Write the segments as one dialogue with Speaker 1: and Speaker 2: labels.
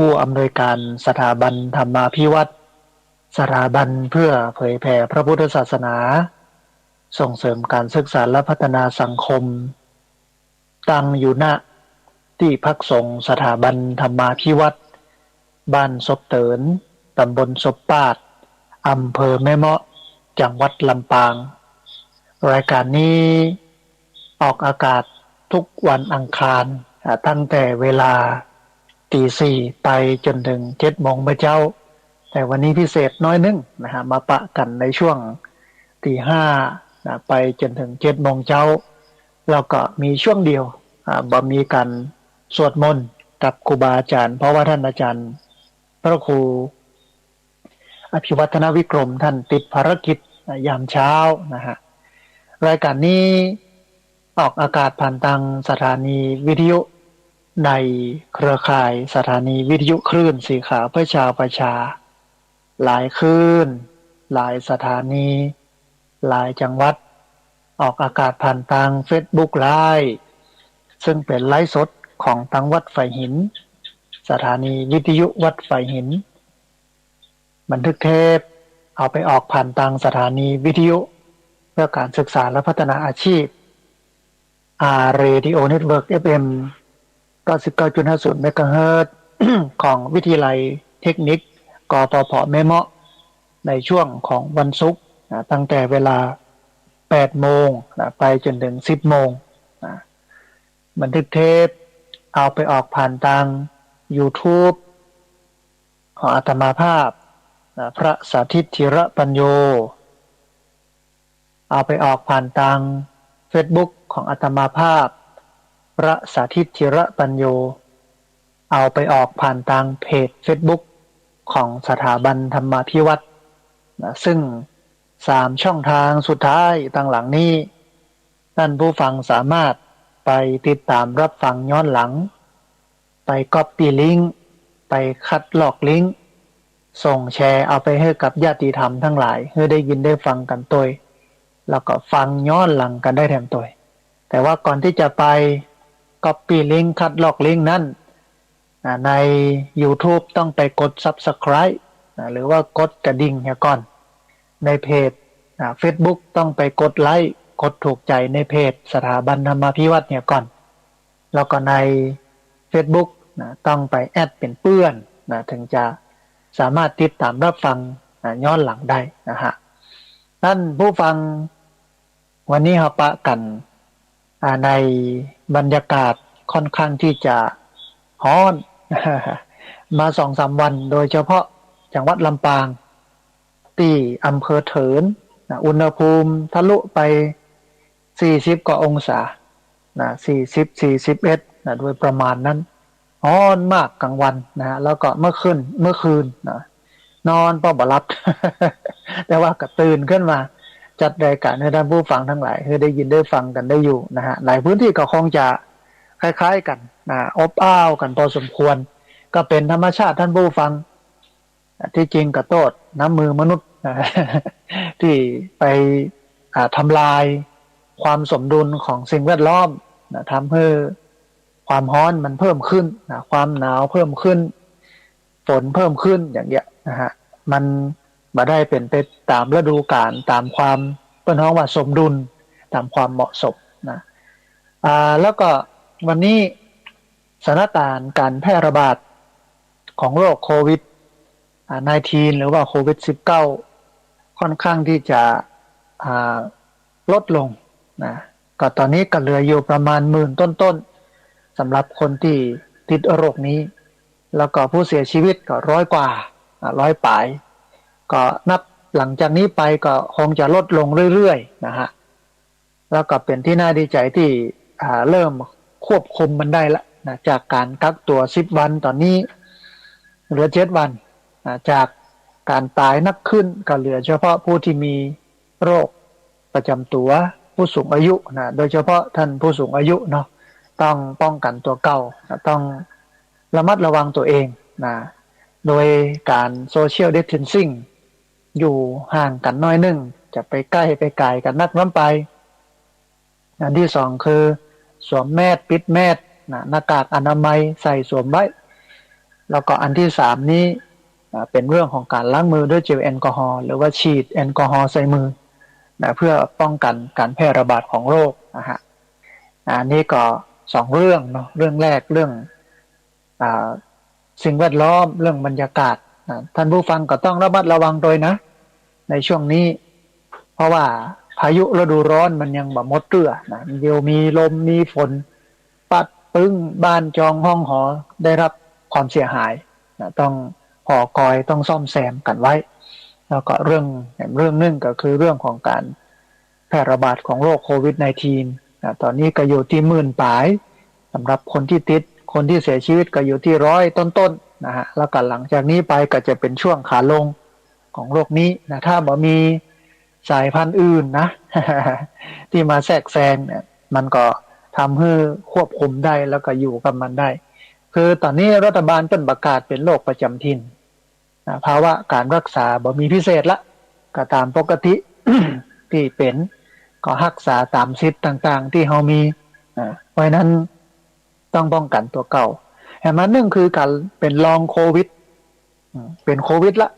Speaker 1: ผู้อำนวยการสถาบันธรรมาภิวัตน์สถาบันเพื่อเผยแผ่พระพุทธศาสนาส่งเสริมการศึกษาและพัฒนาสังคมตั้งอยู่ณที่พักสงฆ์สถาบันธรรมาภิวัตน์บ้านศพเตินตำบลศพปาดอำเภอแม่เมาะจังหวัดลำปางรายการนี้ออกอากาศทุกวันอังคารตั้งแต่เวลาตี 4ไปจนถึง7 โมงเมื่อเจ้าแต่วันนี้พิเศษน้อยนึงนะฮะมาปะกันในช่วงตี 5ไปจนถึง7 โมงเจ้าแล้วก็มีช่วงเดียวบ่มีการสวดมนต์กับครูบาอาจารย์เพราะว่าท่านอาจารย์พระครูอภิวัฒนวิกรมท่านติดภารกิจยามเช้านะฮะรายการนี้ออกอากาศผ่านทางสถานีวิทยุในเครือข่ายสถานีวิทยุคลื่นสีขาวเพื่อชาวประชาหลายคลื่นหลายสถานีหลายจังหวัดออกอากาศผ่านทาง Facebook Live ซึ่งเป็นไลฟ์สดของทางวัดไฟหินสถานีวิทยุวัดไฟหินบันทึกเทปเอาไปออกผ่านทางสถานีวิทยุเพื่อการศึกษาและพัฒนาอาชีพRadio Network FM 99.50 เมกะเฮิรตซ์ ของวิทยาลัยเทคนิคกปพ.แม่เมาะในช่วงของวันศุกร์ตั้งแต่เวลา8 โมงไปจนถึง10 โมงบันทึกเทปเอาไปออกผ่านทาง YouTube ของอาตมาภาพพระสาธิตธิระปัญโยเอาไปออกผ่านทาง Facebook ของอาตมาภาพพระสาธิตธิระปัญโยเอาไปออกผ่านทางเพจ Facebook ของสถาบันธรรมาภิวัตน์ซึ่ง3 ช่องทางสุดท้ายตั้งหลังนี้ท่านผู้ฟังสามารถไปติดตามรับฟังย้อนหลังไปก๊อปปี้ลิงก์ไปคัดลอกลิงก์ส่งแชร์เอาไปให้กับญาติธรรมทั้งหลายให้ได้ยินได้ฟังกันตัวแล้วก็ฟังย้อนหลังกันได้แถมตัวแต่ว่าก่อนที่จะไปก๊อปปี้ลิงก์คัดลอกลิงก์นั้นใน YouTube ต้องไปกด Subscribe หรือว่ากดกระดิ่งเนี่ยก่อนในเพจFacebook ต้องไปกดไลค์กดถูกใจในเพจสถาบันธรรมาภิวัตน์เนี่ยก่อนแล้วก็ใน Facebook ต้องไปแอดเป็นเพื่อนถึงจะสามารถติดตามรับฟังย้อนหลังได้นะฮะท่านผู้ฟังวันนี้เราปะกันในบรรยากาศค่อนข้างที่จะร้อน มา 2-3 วันโดยเฉพาะจังหวัดลำปางที่อำเภอเถินอุณหภูมิทะลุไป40 กว่าองศา40-41โดยประมาณนั้นร้อนมากกลางวันแล้วก็เมื่อคืนนอนบ่หลับ แต่ว่าก็ตื่นขึ้นมาจัดรายการให้ท่านผู้ฟังทั้งหลายให้ได้ยินได้ฟังกันได้อยู่นะฮะหลายพื้นที่ก็คงจะคล้ายๆกันอบอ้าวกันพอสมควรก็เป็นธรรมชาติท่านผู้ฟังที่จริงก็โทษน้ำมือมนุษย์ ที่ไปทำลายความสมดุลของสิ่งแวดล้อมทำให้ความร้อนมันเพิ่มขึ้นความหนาวเพิ่มขึ้นฝนเพิ่มขึ้นอย่างเงี้ยนะฮะมันมาได้เป็นไปตามฤดูกาลตามความเป็นห้องว่าสมดุลตามความเหมาะสมนะแล้วก็วันนี้สถานการณ์การแพร่ระบาดของโรคโควิด-19 หรือว่าโควิด-19 ค่อนข้างที่จะลดลงนะก็ตอนนี้ก็เหลืออยู่ประมาณ10,000ต้นๆสำหรับคนที่ติดโรคนี้แล้วก็ผู้เสียชีวิตก็100 กว่า100 ปลายก็นับหลังจากนี้ไปก็คงจะลดลงเรื่อยๆนะฮะแล้วก็เป็นที่น่าดีใจที่เริ่มควบคุมมันได้ละนะจากการกักตัว10 วันตอนนี้เหลือ7 วันจากการตายนักขึ้นก็เหลือเฉพาะผู้ที่มีโรคประจำตัวผู้สูงอายุนะโดยเฉพาะท่านผู้สูงอายุเนาะต้องป้องกันตัวเก่าต้องระมัดระวังตัวเองนะโดยการโซเชียลดิสแทนซิ่งอยู่ห่างกันน้อยนึงจะไปใกล้ไปไกลกันนักน้ำไปอันที่2คือสวมแมสปิดแมสหน้ากากอนามัยใส่สวมไว้ แล้วก็อันที่สามนี้เป็นเรื่องของการล้างมือด้วยเจลแอลกอฮอล์หรือว่าฉีดแอลกอฮอล์ใส่มือนะเพื่อป้องกันการแพร่ระบาดของโรคนะฮะอันนี้ก็สองเรื่องเนาะเรื่องแรกเรื่องสิ่งแวดล้อมเรื่องบรรยากาศท่านผู้ฟังก็ต้องระมัดระวังโดยนะในช่วงนี้เพราะว่าพายุฤดูร้อนมันยังแบบหมดเรือนะเดี๋ยวมีลมมีฝนปัดปึ้งบ้านจองห้องหอได้รับความเสียหายนะต้องหอกอยต้องซ่อมแซมกันไว้แล้วก็เรื่องนึงก็คือเรื่องของการแพร่ระบาดของโรคโควิด -19 นะตอนนี้ก็อยู่ที่10,000 ปลายสำหรับคนที่ติดคนที่เสียชีวิตก็อยู่ที่100 ต้นๆนะฮะแล้วก็หลังจากนี้ไปก็จะเป็นช่วงขาลงของโรคนี้นะถ้าบ่มีสายพันธุ์อื่นนะ ที่มาแทรกแซงเนี่ยมันก็ทำให้ควบคุมได้แล้วก็อยู่กับมันได้คือตอนนี้รัฐบาลเป็นประกาศเป็นโรคประจำถิ่นภาวะการรักษาบ่มีพิเศษละก็ตามปกติ ที่เป็นก็รักษาตามสิทธิ์ต่างๆที่เรามีเพราะนั้นต้องป้องกันตัวเก่าแต่มันนึงคือการเป็นลองโควิดเป็นโควิดละ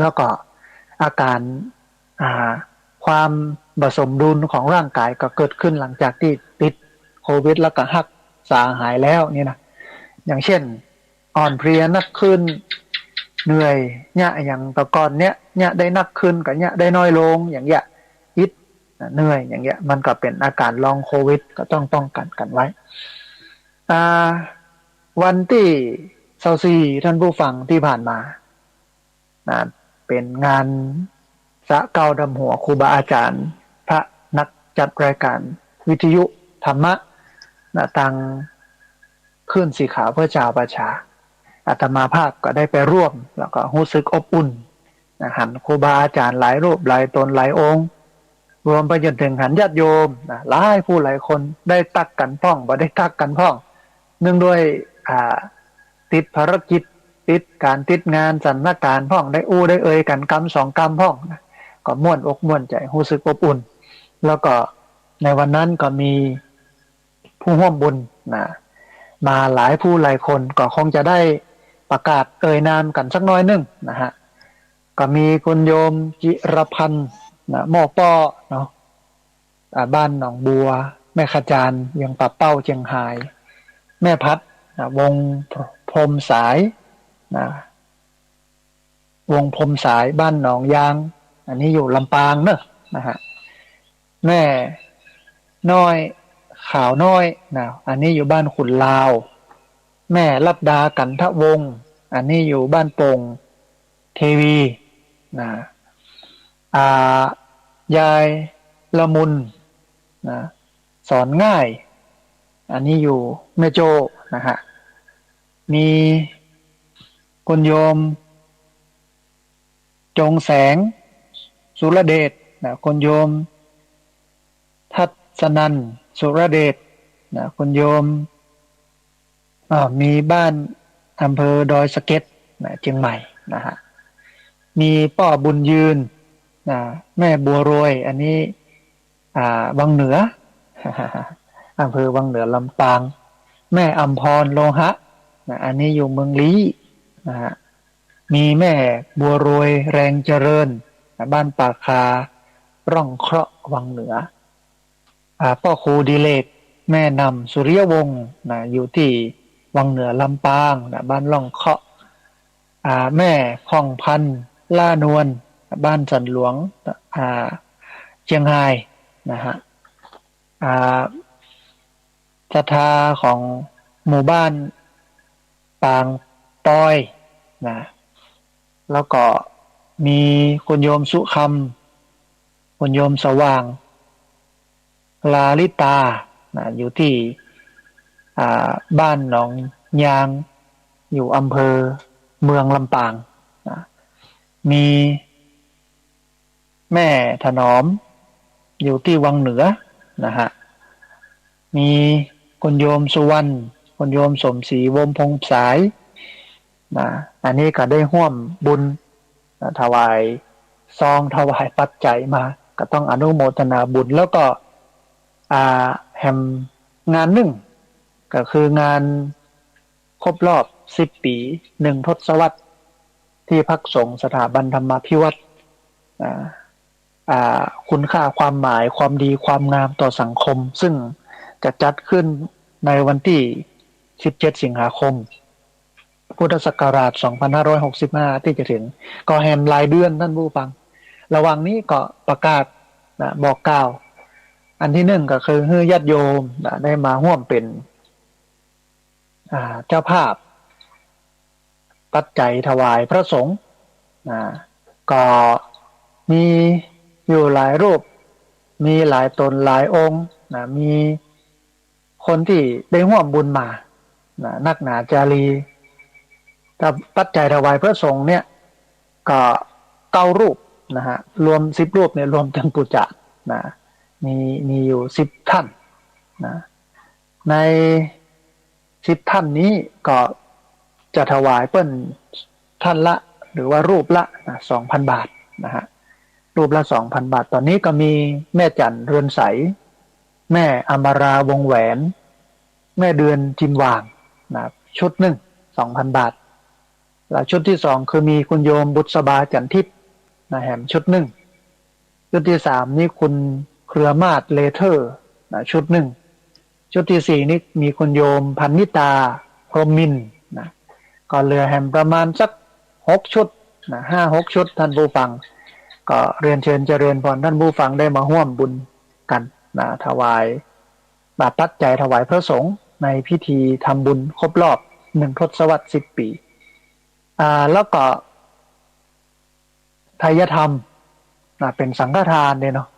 Speaker 1: แล้วก็อาการความผสมดุลของร่างกายก็เกิดขึ้นหลังจากที่ติดโควิดแล้วก็รักษาหายแล้วนี่นะอย่างเช่นอ่อนเพลียนักขึ้นเหนื่อยเนี่ยอย่างตะกอนเนี่ยได้นักขึ้นกับเนี่ยได้น้อยลงอย่างเงี้ยอิดเหนื่อยอย่างเงี้ยมันก็เป็นอาการลองโควิดก็ต้องป้องกันไว้วันที่24ท่านผู้ฟังที่ผ่านมาเป็นงานสะเกาดำหัวครูบาอาจารย์พระนักจัดรายการวิทยุธรรมะตังขึ้นสีขาวเพื่อชาวประชาอาตมาภาพก็ได้ไปร่วมแล้วก็รู้สึกอบอุ่นหันครูบาอาจารย์หลายรูปหลายตนหลายองค์รวมไปจนถึงหันญาติโยมหลายผู้หลายคนได้ตักกันพ้องบ่ได้ตักกันพ้องเนื่องด้วยติดภารกิจติดการติดงานสถานการณ์พ้องได้ได้เอ่ยกันกำสองกำพ้องก็ม่วนอกม่วนใจรู้สึกอบอุ่นแล้วก็ในวันนั้นก็มีผู้ร่วมบุญมาหลายผู้หลายคนก็คงจะได้ประกาศเอ่ยนามกันสักน้อยนึงนะฮะก็มีคุณโยมจิรพันธ์หม้อป้อเนาะบ้านหนองบัวแม่ขจารยังปะเป้าเชียงหายแม่พัดวงพรมสายวงพรมสายบ้านหนองยางอันนี้อยู่ลำปางเนอะนะฮะแม่น้อยข่าวน้อยอันนี้อยู่บ้านขุนลาวแม่ลัดดากันทะวงอันนี้อยู่บ้านโป่งเทวียายละมุนสอนง่ายอันนี้อยู่แม่โจ้นะฮะมีคุณโยมจงแสงสุรเดชคุณโยมทัศนันสุรเดชคุณโยมมีบ้านอำเภอดอยสะเก็ดเชียงใหม่นะฮะมีป้อบุญยืนแม่บัวรวยอันนี้วังเหนือ อำเภอวังเหนือลำปางแม่อัมพรโลหะอันนี้อยู่เมืองลี้นะฮะมีแม่บัวรวยแรงเจริญบ้านปากคาร่องเคราะห์วังเหนือพ่อครูดิเลกแม่นำสุริยวงศ์อยู่ที่วังเหนือลำปางบ้านร่องเคราะห์แม่พ่องพันธ์ล่านวลบ้านสันหลวงเชียงรายนะฮะศรัทธาของหมู่บ้านปางปอยแล้วก็มีคุณโยมสุคำคุณโยมสว่างลาลิตาอยู่ที่บ้านหนองยางอยู่อำเภอเมืองลำปางมีแม่ถนอมอยู่ที่วังเหนือนะฮะมีคุณโยมสุวรรณคุณโยมสมศรีวงพงสายอันนี้ก็ได้ร่วมบุญถวายซองถวายปัจจัยมาก็ต้องอนุโมทนาบุญแล้วก็แฮมงานหนึ่งก็คืองาน ครบรอบ10 ปี1 ทศวรรษที่พักสงฆ์สถาบันธรรมาภิวัตรคุณค่าความหมายความดีความงามต่อสังคมซึ่งจะจัดขึ้นในวันที่17 สิงหาคมพุทธศักราช2565ที่จะถึงก็แฮมรายเดือนท่านผู้ฟังระหว่างนี้ก็ประกาศบอกกล่าวอันที่หนึ่งก็คือให้ญาติโยมได้มาร่วมเป็นเจ้าภาพปัจจัยถวายพระสงฆ์ก็มีอยู่หลายรูปมีหลายตนหลายองค์มีคนที่ได้ร่วมบุญมานักหนาจารีปัจจัยถวายพระสงฆ์เนี่ยก็9 รูปนะฮะรวม10 รูปเนี่ยรวมทั้งปุจจะมีอยู่10 ท่านนะใน10 ท่านนี้ก็จะถวายเปิ้นท่านละหรือว่ารูปละ 2,000 บาทนะฮะรูปละ 2,000 บาทตอนนี้ก็มีแม่จันเรือนใสแม่อมราวงแหวนแม่เดือนจินวางนะชุดหนึ่ง 2,000 บาทแล้วชุดที่2คือมีคุณโยมบุษบาจันทิพย์แหมชุดหนึ่งชุดที่3นี่คุณเครือมาศเลเทอร์ชุดหนึ่งชุดที่4นี่มีคุณโยมพันนิตาพรหมินทร์ก็เหลือแหมประมาณสัก6 ชุด5-6 ชุดท่านผู้ฟังก็เรียนเชิญเจริญพรท่านผู้ฟังได้มาร่วมบุญกันถวายปัจจัยถวายพระสงฆ์ในพิธีทำบุญครบรอบ1 ทศวรรษ10 ปีแล้วก็ไทยธรรมเป็นสังฆทานเนี่ยเนาะ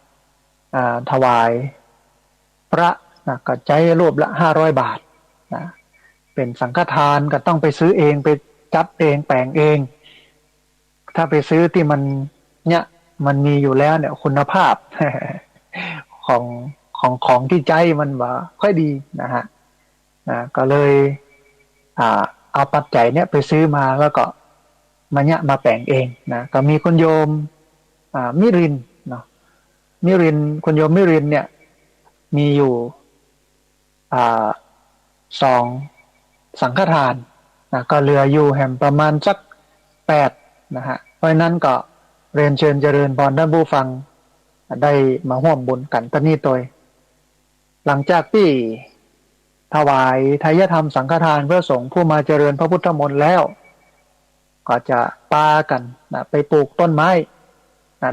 Speaker 1: ถวายพระก็ใจรูปละ500 บาทเป็นสังฆทานก็ต้องไปซื้อเองไปจัดเองแปลงเองถ้าไปซื้อที่มันมีอยู่แล้วเนี่ยคุณภาพ ของที่ใจมันว่าค่อยดีนะฮะก็เลยเอาปัจจัยเนี่ยไปซื้อมาแล้วก็มาแปลงเองก็มีคุณโยมมิรินเนาะมิรินคุณโยมมิรินเนี่ยมีอยู่2 สังฆทานก็เหลืออยู่แห่งประมาณสัก8นะฮะเพราะนั้นก็เรียนเชิญเจริญพรท่านผู้ฟังได้มาร่วมบุญกันตอนนี้ตัวหลังจากที่ถวายไทยธรรมสังฆทานเพื่อสงฆ์ผู้มาเจริญพระพุทธมนต์แล้วก็จะปากันไปปลูกต้นไม้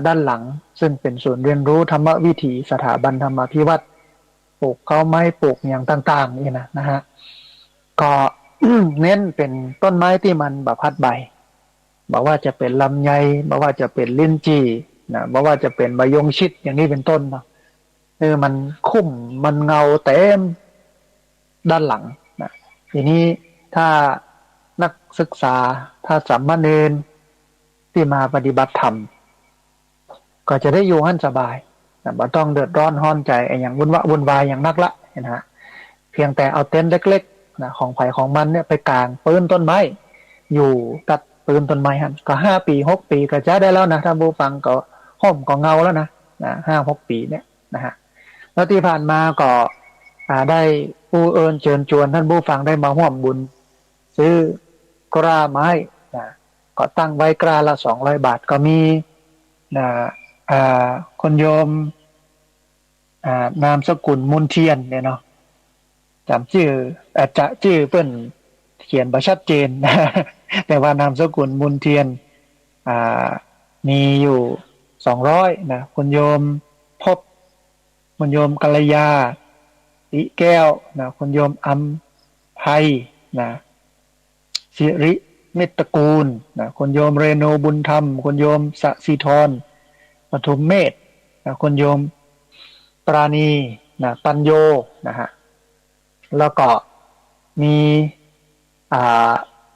Speaker 1: ด้านหลังซึ่งเป็นศูนย์เรียนรู้ธรรมวิถีสถาบันธรรมาภิวัตรปลูกเขาไม้ปลูกอย่างต่างๆนี่นะฮะก็ เน้นเป็นต้นไม้ที่มันบพัดใบบอกว่าจะเป็นลำไยบอกว่าจะเป็นลิ้นจี่บอกว่าจะเป็นมะยงชิดอย่างนี้เป็นต้นเนาะมันคุ้มมันเงาเต็มด้านหลังทีนี้ถ้านักศึกษาถ้าสามเณรที่มาปฏิบัติธรรมก็จะได้อยู่หั่นสบายไม่ต้องเดือดร้อนห้อนใจอย่างวุ่นวายอย่างนักละนะฮะเพียงแต่เอาเต็นท์เล็กๆของไผ่ของมันเนี่ยไปกางปืนต้นไม้อยู่ตัดปืนต้นไม้หั่นก็5 ปี6 ปีก็จะได้แล้วนะท่านผู้ฟังก็ห่มก็เงาแล้วนะ5-6 ปีเนี่ยนะฮะแล้วที่ผ่านมาก็ได้ผู้เชิญชวนท่านผู้ฟังได้มาร่วมบุญซื้อกระไม้ก็ตั้งไว้กระละ200 บาทก็มีคนโยมนามสกุลมุนเทียนเนี่ยเนาะจำชื่อจะชื่อเปิ้นเขียนบ่ชัดเจน แต่ว่านามสกุลมุนเทียนมีอยู่200คนโยมพบคนโยมกัลยาติแก้วคนโยมอัมไพสิริเมตตระกูลคนโยมเรโนบุญธรรมคนโยมสศิธรปฐุมเมธคนโยมปราณีปัญโยนะฮะแล้วก็มี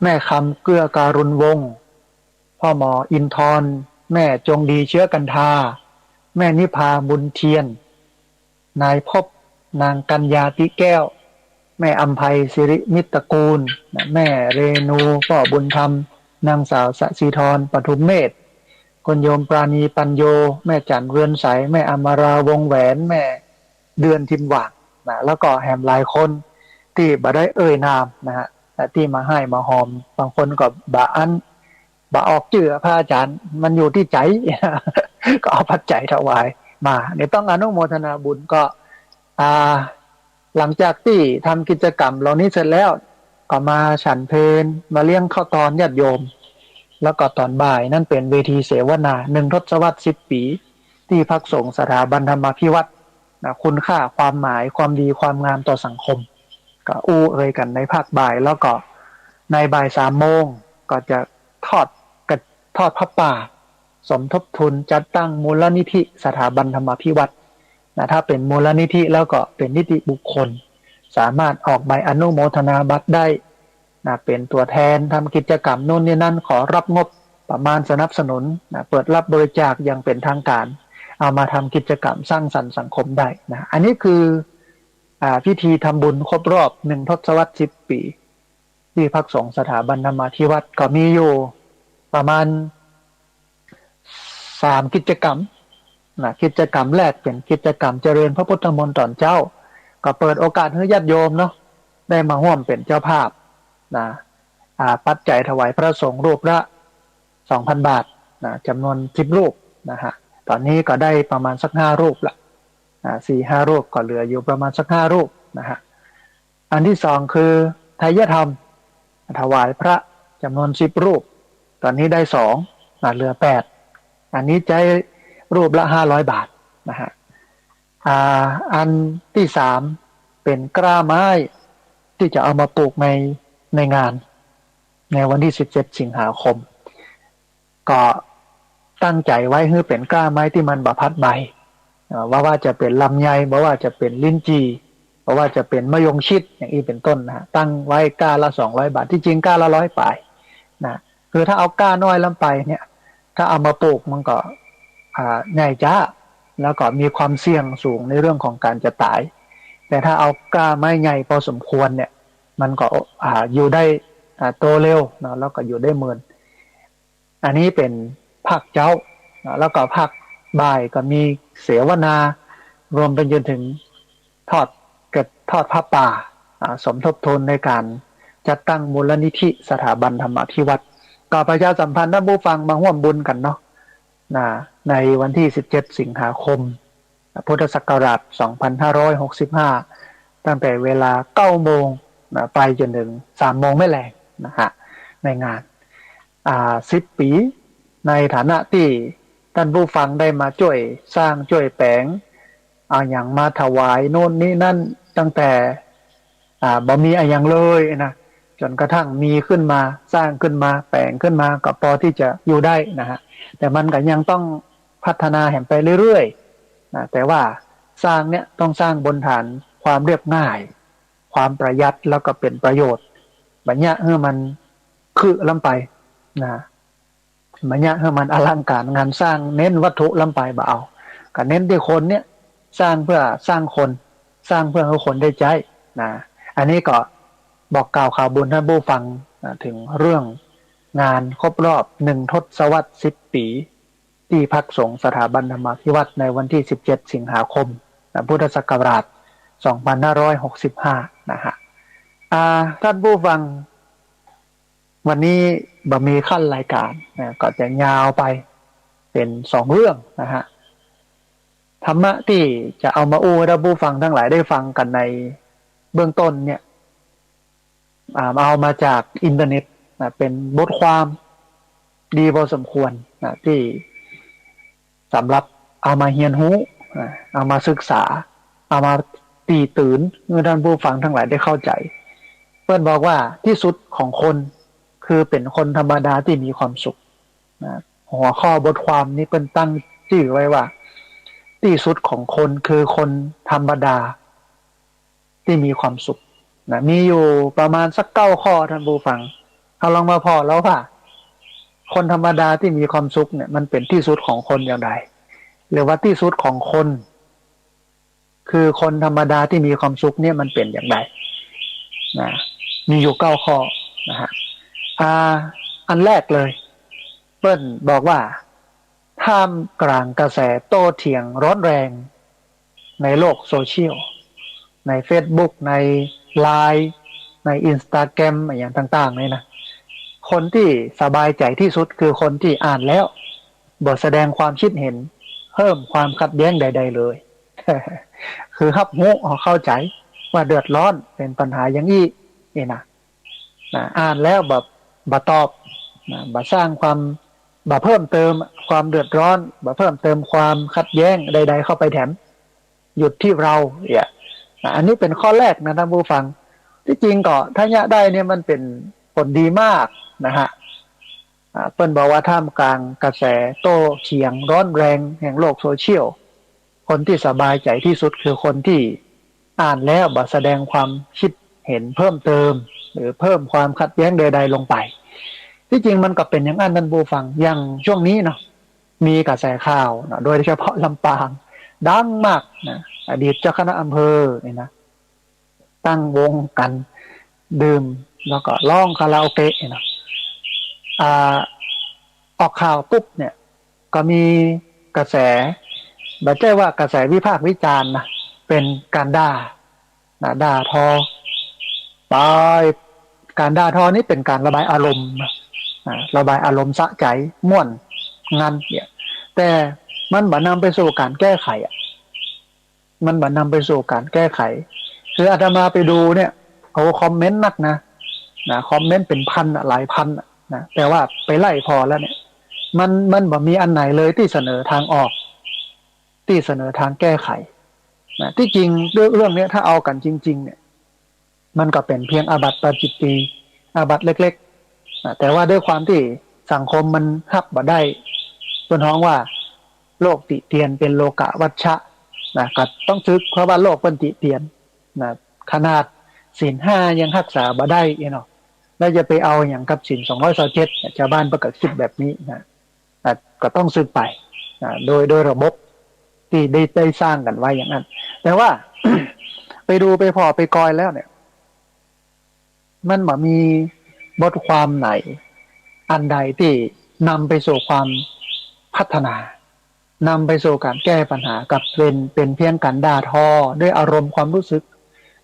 Speaker 1: แม่คำเกื้อการุณวงศ์พ่อหมออินทรแม่จงดีเชื้อกันทาแม่นิพาบุญเทียนนายพบนางกัญญาติแก้วแม่อัมไพสิริมิตรกูลแม่เรนูพ่อบุญธรรมนางสาวสศิธรปฐุมเมธคนโยมปราณีปัญโยแม่จันเรือนใสแม่อมราวงแหวนแม่เดือนทิมหว่างแล้วก็แหมหลายคนที่บ่ได้เอ่ยนามนะฮะ แต่ที่มาให้มาหอมบางคนก็บาอันบาออกเจือพระอาจารย์มันอยู่ที่ใจ ก็เอาปัจจัยถวายมาเนี่ยต้องอนุโมทนาบุญก็อ่าหลังจากที่ทำกิจกรรมเหล่านี้เสร็จแล้วก็มาฉันเพลมาเลี้ยงข้าวตอนญาติโยมแล้วก็ตอนบ่ายนั่นเป็นเวทีเสวนา1 ทศวรรษ 10 ปีที่พักสงฆ์สถาบันธรรมาภิวัตรคุณค่าความหมายความดีความงามต่อสังคมก็อู้เอ่ยกันในภาคบ่ายแล้วก็ในบ่าย 3 โมงก็จะทอดพระป่าสมทบทุนจัดตั้งมูลนิธิสถาบันธรรมาภิวัตรถ้าเป็นมูลนิธิแล้วก็เป็นนิติบุคคลสามารถออกใบอนุโมทนาบัตรได้เป็นตัวแทนทำกิจกรรมโน่นนี่นั่นขอรับงบประมาณสนับสนุนเปิดรับบริจาคอย่างเป็นทางการเอามาทำกิจกรรมสร้างสรรค์สังคมได้อันนี้คือพิธีทำบุญครบรอบ1 ทศวรรษ 10 ปีที่พักสงฆ์สถาบันธรรมาภิวัตรก็มีอยู่ประมาณ3 กิจกรรมกิจกรรมแรกเป็นกิจกรรมเจริญพระพุทธมนต์ตอนเจ้าก็เปิดโอกาสให้ญาติโยมเนาะได้มาร่วมเป็นเจ้าภาพปัจจัยถวายพระสงฆ์รูปละ 2,000 บาทจำนวน10 รูปนะฮะตอนนี้ก็ได้ประมาณสัก5 รูปละ4-5 รูปก็เหลืออยู่ประมาณสัก5 รูปนะฮะอันที่2คือไทยธรรมถวายพระจำนวน10 รูปตอนนี้ได้2เหลือ8อันนี้ใจรูปละ500 บาทนะฮะอันที่3เป็นกล้าไม้ที่จะเอามาปลูกในงานในวันที่17 สิงหาคมก็ตั้งใจไว้ให้เป็นกล้าไม้ที่มันบพัดใบว่าจะเป็นลำไยว่าจะเป็นลิ้นจี่ว่าจะเป็นมะยงชิดอย่างนี้เป็นต้นนะตั้งไว้ก้าละ200 บาทที่จริงก้าละ100 ปลายนะคือถ้าเอาก้าน้อยลำไปเนี่ยถ้าเอามาปลูกมันก็ใหญ่จ้าแล้วก็มีความเสี่ยงสูงในเรื่องของการจะตายแต่ถ้าเอาก้าไม้ใหญ่พอสมควรเนี่ยมันก็อยู่ได้โตเร็วนะแล้วก็อยู่ได้เมินอันนี้เป็นภาคเจ้าแล้วก็ภาคบ่ายก็มีเสวนารวมไปจนถึงทอดผ้าป่าสมทบทุนในการจัดตั้งมูลนิธิสถาบันธรรมาภิวัตรก็ประชาสัมพันธ์ท่านผู้ฟังมาร่วมบุญกันเนาะในวันที่17 สิงหาคมพุทธศักราช 2565 ตั้งแต่เวลา 9 โมงไปจนถึง 3 โมงไม่แรงนะฮะในงาน10 ปีในฐานะที่ท่านผู้ฟังได้มาช่วยสร้างช่วยแปลงอย่างมาถวายโน่นนี่นั่นตั้งแต่บ่มีอย่างเลยนะจนกระทั่งมีขึ้นมาสร้างขึ้นมาแปลงขึ้นมาก็พอที่จะอยู่ได้นะฮะแต่มันก็ยังต้องพัฒนาแห่งไปเรื่อยๆแต่ว่าสร้างเนี่ยต้องสร้างบนฐานความเรียบง่ายความประหยัดแล้วก็เป็นประโยชน์บัญญัติให้มันคือล้ำไปนะบัญญัติให้มันอลังการงานสร้างเน้นวัตถุล้ำไปบ่เอาก็เน้นที่คนเนี่ยสร้างเพื่อสร้างคนสร้างเพื่อให้คนได้ใจนะอันนี้ก็บอกกล่าวข่าวบุญท่านผู้ฟังถึงเรื่องงานครบรอบ1 ทศวรรษ 10 ปีที่พักสงฆ์สถาบันธรรมาภิวัตรในวันที่17 สิงหาคมพุทธศักราช 2565 นะฮะท่านผู้ฟังวันนี้บ่มีขั้นรายการก็จะยาวไปเป็น2 เรื่องนะฮะธรรมะที่จะเอามาอู้ให้ท่านผู้ฟังทั้งหลายได้ฟังกันในเบื้องต้นเนี่ยเอามาจากอินเทอร์เน็ตเป็นบทความดีพอสมควรที่สำหรับเอามาเรียนรู้เอามาศึกษาเอามาตีตื่นเมื่อท่านผู้ฟังทั้งหลายได้เข้าใจเพื่อนบอกว่าที่สุดของคนคือเป็นคนธรรมดาที่มีความสุขหัวข้อบทความนี้เป็นตั้งชื่อไว้ว่าที่สุดของคนคือคนธรรมดาที่มีความสุขมีอยู่ประมาณสัก9 ข้อท่านผู้ฟังเอาลองมาพอแล้วว่าคนธรรมดาที่มีความสุขเนี่ยมันเป็นที่สุดของคนอย่างไรหรือว่าที่สุดของคนคือคนธรรมดาที่มีความสุขเนี่ยมันเป็นอย่างไรมีอยู่9 ข้อนะฮะอันแรกเลยเปิ้ลบอกว่าท่ามกลางกระแสโต้เถียงร้อนแรงในโลกโซเชียลใน Facebook ใน LINE ใน Instagram อย่างต่างๆเนี่ยนะคนที่สบายใจที่สุดคือคนที่อ่านแล้วบ่แสดงความคิดเห็นเพิ่มความขัดแย้งใดๆเลย คือรับรู้เข้าใจว่าเดือดร้อนเป็นปัญหาอย่างนี้นี่นะอ่านแล้วแบบบ่ตอบบ่สร้างความบ่เพิ่มเติมความเดือดร้อนบ่เพิ่มเติมความขัดแย้งใดๆเข้าไปแถมหยุดที่เราเนี่ยอันนี้เป็นข้อแรกนะท่านผู้ฟังที่จริงก็ถ้าได้เนี่ยมันเป็นผลดีมากนะฮะเปิ้นบอกว่าท่ามกลางกระแสโต้เถียงร้อนแรงแห่งโลกโซเชียลคนที่สบายใจที่สุดคือคนที่อ่านแล้วบ่แสดงความคิดเห็นเพิ่มเติมหรือเพิ่มความขัดแย้งใดๆลงไปที่จริงมันก็เป็นอย่างนั้นท่านผู้ฟังอย่างช่วงนี้เนาะมีกระแสข่าวนะโดยเฉพาะลำปางดังมากนะอดีตเจ้าคณะอำเภอเนี่ยนะตั้งวงกันดื่มแล้วก็ร้องคาราโอเกะเนาะออกข่าวปุ๊บเนี่ยก็มีกระแสไม่ใช่ว่ากระแสวิพากษ์วิจารณ์นะเป็นการด่าทอไการด่าทอนี่เป็นการระบายอารมณ์ระบายอารมณ์สะใจม่วนงันเนี่ยแต่มันบ่นำไปสู่การแก้ไขมันบ่นำไปสู่การแก้ไขคืออาตมาไปดูเนี่ยโอ้คอมเมนต์นักนะคอมเมนต์เป็นพันหลายพันนะแต่ว่าไปไล่พอแล้วเนี่ยมันบ่มีอันไหนเลยที่เสนอทางออกที่เสนอทางแก้ไขนะที่จริงเรื่องนี้ถ้าเอากันจริงๆเนี่ยมันก็เป็นเพียงอาบัติปาจิตตีอาบัติเล็กๆนะแต่ว่าด้วยความที่สังคมมันฮับบ่ได้ต้นท้องว่าโลกติเตียนเป็นโลกะวัชชะนะก็ต้องซึกเพราะว่าโลกเป็นติเตียนนะขนาดศีล5ยังรักษาบ่ได้เนาะแล้วจะไปเอาอย่างกับศีล227ชาวบ้านประกาศคิดแบบนี้นะก็ต้องซึกไปโดยระบบที่ได้สร้างกันไว้อย่างนั้นแต่ว่า ไปดูไปพอไปกอยแล้วเนี่ยมันบ่มีบทความไหนอันใดที่นำไปสู่ความพัฒนานำไปสู่การแก้ปัญหากับเป็นเพียงการด่าทอด้วยอารมณ์ความรู้สึก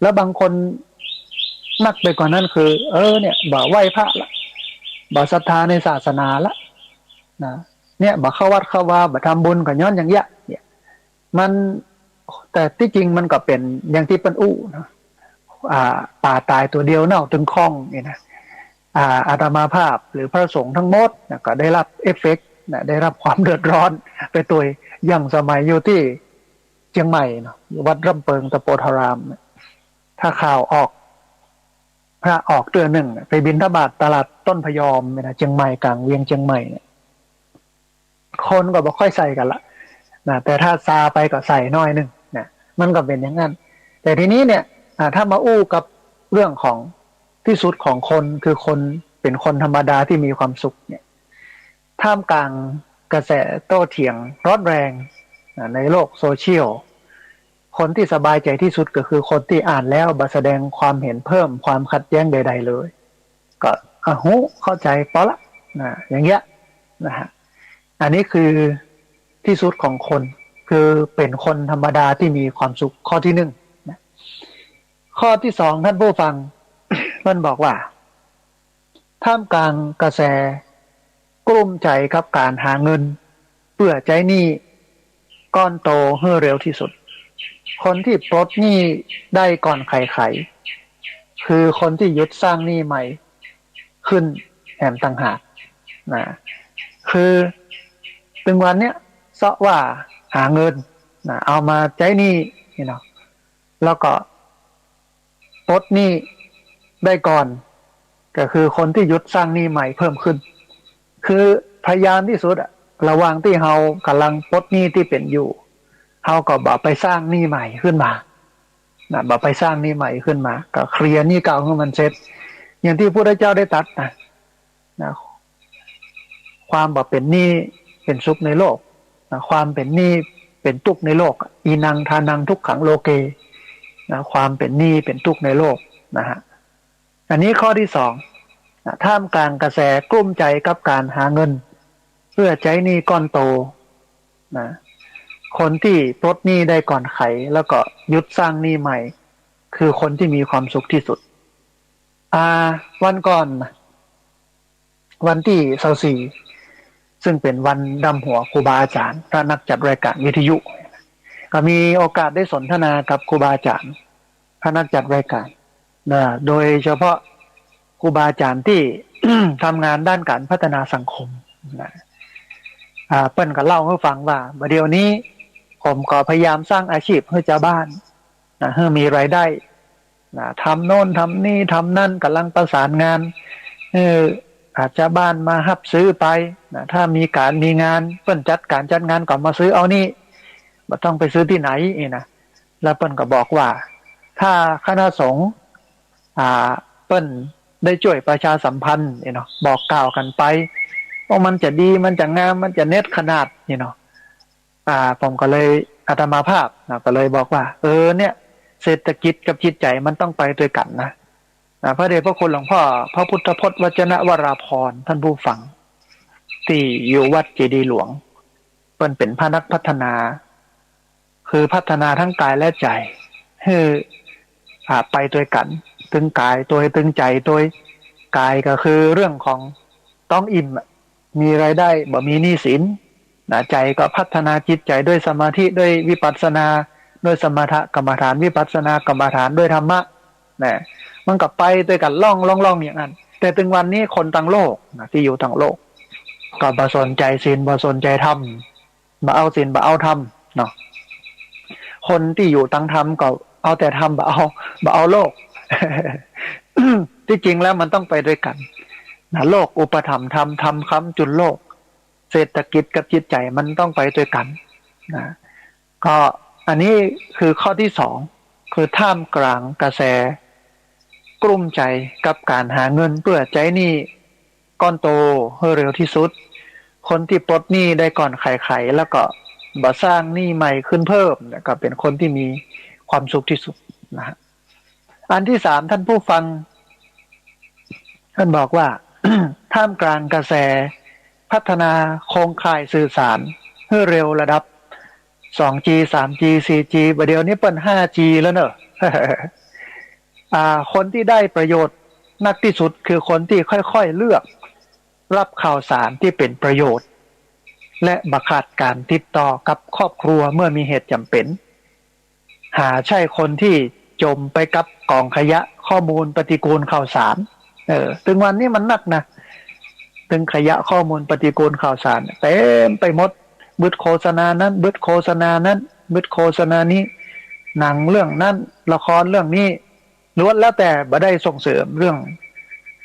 Speaker 1: แล้วบางคนนักไปกว่านั้นคือเนี่ยบ่ไหว้พระละบ่ศรัทธาในศาสนาละนะเนี่ยบ่เข้าวัดเข้าวาบ่ทำบุญก็ย้อนอย่างเงี้ยเนี่ยมันแต่ที่จริงมันก็เป็นอย่างที่เปิ้นอู้นะป่าตายตัวเดียวเน่าถึงคล้องนี่นะอาตมาภาพหรือพระสงฆ์ทั้งหมดนะก็ได้รับเอฟเฟกต์นะได้รับความเดือดร้อนไปตัวอย่างสมัยอยู่ที่เชียงใหม่เนาะวัดร่ำเปิงตะโปธารามถ้าข่าวออกพระออกเดือนหนึ่งไปบิณฑบาตตลาดต้นพยอมนะเชียงใหม่กลางเวียงเชียงใหม่เนี่ยคนก็บ่ค่อยใส่กันละนะแต่ถ้าซาไปก็ใส่น้อยนึงนะมันก็เป็นอย่างนั้นแต่ทีนี้เนี่ยถ้ามาอู้กับเรื่องของที่สุดของคนคือคนเป็นคนธรรมดาที่มีความสุขเนี่ยท่ามกลางกระแสโต้เถียงร้อนแรงในโลกโซเชียลคนที่สบายใจที่สุดก็คือคนที่อ่านแล้วบ่แสดงความเห็นเพิ่มความขัดแย้งใดๆเลยก็เข้าใจพอละนะอย่างเงี้ยนะฮะอันนี้คือที่สุดของคนคือเป็นคนธรรมดาที่มีความสุขข้อที่1นะข้อที่2ท่านผู้ฟัง มันบอกว่าท่ามกลางกระแสกลุ้มใจกับการหาเงินเพื่อใช้หนี้ก้อนโตให้เร็วที่สุดคนที่ปลดหนี้ได้ก่อนใครๆคือคนที่ยึดสร้างหนี้ใหม่ขึ้นแถมต่างหากนะคือถึงวันเนี้ยเสาะว่าหาเงินนะเอามาใช้หนี้นี่เนาะแล้วก็ปลดหนี้ได้ก่อนก็คือคนที่ยึดสร้างหนี้ใหม่เพิ่มขึ้นคือพยายามที่สุดระหว่างที่เฮากำลังปลดหนี้ที่เป็นอยู่เฮาก็บ่ไปสร้างหนี้ใหม่ขึ้นมานะบ่ไปสร้างหนี้ใหม่ขึ้นมาก็เคลียร์หนี้เก่าให้มันเสร็จอย่างที่พระพุทธเจ้าได้ตรัสนะความบ่เป็นหนี้เป็นสุขในโลกนะความเป็นหนี้เป็นทุกข์ในโลกอีนังทานังทุกขังโลเกนะความเป็นหนี้เป็นทุกข์ในโลกนะฮะอันนี้ข้อที่2นะท่ามกลางกระแสกลุ้มใจกับการหาเงินเพื่อใช้หนี้ก้อนโตนะคนที่ปลดหนี้ได้ก่อนใครแล้วก็ยึดสร้างหนี้ใหม่คือคนที่มีความสุขที่สุด อ่าวันก่อนวันที่24ซึ่งเป็นวันดำหัวครูบาอาจารย์พระนักจัดรายการวิทยุก็มีโอกาสได้สนทนากับครูบาอาจารย์พระนักจัดรายการนะโดยเฉพาะครูบาอาจารย์ที่ ทำงานด้านการพัฒนาสังคมนะเปิ้นก็เล่าให้ฟังว่าเดี๋ยวนี้ผมก็พยายามสร้างอาชีพให้ชาวบ้านนะให้มีรายได้นะทำโน่นทำนี่ทำนั่นกำลังประสานงานอาจจะบ้านมาฮับซื้อไปนะถ้ามีการมีงานเปิ้นจัดการจัดงานก็มาซื้อเอานี่ไม่ต้องไปซื้อที่ไหนนะแล้วเปิ้นก็บอกว่าถ้าคณะสงฆ์เปิ้นได้ช่วยประชาสัมพันธ์เนาะบอกกล่าวกันไปว่ามันจะดีมันจะงามมันจะเน็ตขนาดเนาะผมก็เลยอาตมาภาพนะก็เลยบอกว่าเนี่ยเศรษฐกิจกับจิตใจมันต้องไปด้วยกันนะพระเดชพระคุณหลวงพ่อพระพุทธพจน์วจนะวราพรท่านผู้ฟังที่อยู่วัดเจดีย์หลวงเป็นพระนักพัฒนาคือพัฒนาทั้งกายและใจให้ไปด้วยกันตึงกายตัวตึงใจตัวกายก็คือเรื่องของต้องอิ่มมีรายได้บ่มีหนี้สินใจก็พัฒนาจิตใจด้วยสมาธิด้วยวิปัสสนาด้วยสมถกรรมฐานวิปัสสนากรรมฐานด้วยธรรมะนะมันก็ไปด้วยกันล่องอย่างนั้นแต่ถึงวันนี้คนต่างโลกที่อยู่ต่างโลกก็บ่สนใจศีลบ่สนใจธรรมบ่เอาศีลบ่เอาธรรมเนาะคนที่อยู่ต่างธรรมก็เอาแต่ธรรมบ่เอาโลก ที่จริงแล้วมันต้องไปด้วยกันนะโลกอุปถัมภ์ธรรมธรรมค้ำจุนโลกเศรษฐกิจกับจิตใจมันต้องไปด้วยกันนะก็อันนี้คือข้อที่สองคือท่ามกลางกระแสกลุ้มใจกับการหาเงินเพื่อใจหนี้ก้อนโตให้เร็วที่สุดคนที่ปลดหนี้ได้ก่อนไขแล้วก็บ่สร้างหนี้ใหม่ขึ้นเพิ่มก็เป็นคนที่มีความสุขที่สุดนะฮะอันที่สามท่านผู้ฟังท่านบอกว่า ท่ามกลางกระแสพัฒนาโครงข่ายสื่อสารให้เร็วระดับ 2G 3G 4G ประเดี๋ยวนี้เปิ้น 5G แล้วเนอะ คนที่ได้ประโยชน์นักที่สุดคือคนที่ค่อยๆเลือกรับข่าวสารที่เป็นประโยชน์และบังคับการติดต่อกับครอบครัวเมื่อมีเหตุจำเป็นหาใช่คนที่จมไปกับกองขยะข้อมูลปฏิกูลข่าวสารถึงวันนี้มันหนักนะถึงขยะข้อมูลปฏิกูลข่าวสารเต็มไปหมดบึดโฆษณานั้นบึดโฆษณานั้นบึดโฆษณานี้หนังเรื่องนั้นละครเรื่องนี้ล้วนแล้วแต่บ่ได้ส่งเสริมเรื่อง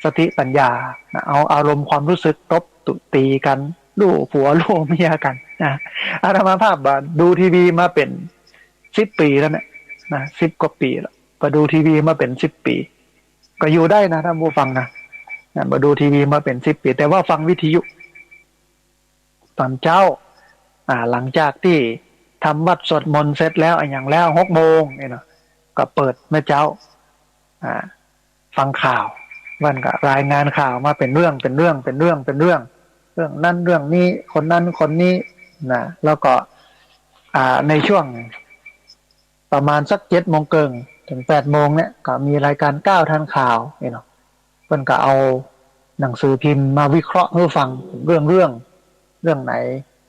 Speaker 1: สติปัญญาเอาอารมณ์ความรู้สึกตบตุตีกันลูกผัวลูกเมียกันนะอาตมาภาพดูทีวีมาเป็น10 ปีแล้วนะ10 กว่าปีแล้วก็ดูทีวีมาเป็น10 ปีก็อยู่ได้นะท่านผู้ฟังนะมาดูทีวีมาเป็น10 ปีแต่ว่าฟังวิทยุตอนเช้าหลังจากที่ทำวัดสวดมนต์เสร็จแล้วอย่างแล้ว6 โมงเนาะก็เปิดเมื่อเช้าฟังข่าวมันก็รายงานข่าวมาเป็นเรื่องเรื่องนั้นเรื่องนี้คนนั้นคนนี้นะแล้วก็ในช่วงประมาณสัก7 โมงครึ่งถึง8 โมงเนี่ยก็มีรายการก้าวทันข่าวเนาะเพิ่นก็เอาหนังสือพิมพ์มาวิเคราะห์ให้ฟังเรื่องไหน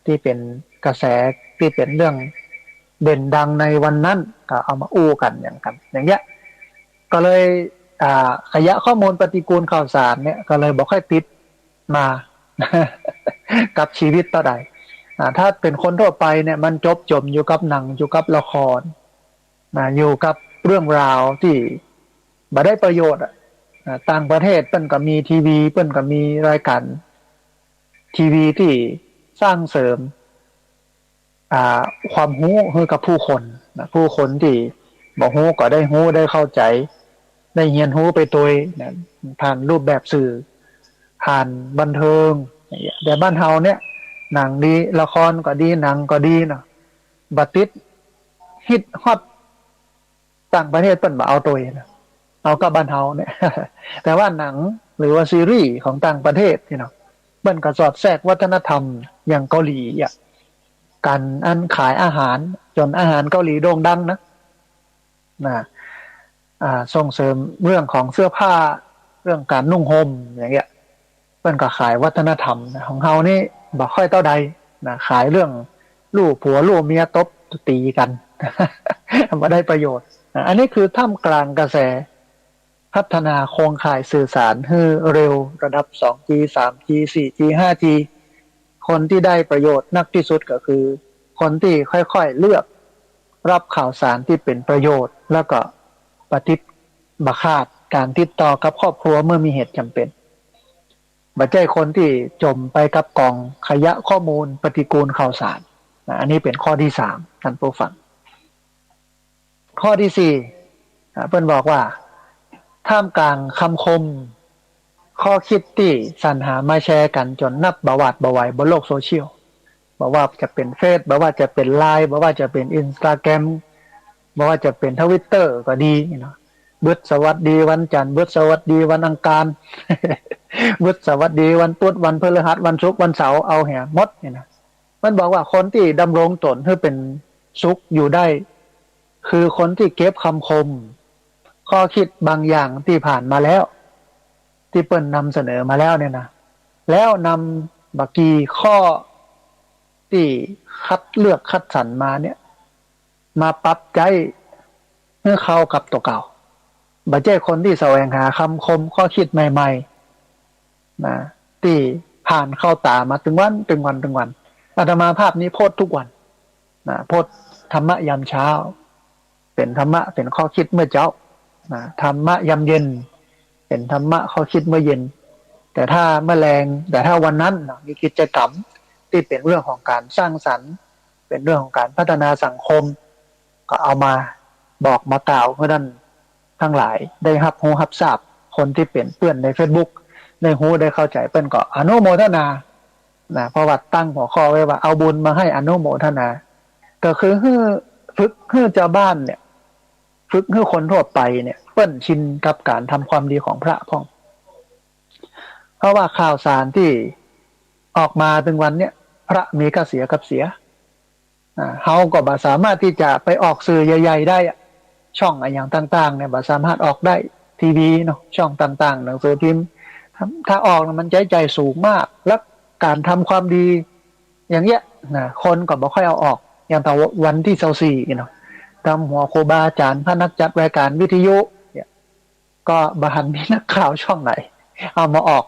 Speaker 1: ที่เป็นกระแสที่เป็นเรื่องเด่นดังในวันนั้นก็เอามาอู้กันอย่างเงี้ยก็เลยขยะข้อมูลปฏิกูลข่าวสารเนี่ยก็เลยบอกให้ติดมา กับชีวิตต่อใดถ้าเป็นคนทั่วไปเนี่ยมันจมอยู่กับหนังอยู่กับละครอยู่กับเรื่องราวที่บ่ได้ประโยชน์ต่างประเทศเปิ้นก็มีทีวีเปิ้นก็มีรายการทีวีที่สร้างเสริมความรู้ให้กับผู้คนที่บ่รู้ก็ได้รู้ได้เข้าใจได้เรียนรู้ไปโดยผ่านรูปแบบสื่อผ่านบันเทิงแต่บ้านเฮาเนี่ยหนังดีละครก็ดีหนังก็ดีเนาะบัดติดฮิตฮอตต่างประเทศเปิ้นบ่เอาตัวนะเอากับบ้านเฮาเนี่ย แต่ว่าหนังหรือว่าซีรีส์ของต่างประเทศเนาะเปิ้นก็สอดแทรกวัฒนธรรมอย่างเกาหลีการขายอาหารจนอาหารเกาหลีโด่งดังนะส่งเสริมเรื่องของเสื้อผ้า เรื่องการนุ่งห่มอย่างเงี้ยเพิ่นก็ขายวัฒนธรรมของเฮานี่บ่ค่อยเท่าใดนะขายเรื่องลูกผัวลูกเมียตบตีกันบ่ได้ประโยชน์อันนี้คือท่ามกลางกระแสพัฒนาโครงข่ายสื่อสารให้เร็วระดับ 2G 3G 4G 5G คนที่ได้ประโยชน์นักที่สุดก็คือคนที่ค่อยๆเลือกรับข่าวสารที่เป็นประโยชน์แล้วก็ปฏิบัติขาดการติดต่อกับครอบครัวเมื่อมีเหตุจำเป็นบ่ใช่คนที่จมไปกับกองขยะข้อมูลปฏิกูลข่าวสารอันนี้เป็นข้อที่3ท่านผู้ฟังข้อที่4เพิ่นบอกว่าท่ามกลางคำคมข้อคิดที่สรรหามาแชร์กันจนนับบ่หวาดบ่ไหวบนโลกโซเชียลบ่ว่าจะเป็นเฟซบ่ว่าจะเป็นไลน์บ่ว่าจะเป็น Instagram บ่ว่าจะเป็น Twitter ก็ดีเนาะบึดสวัสดีวันจันทร์บึดสวัสดีวันอังคาร บึดสวัสดีวันพุธวันพฤหัสวันศุกร์วันเสาร์เอาแห่หมดนี่นะมันบอกว่าคนที่ดำรงตนให้เป็นสุขอยู่ได้คือคนที่เก็บคำคมข้อคิดบางอย่างที่ผ่านมาแล้วที่เปิ้นนำเสนอมาแล้วเนี่ยนะแล้วนำบักกีข้อที่คัดเลือกคัดสรรมาเนี่ยมาปรับใจให้เข้ากับตัวเก่าบ่ใช่คนที่แสวงหาคำคมข้อคิดใหม่ๆนะที่ผ่านเข้าตามาถึงวันอาตมาภาพนี้โพสต์ทุกวันนะโพสต์ธรรมะยามเช้าเป็นธรรมะเป็นข้อคิดเมื่อเช้านะธรรมะยามเย็นเป็นธรรมะข้อคิดเมื่อเย็นแต่ถ้าวันนั้นมีกิจกรรมที่เป็นเรื่องของการสร้างสรรค์เป็นเรื่องของการพัฒนาสังคมก็เอามาบอกมากล่าวเพื่อนั้นทั้งหลายได้รับรู้รับทราบคนที่เป็นเพื่อนใน Facebook ได้รู้ได้เข้าใจเปิ้นก็อนุโมทนานะเพราะว่าตั้งหัวข้อไว้ว่าเอาบุญมาให้อนุโมทนาก็คือฝึกให้เจ้าบ้านเนี่ยฝึกให้คนทั่วไปเนี่ยเปิ้นชินกับการทำความดีของพระพ่องเพราะว่าข่าวสารที่ออกมาถึงวันเนี้ยพระมีก็เสียกับเสียเฮาก็บ่สามารถที่จะไปออกสื่อใหญ่ๆได้ช่องอย่างต่างๆเนี่ยบ่สามารถออกได้ทีวีเนาะช่องต่างๆหนังสือพิมพ์ถ้าออกมันใจสูงมากแล้วการทำความดีอย่างเงี้ยนะคนก็บ่ค่อยเอาออกอย่างแต่วันที่24เนาะตามหัวครูบาอาจารย์พระนักจัดรายการวิทยุเนี่ยก็บ่หันมีนักข่าวช่องไหนเอามาออก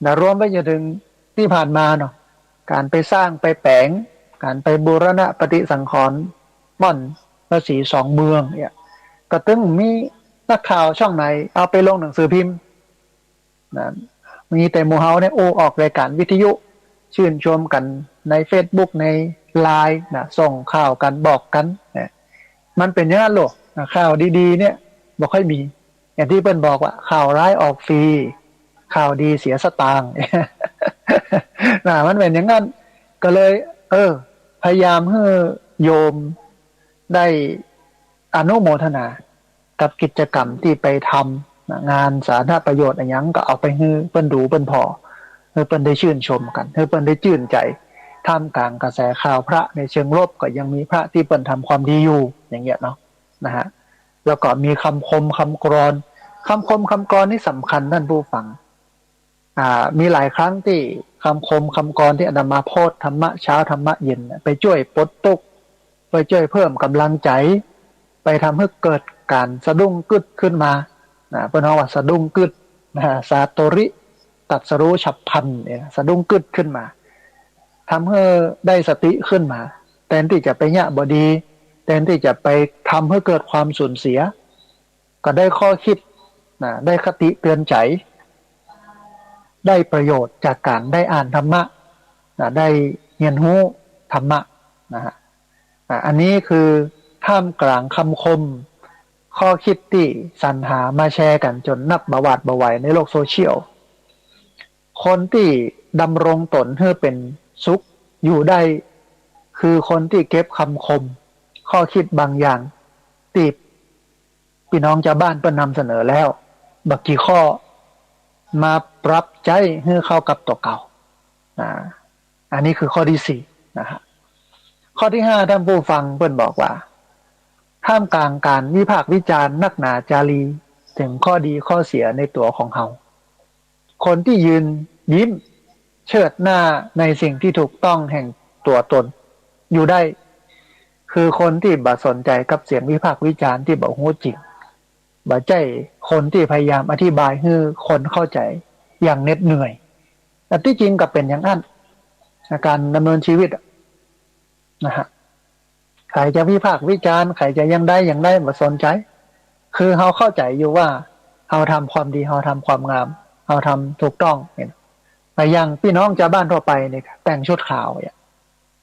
Speaker 1: นะรวมไปจนถึงที่ผ่านมาเนาะการไปสร้างไปแปลงการไปบูรณะปฏิสังขรณ์ม่อนภาษี2เมืองเนี่ยก็ตึงมีนักข่าวช่องไหนเอาไปลงหนังสือพิมพ์นะมีแต่หมู่เฮาเนี่ยออกรายการวิทยุชื่นชมกันใน Facebook ใน LINE นะส่งข่าวกันบอกกันนะมันเป็นอย่างนั้นโลกนะข่าวดีๆเนี่ยบ่ค่อยมีอย่างที่เพิ่นบอกว่าข่าวร้ายออกฟรีข่าวดีเสียสตางค์นะมันเป็นอย่างนั้นก็เลยพยายามให้โยมได้อนุโมทนากับกิจกรรมที่ไปทำงานสาธารณประโยชน์อะไรอย่างก็เอาไปให้เปิ้นดูเปิ้นพอให้เปิ้นได้ชื่นชมกันให้เปิ้นได้ชื่นใจท่ามกลางกระแสข่าวพระในเชิงลบก็ยังมีพระที่เปิ้นทำความดีอยู่อย่างเงี้ยเนาะนะฮะแล้วก็มีคำคมคำกลอนนี่สำคัญท่านผู้ฟังมีหลายครั้งที่คำคมคำกรที่อาตมาโพสธรรมะเช้าธรรมะเย็นไปช่วยปลดทุกข์ไปช่วยเพิ่มกำลังใจไปทำให้เกิดการสะดุ้งกึดขึ้นมาเพิ่นว่าสะดุ้งกึดสาโตริตัดสรู้ฉับพลันเนี่ยสะดุ้งกึดขึ้นมาทำให้ได้สติขึ้นมาแทนที่จะไปยะบ่ดีแทนที่จะไปทำให้เกิดความสูญเสียก็ได้ข้อคิดได้คติเตือนใจได้ประโยชน์จากการได้อ่านธรรมะได้เรียนรู้ธรรมะนะฮะอันนี้คือท่ามกลางคำคมข้อคิดที่สรรหามาแชร์กันจนนับบ่หวาดบ่ไหวในโลกโซเชียลคนที่ดำรงตนให้เป็นสุขอยู่ได้คือคนที่เก็บคำคมข้อคิดบางอย่างที่พี่น้องชาวบ้านเพิ่นนำเสนอแล้วบักกี่ข้อมาปรับใจให้เข้ากับตัวเก่าอันนี้คือข้อที่4นะฮะข้อที่5ท่านผู้ฟังเพิ่นบอกว่าท่ามกลางการวิพากษ์วิจารณ์นักหนาจารีถึงข้อดีข้อเสียในตัวของเฮา คนที่ยืนยิ้มเชิดหน้าในสิ่งที่ถูกต้องแห่งตัวตนอยู่ได้คือคนที่บ่สนใจกับเสียงวิพากษ์วิจารณ์ที่บ่ฮู้จริงบ่ใจคนที่พยายามอธิบายให้คนเข้าใจอย่างเหน็ดเหนื่อยแต่ที่จริงก็เป็นอย่างนั้นการดำเนินชีวิตนะฮะใครจะวิพากษ์วิจารณ์ใครจะยังได้บ่สนใจคือเขาเข้าใจอยู่ว่าเขาทำความดีเขาทำความงามเขาทำถูกต้องเนี่ยแต่อย่างพี่น้องชาวบ้านทั่วไปเนี่ยแต่งชุดขาวเนี่ย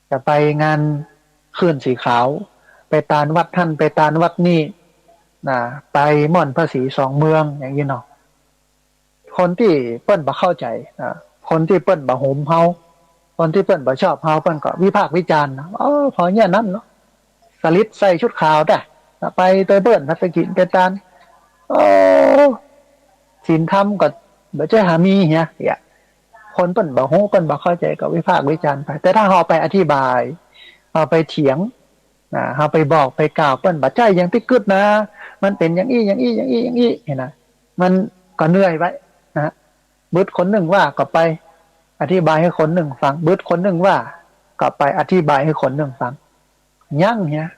Speaker 1: จะไปงานคืนสีขาวไปตานวัดท่านไปตานวัดนี่นะไปม่อนพระศรีสองเมืองอย่างนี้เนาะคนที่เปิ้นบ่เข้าใจนะคนที่เปิ้นบ่โหมเฮาคนที่เปิ้นบ่ชอบเฮาเปิ้นก็วิพากษ์วิจารณ์นะพอเนี่ยนั้นเนาะสลิดใส่ชุดขาวได้ไปเตยเปิ้นพัฒกิจไปตานศีลธรรมก็บ่ใช่หามีเฮียเนี่ยคนเปิ้นบ่ฮู้เปิ้นบ่เข้าใจก็วิพากษ์วิจารณ์ไปแต่ถ้าเฮาไปอธิบายเฮาไปเถียงเฮาไปบอกไปกล่าวเปิ้นบ่ใจอย่างที่กึดนะมันเป็นอย่างอี้อย่างอี้อย่างอี้อย่างอี้เห็นนะมันก็เหนื่อยไว้นะบึดคนหนึ่งว่าก็ไปอธิบายให้คนหนึ่งฟังบึดคนหนึ่งว่าก็ไปอธิบายให้คนหนึ่งฟังยั่งเนี่ย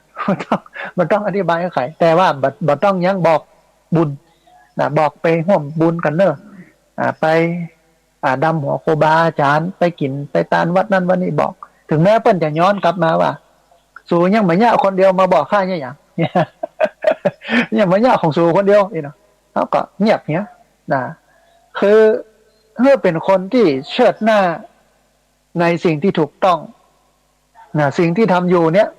Speaker 1: มันต้องอธิบายให้ใครแต่ว่าบ่ต้องยั่งบอกบุญนะบอกไปร่วมบุญกันเนอะไปดำหัวโคบาอาจารย์ไปกินไปตานวัดนั้นวันนี้บอกถึงแม้เปิ้นจะย้อนกลับมาว่าสู่ยังไม่เนี่ยคนเดียวมาบอกข้าเนี่ยอย่างเนี่ยไม่เนี่ยของสู่คนเดียวนี่เนาะเขาก็เงียบเนี้ยนะคือเมื่อเป็นคนที่เชิดหน้าในสิ่งที่ถูกต้องนะสิ่งที่ทำอยู่เนี่ย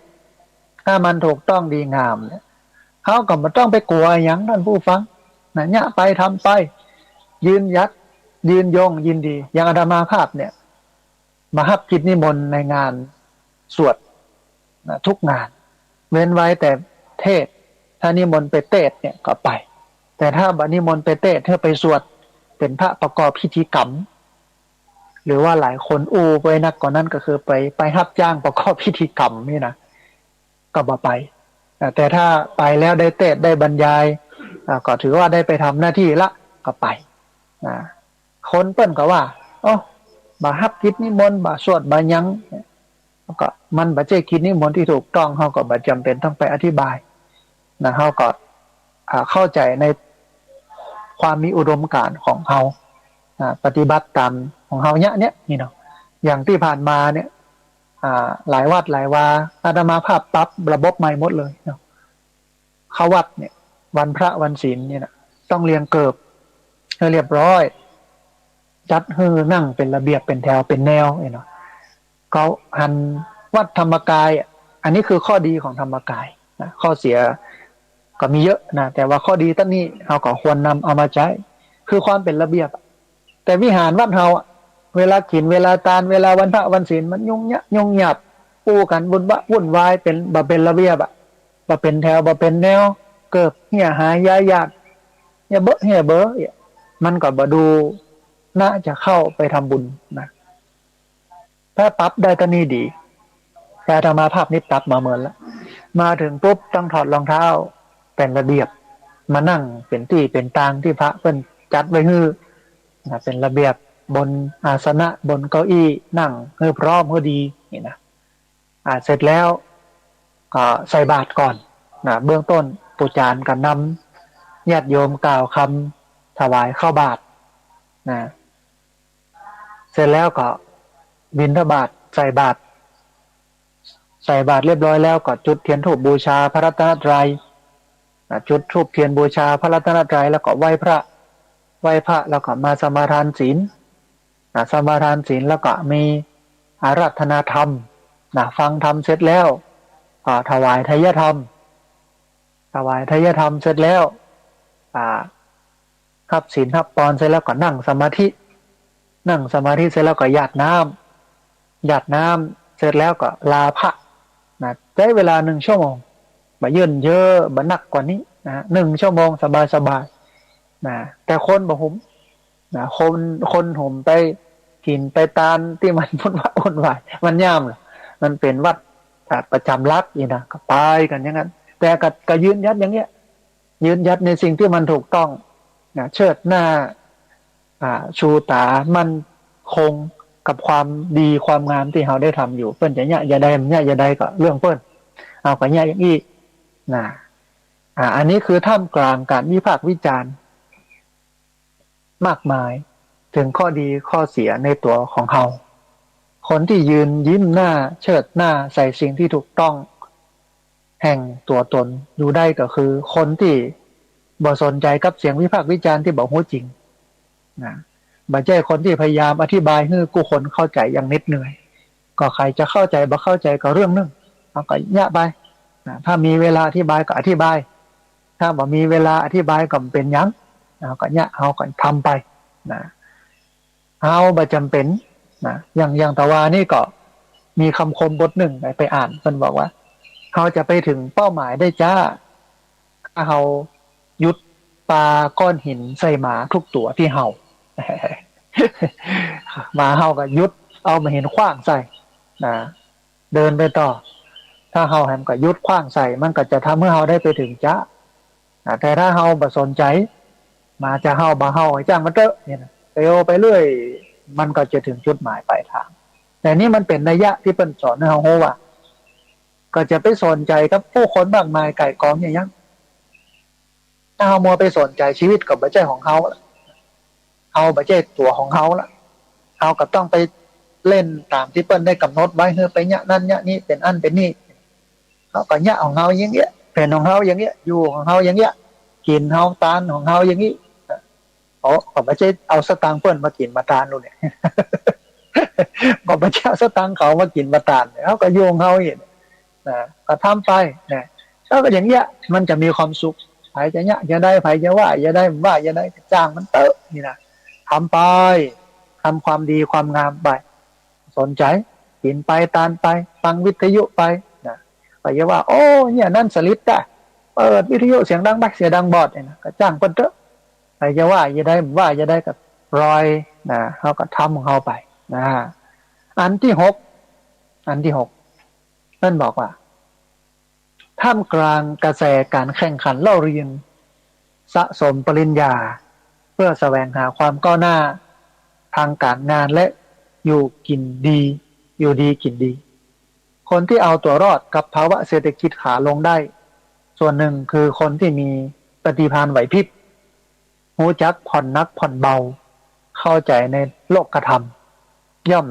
Speaker 1: ถ้ามันถูกต้องดีงามเนี่ยเขาก็ไม่ต้องไปกลัวอย่างท่านผู้ฟังนะเนี่ยไปทำไปยืนยัดยืนยงยินดีอย่างอาตมาภาพเนี่ยมาฮับกิจนิมนต์ในงานสวดนะทุกงานเว้นไว้แต่เทศถ้านิมนต์ไปเทศเนี่ยก็ไปแต่ถ้าบัดนิมนต์ไปเทศเพื่อไปสวดเป็นพระประกอบพิธีกรรมหรือว่าหลายคนไปนักกว่านั้นก็คือไปรับจ้างประกอบพิธีกรรมนี่นะก็บ่ไปแต่ถ้าไปแล้วได้เทศได้บรรยายก็ถือว่าได้ไปทำหน้าที่ละก็ไปคนเปิ้นก็ว่าบ่ฮับกิจนิมนต์บ่สวดบ่หยังก็มันบ่ใช่กิจนิมนต์ที่ถูกต้องเฮาก็บ่จำเป็นต้องไปอธิบายนะเฮาก็เข้าใจในความมีอุดมการณ์ของเฮาปฏิบัติตามของเฮาเนี่ยนี่เนาะอย่างที่ผ่านมาเนี่ยหลายวัดหลายวาอาตมาภาพปรับระบบใหม่หมดเลยเนาะเข้าวัดเนี่ยวันพระวันศีลเนี่ยนะต้องเรียงเกิบให้เรียบร้อยจัดให้นั่งเป็นระเบียบเป็นแถวเป็นแนวเนาะเขาหันวัดธรรมกายอันนี้คือข้อดีของธรรมกายนะข้อเสียก็มีเยอะนะแต่ว่าข้อดีตั้งนี้เราก็ควรนำเอามาใช้คือความเป็นระเบียบแต่วิหารวัดเราเวลากินเวลาตานเวลาวันพระวันศีลมันยุ่งหยับปูกันวุ่นวายเป็นระเบียบบ่เป็นแถวบ่เป็นแนวเกิบเหี้ยหายยายาดเหี้ยเบอมันก็บ่ดูน่าจะเข้าไปทำบุญนะถ้าปรับได้ก็นี่ดีแต่ธรรมาภาพนี้ปรับมาเหมือนแล้วมาถึงปุ๊บต้องถอดรองเท้าเป็นระเบียบมานั่งเป็นที่เป็นตางที่พระเพิ่นจัดไว้ฮื้อเป็นระเบียบบนอาสนะบนเก้าอี้นั่งให้พร้อมให้ดีนี่นะเสร็จแล้วก็ใส่บาตรก่อนนะเบื้องต้นปูจานกันนำญาติโยมกล่าวคำถวายข้าวบาตรนะเสร็จแล้วก็บิณฑบาตใส่บาตรเรียบร้อยแล้วก็จุดเทียนธูปบูชาพระรัตนตรัยจุดธูปเทียนบูชาพระรัตนตรัยแล้วก็ไหว้พระแล้วก็มาสมาทานศีลสมาทานศีลแล้วก็มีอาราธนาธรรมฟังธรรมเสร็จแล้วถวายไทยธรรมเสร็จแล้วรับศีลรับพรเสร็จแล้วก็นั่งสมาธิเสร็จแล้วก็หยาดน้ำเสร็จแล้วก็ลาพระใช้เวลา1 ชั่วโมงบ่ยืนเยอะบ่หนักกว่านี้1 ชั่วโมงสบายแต่คนบ่ห่มคนห่มไปกินไปตานที่มันวุ่นวายมันย่ามมันเป็นวัดประจำรักนี่นะก็ไปกันอย่างนั้นแต่ก็ยืนยัดอย่างเงี้ยยืนยัดในสิ่งที่มันถูกต้องเชิดหน้า ชูตามันคงกับความดีความงามที่เราได้ทำอยู่เปิ้นจะเนี่ยอย่าได้เนี่ยอย่าได้ก็เรื่องเปิ้นเอาก็เนี่ยอย่างนี้นะอันนี้คือท่ามกลางการวิพากษ์วิจารณ์มากมายถึงข้อดีข้อเสียในตัวของเราคนที่ยืนยิ้มหน้าเชิดหน้าใส่สิ่งที่ถูกต้องแห่งตัวตนอยู่ได้ก็คือคนที่บ่สนใจกับเสียงวิพากษ์วิจารณ์ที่บอกหูจริงนะบ่ใช่คนที่พยายามอธิบายให้ผู้คนเข้าใจอย่างนิดเหนื่อยก็ใครจะเข้าใจบ่เข้าใจก็เรื่องนึงเอาก็ยะไปนะถ้ามีเวลาอธิบายก็อธิบายถ้าบ่มีเวลาอธิบายก็เป็นหยังเอาก็ยะเอาก็ทำไปนะเอาบ่จำเป็นนะอย่างตะวานี่ก็มีคำคมบทหนึ่งไปอ่านเพิ่นบอกว่าเขาจะไปถึงเป้าหมายได้จ้าถ้าเขายุดปลาก้อนหินใส่หมาทุกตัวที่เห่าหมาเห่าก็ยุดเอามาเห็นขว้างใส่นะเดินไปต่อถ้าเห่าแหมก็ยุดขว้างใส่มันก็จะทำให้เห่าได้ไปถึงจ้าแต่ถ้าเห่าบ่สนใจมาจะเห่าบ่เห่าให้จ้างมันเตอะเนี่ยนะไปโอไปเรื่อยมันก็จะถึงจุดหมายปลายทางแต่นี่มันเป็นนัยยะที่เปิ้นสอนให้เฮาฮู้ว่าก็จะไปสนใจกับผู้คนมากมายไก่กองอย่างยังถ้าเฮามัวไปสนใจชีวิตกับบ่ใช่ของเฮาเฮาบ่ใช่ตัวของเฮาละเฮาก็ต้องไปเล่นตามที่เปิ้นได้กำหนดไว้เฮือไปยะนั่นยะนี้เป็นอันเป็นนี่เฮาก็ยะของเฮาอย่างเงี้ยเป็นของเฮาอย่างเงี้ยอยู่ของเฮาอย่างเงี้ยกินเฮาตานของเฮาอย่างงี้ก็บ่ใช่เอาสตางค์เปิ้นมากินมาทานนู่นเนี่ยก็บ่ใช่เอาสตางค์เขามากินมาทานเฮาก็อยู่ของเฮาอย่างนะก็ทำไปนะแล้วก็อย่างเงี้ยมันจะมีความสุขไผจะเนี่ยจะได้ไผจะว่าจะได้ว่าจะได้จ้างมันเตอะนี่นะทำไปทำความดีความงามไปสนใจกินไปตานไปฟังวิทยุไปนะไปจะว่าโอ้เนี่ยนั่นสลิดได้เปิดวิทยุเสียงดังบักเสียงดังบอดเนี่ยนะก็จ้างเพิ่นเตอะไผจะว่าจะได้ว่าจะได้กับรอยนะเฮาก็ทำของเฮาไปนะอันที่6เพิ่นบอกว่าท่ามกลางกระแสการแข่งขันเล่าเรียนสะสมปริญญาเพื่อแสวงหาความก้าวหน้าทางการงานและอยู่กินดีอยู่ดีกินดีคนที่เอาตัวรอดกับภาวะเศรษฐกิจขาลงได้ส่วนหนึ่งคือคนที่มีปฏิภาณไหวพริบรู้จักผ่อนนักผ่อนเบาเข้าใจในโลกธรรมยอม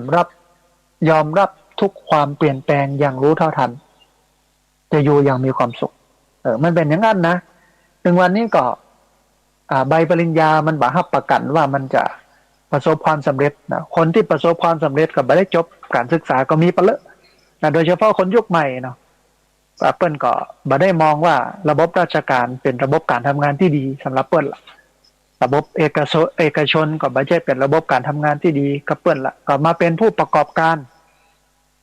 Speaker 1: รับทุกความเปลี่ยนแปลงอย่างรู้เท่าทันจะอยู่อย่างมีความสุขมันเป็นอย่างนั้นนะถึงวันนี้ก็ใบปริญญามันบ่รับประกันว่ามันจะประสบความสำเร็จนะคนที่ประสบความสำเร็จก็บ่ได้จบการศึกษาก็มีปะเลอะนะโดยเฉพาะคนยุคใหม่เนาะเปิ้นก็บ่ได้มองว่าระบบราชการเป็นระบบการทำงานที่ดีสำหรับเปิ้นละระบบเอกชนก็บ่ใช่เป็นระบบการทำงานที่ดีกับเปิ้นละก็มาเป็นผู้ประกอบการ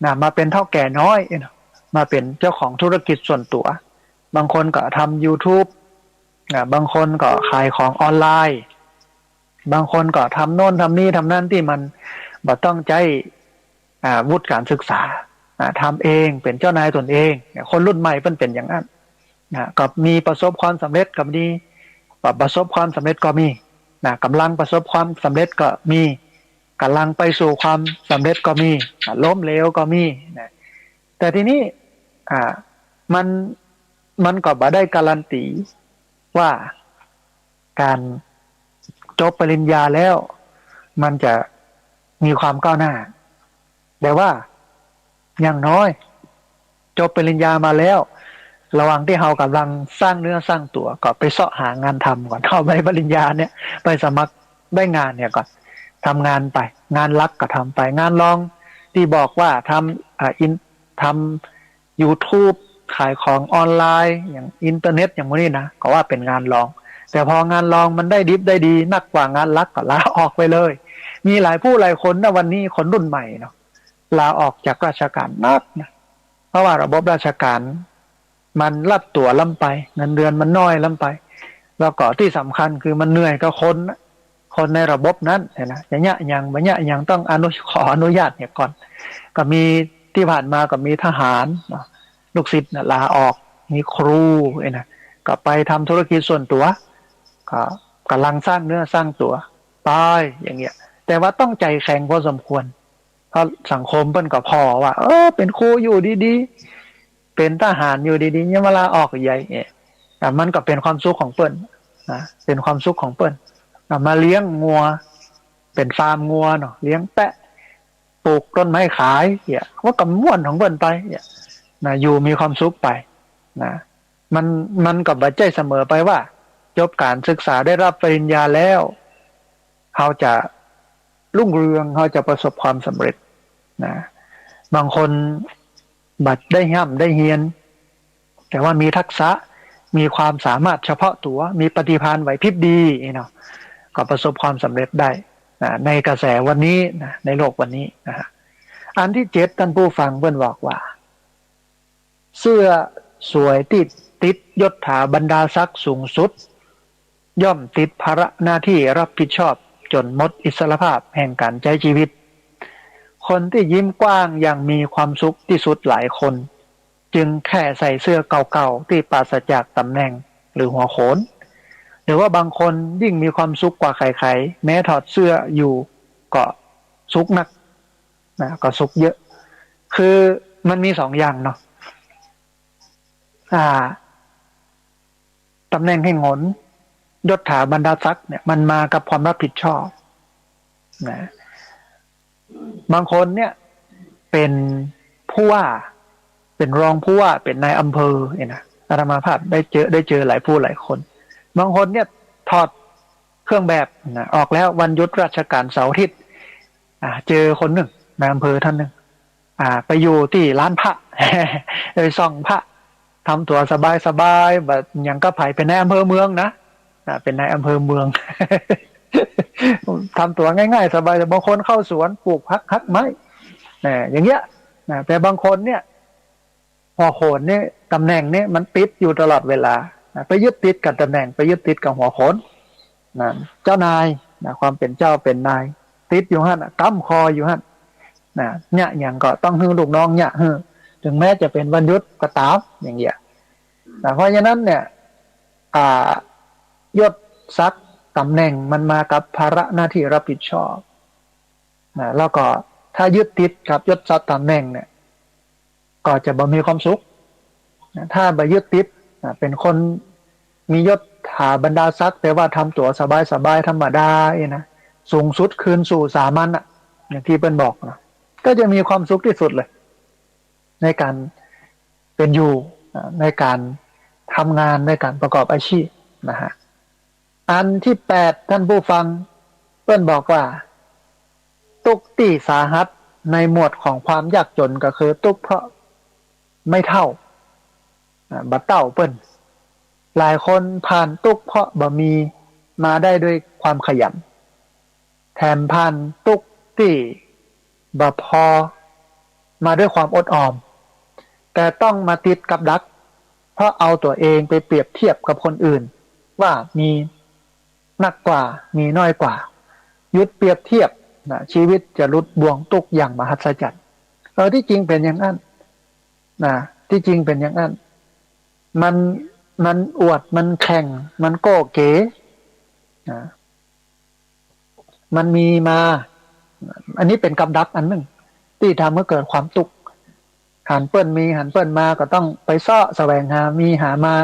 Speaker 1: นะมาเป็นเฒ่าแก่น้อยเนาะมาเป็นเจ้าของธุรกิจส่วนตัวบางคนก็ทำ YouTube บางคนก็ขายของออนไลน์บางคนก็ทำโน่นทำนี่ทำนั่นที่มันบ่ต้องใช้วุฒิการศึกษาทำเองเป็นเจ้านายตนเองคนรุ่นใหม่เป็นอย่างนั้นก็มีประสบความสำเร็จกับนี้ประสบความสำเร็จก็มีกำลังประสบความสำเร็จก็มีกำลังไปสู่ความสำเร็จก็มีล้มเหลวก็มีแต่ทีนี้มันก็บ่ได้การันตีว่าการจบปริญญาแล้วมันจะมีความก้าวหน้าแต่ว่าอย่างน้อยจบปริญญามาแล้วระหว่างที่เรากำลังสร้างเนื้อสร้างตัวก็ไปเสาะหางานทำก่อนเข้าใบปริญญาเนี่ยไปสมัครได้งานเนี่ยก่อนทำงานไปงานรักก็ทำไปงานรองที่บอกว่าทำYouTube ขายของออนไลน์อย่างอินเทอร์เน็ตอย่างนี้นะก็ว่าเป็นงานรองแต่พองานรองมันได้ดิบได้ดีนักกว่างานรักก็ลาออกไปเลยมีหลายผู้หลายคนนะวันนี้คนรุ่นใหม่เนาะลาออกจากราชการนักนะเพราะว่าระบบราชการมันลัดตัวล้ำไปเงินเดือนมันน้อยล้ำไปแล้วก็ที่สำคัญคือมันเหนื่อยกับคนในระบบนั้นนะอย่างเงี้ยอย่างต้องขออนุญาตเนี่ยก่อนก็มีที่ผ่านมาก็มีทหารลูกศิษย์ลาออกมีครูนะก็ไปทำธุรกิจส่วนตัวก็กำลังสร้างเนื้อสร้างตัว ไปอย่างเงี้ยแต่ว่าต้องใจแข็งพอสมควรเพราะสังคมเปิ้นก็พอว่าเป็นครูอยู่ดีๆเป็นทหารอยู่ดีๆเนี่ยเวลาออกใหญ่เนี่ยแต่มันก็เป็นความสุขของเปิ้นนะเป็นความสุขของเปิ้นมาเลี้ยงงัวเป็นฟาร์มงัวเนาะเลี้ยงแปะปลูกต้นไม้ขายเนี่ยว่ากับม่วนของเปิ้นไปเนี่ยนะอยู่มีความสุขไปนะมันกับบัจใจเสมอไปว่าจบการศึกษาได้รับปริญญาแล้วเขาจะรุ่งเรืองเขาจะประสบความสำเร็จนะบางคนบัดได้ย่ำได้เฮียนแต่ว่ามีทักษะมีความสามารถเฉพาะตัวมีปฏิภาณไหวพริบดีเนาะก็ประสบความสำเร็จได้นะในกระแสวันนี้นะในโลกวันนี้นะฮะอันที่7ท่านผู้ฟังเพิ่นบอกว่าเสื้อสวยติดยศถาบรรดาศักดิ์สูงสุดย่อมติดภาระหน้าที่รับผิดชอบจนหมดอิสรภาพแห่งการใช้ชีวิตคนที่ยิ้มกว้างอย่างมีความสุขที่สุดหลายคนจึงแค่ใส่เสื้อเก่าๆที่ปราศจากตำแหน่งหรือหัวโขนหรือว่าบางคนยิ่งมีความสุขกว่าใครๆแม้ถอดเสื้ออยู่ก็สุขนักนะก็สุขเยอะคือมันมี2อย่างเนาะตำแหน่งให้งนยศถาบรรดาศักดิ์เนี่ยมันมากับความรับผิดชอบนะบางคนเนี่ยเป็นผู้ว่าเป็นรองผู้ว่าเป็นนายอำเภอเนี่ยนะอาตมาภาพได้เจอหลายผู้หลายคนบางคนเนี่ยถอดเครื่องแบบนะออกแล้ววันหยุดราชการเสาร์อาทิตย์เจอคนหนึ่งนายอำเภอท่านหนึ่งไปอยู่ที่ร้านพระ ไปส่องพระทำตัวสบายแบบอย่างก็ไผ่เป็นนายอำเภอเมืองนะเป็นนายอำเภอเมือง ทำตัวง่ายๆสบายแต่บางคนเข้าสวนปลูกพักฮักไม้อย่างเงี้ยแต่บางคนเนี่ยหัวโขนเนี่ยตำแหน่งเนี่ยมันติดอยู่ตลอดเวลาไปยึดติดกับตำแหน่งไปยึดติดกับหัวโขนเจ้านายความเป็นเจ้าเป็นนายติดอยู่หั่นกั้มคออยู่หั่นเนี่ยอย่างก็ต้องฮือลูกน้องเนี่ยถึงแม้จะเป็นวันหยุดก็ตามอย่างเงี้ยเพราะฉะนั้นเนี่ยยศศักดิ์ตำแหน่งมันมากับภาระหน้าที่รับผิดชอบแล้วก็ถ้ายึดติดกับยศศักดิ์ตำแหน่งเนี่ยก็จะบ่มีความสุขถ้าบ่ยึดติดเป็นคนมียศถาบรรดาศักดิ์แต่ว่าทำตัวสบายธรรมดานะสูงสุดคืนสู่สามัญอย่างที่เปิ้นบอกนะก็จะมีความสุขที่สุดเลยในการเป็นอยู่ในการทำงานในการประกอบอาชีพนะฮะอันที่8ท่านผู้ฟังเปิ้นบอกว่าทุกข์ที่สาหัสในหมวดของความยากจนก็คือทุกข์เพราะไม่เท่าบ่เต้าเปิ้นหลายคนผ่านทุกข์เพราะบ่มีมาได้ด้วยความขยันแถมผ่านทุกข์ที่บ่พอมาด้วยความอดออมแต่ต้องมาติดกับดักเพราะเอาตัวเองไปเปรียบเทียบกับคนอื่นว่ามีหนักกว่ามีน้อยกว่ายุดเปรียบเทียบชีวิตจะลุดบ่วงทุกข์อย่างมหัศจรรย์ที่จริงเป็นอย่างนั้นที่จริงเป็นอย่างนั้นมันอวดมันแข่งมันโก้เก๋มันมีมาอันนี้เป็นกับดักอันหนึ่งที่ทำให้เกิดความทุกข์หันเปิ้นมีหันเปิ้นมาก็ต้องไปซ้อแสวงหามีหามา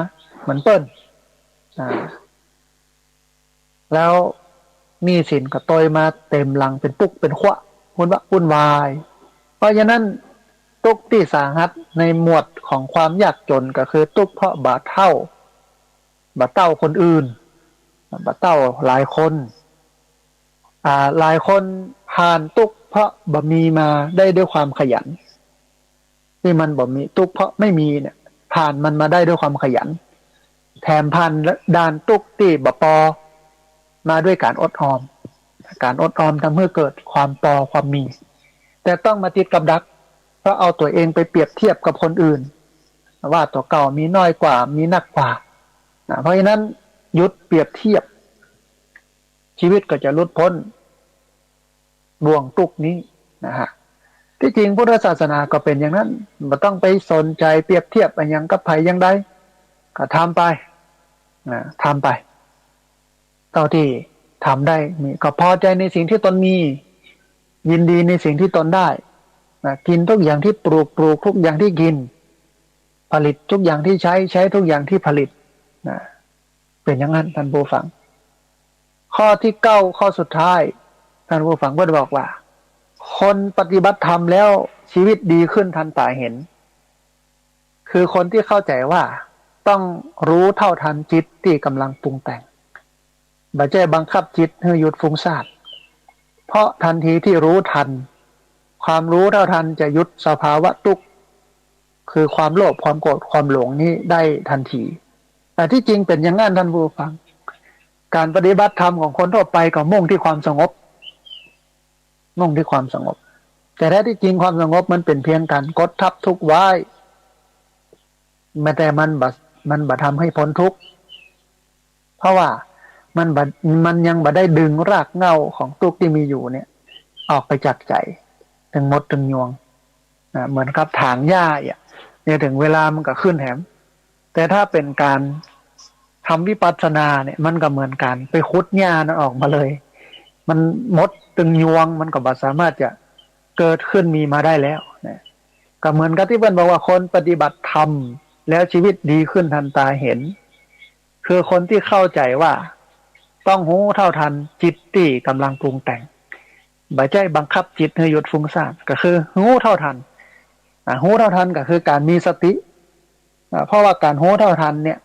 Speaker 1: เหมือนเปิ้นแล้วมีสินก็ตอยมาเต็มหลังเป็นปุ๊กเป็นขวะวุ่นวายเพราะฉะนั้นทุกข์ที่สาหัสในหมวดของความยากจนก็คือทุกข์เพราะบาเต้าคนอื่นบาเต้าหลายคนหลายคนผ่านทุกข์เพราะบ่มีมาได้ด้วยความขยันที่มันบ่มีทุกข์เพราะไม่มีเนี่ยผ่านมันมาได้ด้วยความขยันแถมผ่านด่านทุกข์ที่บ่ปอมาด้วยการอดออมทำให้เกิดความปอความมีแต่ต้องมาติดกับดักเพราะเอาตัวเองไปเปรียบเทียบกับคนอื่นว่าตัวเก่ามีน้อยกว่ามีหนักกว่าเพราะฉะนั้นหยุดเปรียบเทียบชีวิตก็จะหลุดพ้นบ่วงทุกข์นี้นะฮะที่จริงพุทธศาสนาก็เป็นอย่างนั้นไม่ต้องไปสนใจเปรียบเทียบอะไรอย่างกับไผอย่างใดก็ทำไปเท่าที่ ทำได้มีก็พอใจในสิ่งที่ตนมียินดีในสิ่งที่ตนได้นะกินทุกอย่างที่ปลูกทุกอย่างที่กินผลิตทุกอย่างที่ใช้ทุกอย่างที่ผลิตนะเป็นอย่างนั้นท่านผู้ฟังข้อที่9ข้อสุดท้ายท่านผู้ฟังก็บอกว่าคนปฏิบัติธรรมแล้วชีวิตดีขึ้นทันตาเห็นคือคนที่เข้าใจว่าต้องรู้เท่าทันจิตที่กำลังปรุงแต่งบ่ใช่บังคับจิตให้หยุดฟุ้งซ่านเพราะทันทีที่รู้ทันความรู้เท่าทันจะหยุดสภาวะทุกข์คือความโลภความโกรธความหลงนี้ได้ทันทีแต่ที่จริงเป็นอย่างนั้นท่านผู้ฟังการปฏิบัติธรรมของคนทั่วไปก็มุ่งที่ความสงบมุ่งที่ความสงบแต่แท้ที่จริงความสงบมันเป็นเพียงการกดทับทุกข์ไว้แต่มันบ่ทำให้พ้นทุกข์เพราะว่ามันยังบ่ได้ดึงรากเหง้าของทุกข์ที่มีอยู่เนี่ยออกไปจากใจถึงหมดถึงยวงเหมือนกับถางหญ้าเนี่ยถึงเวลามันก็ขึ้นแถมแต่ถ้าเป็นการทำวิปัสสนาเนี่ยมันก็เหมือนกันไปขุดหญ้านั้นออกมาเลยมันหมดถึงยวงมันก็บ่สามารถจะเกิดขึ้นมีมาได้แล้วนะก็เหมือนกับที่เพิ่นบอกว่าคนปฏิบัติธรรมแล้วชีวิตดีขึ้นทันตาเห็นคือคนที่เข้าใจว่าต้องรู้เท่าทันจิตที่กำลังปรุงแต่งบ่ใช่บังคับจิตให้หยุดฟุ้งซ่านก็คือรู้เท่าทันรู้เท่าทันก็คือการมีสติเพราะว่าการรู้เท่าทันเนี่ย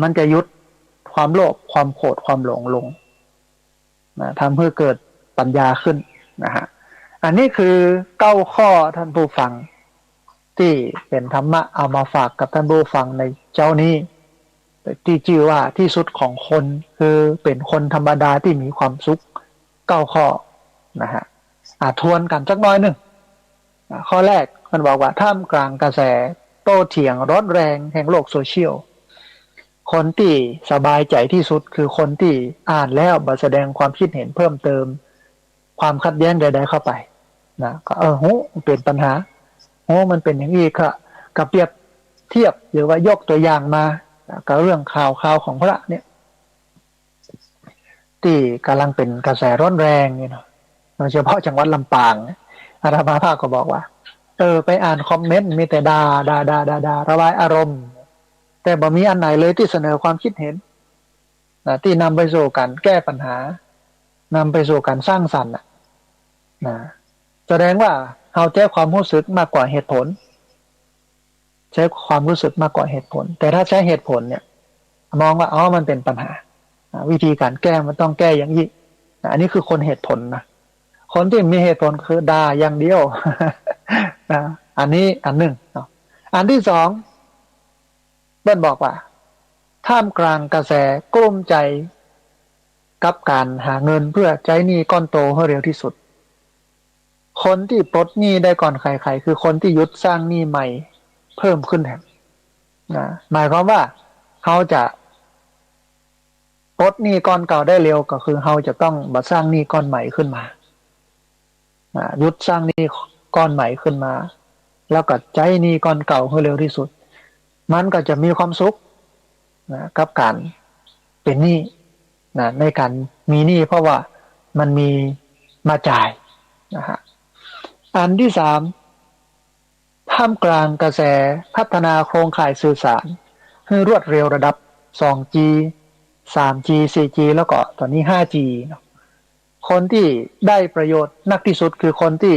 Speaker 1: มันจะหยุดความโลภความโกรธความหลงลงทำให้เกิดปัญญาขึ้นนะฮะอันนี้คือ9ข้อท่านผู้ฟังที่เป็นธรรมะเอามาฝากกับท่านผู้ฟังในเจ้านี้ที่ชื่อว่าที่สุดของคนคือเป็นคนธรรมดาที่มีความสุข9ข้อนะฮะทวนกันสักน้อยหนึ่งข้อแรกมันบอกว่าท่ามกลางกระแสโต้เถียงร้อนแรงแห่งโลกโซเชียลคนที่สบายใจที่สุดคือคนที่อ่านแล้วบ่แสดงความคิดเห็นเพิ่มเติมความขัดแย้งใดๆเข้าไปนะก็โหเป็นปัญหาโหมันเป็นอย่างนี้ค่ะกับเปรียบเทียบหรือว่ายกตัวอย่างมากับเรื่องข่าวของพระเนี่ยที่กำลังเป็นกระแสร้อนแรงเนี่ยนะโดยเฉพาะจังหวัดลำปางอาตมาภาพก็บอกว่าไปอ่านคอมเมนต์มีแต่ด่าระบายอารมณ์แต่บ่มีอันไหนเลยที่เสนอความคิดเห็นที่นำไปสู่การแก้ปัญหานำไปสู่การสร้างสรรค์นะแสดงว่าเราใช้ความรู้สึกมากกว่าเหตุผลใช้ความรู้สึกมากกว่าเหตุผลแต่ถ้าใช้เหตุผลเนี่ยมองว่ามันเป็นปัญหาวิธีการแก้มันต้องแก้อย่างนี้อันนี้คือคนเหตุผลนะคนที่มีเหตุผลคือด่าอย่างเดียวนะอันนี้อันหนึ่งอันที่สองเบิ้ลบอกว่าท่ามกลางกระแสกลุ้มใจกับการหาเงินเพื่อใช้หนี้ก้อนโตให้เร็วที่สุดคนที่ปลดหนี้ได้ก่อนใครๆคือคนที่หยุดสร้างหนี้ใหม่เพิ่มขึ้นแทนนะหมายความว่าเขาจะปลดหนี้ก้อนเก่าได้เร็วก็คือเขาจะต้องมาสร้างหนี้ก้อนใหม่ขึ้นมาหยุดสร้างหนี้ก้อนใหม่ขึ้นมาแล้วก็ใช้หนี้ก้อนเก่าให้เร็วที่สุดมันก็จะมีความสุขกับการเป็นหนี้ในการมีหนี้เพราะว่ามันมีมาจ่ายนะฮะอันที่สามท่ามกลางกระแสพัฒนาโครงข่ายสื่อสารให้รวดเร็วระดับ 2G 3G 4G แล้วก็ตอนนี้ 5G คนที่ได้ประโยชน์นักที่สุดคือคนที่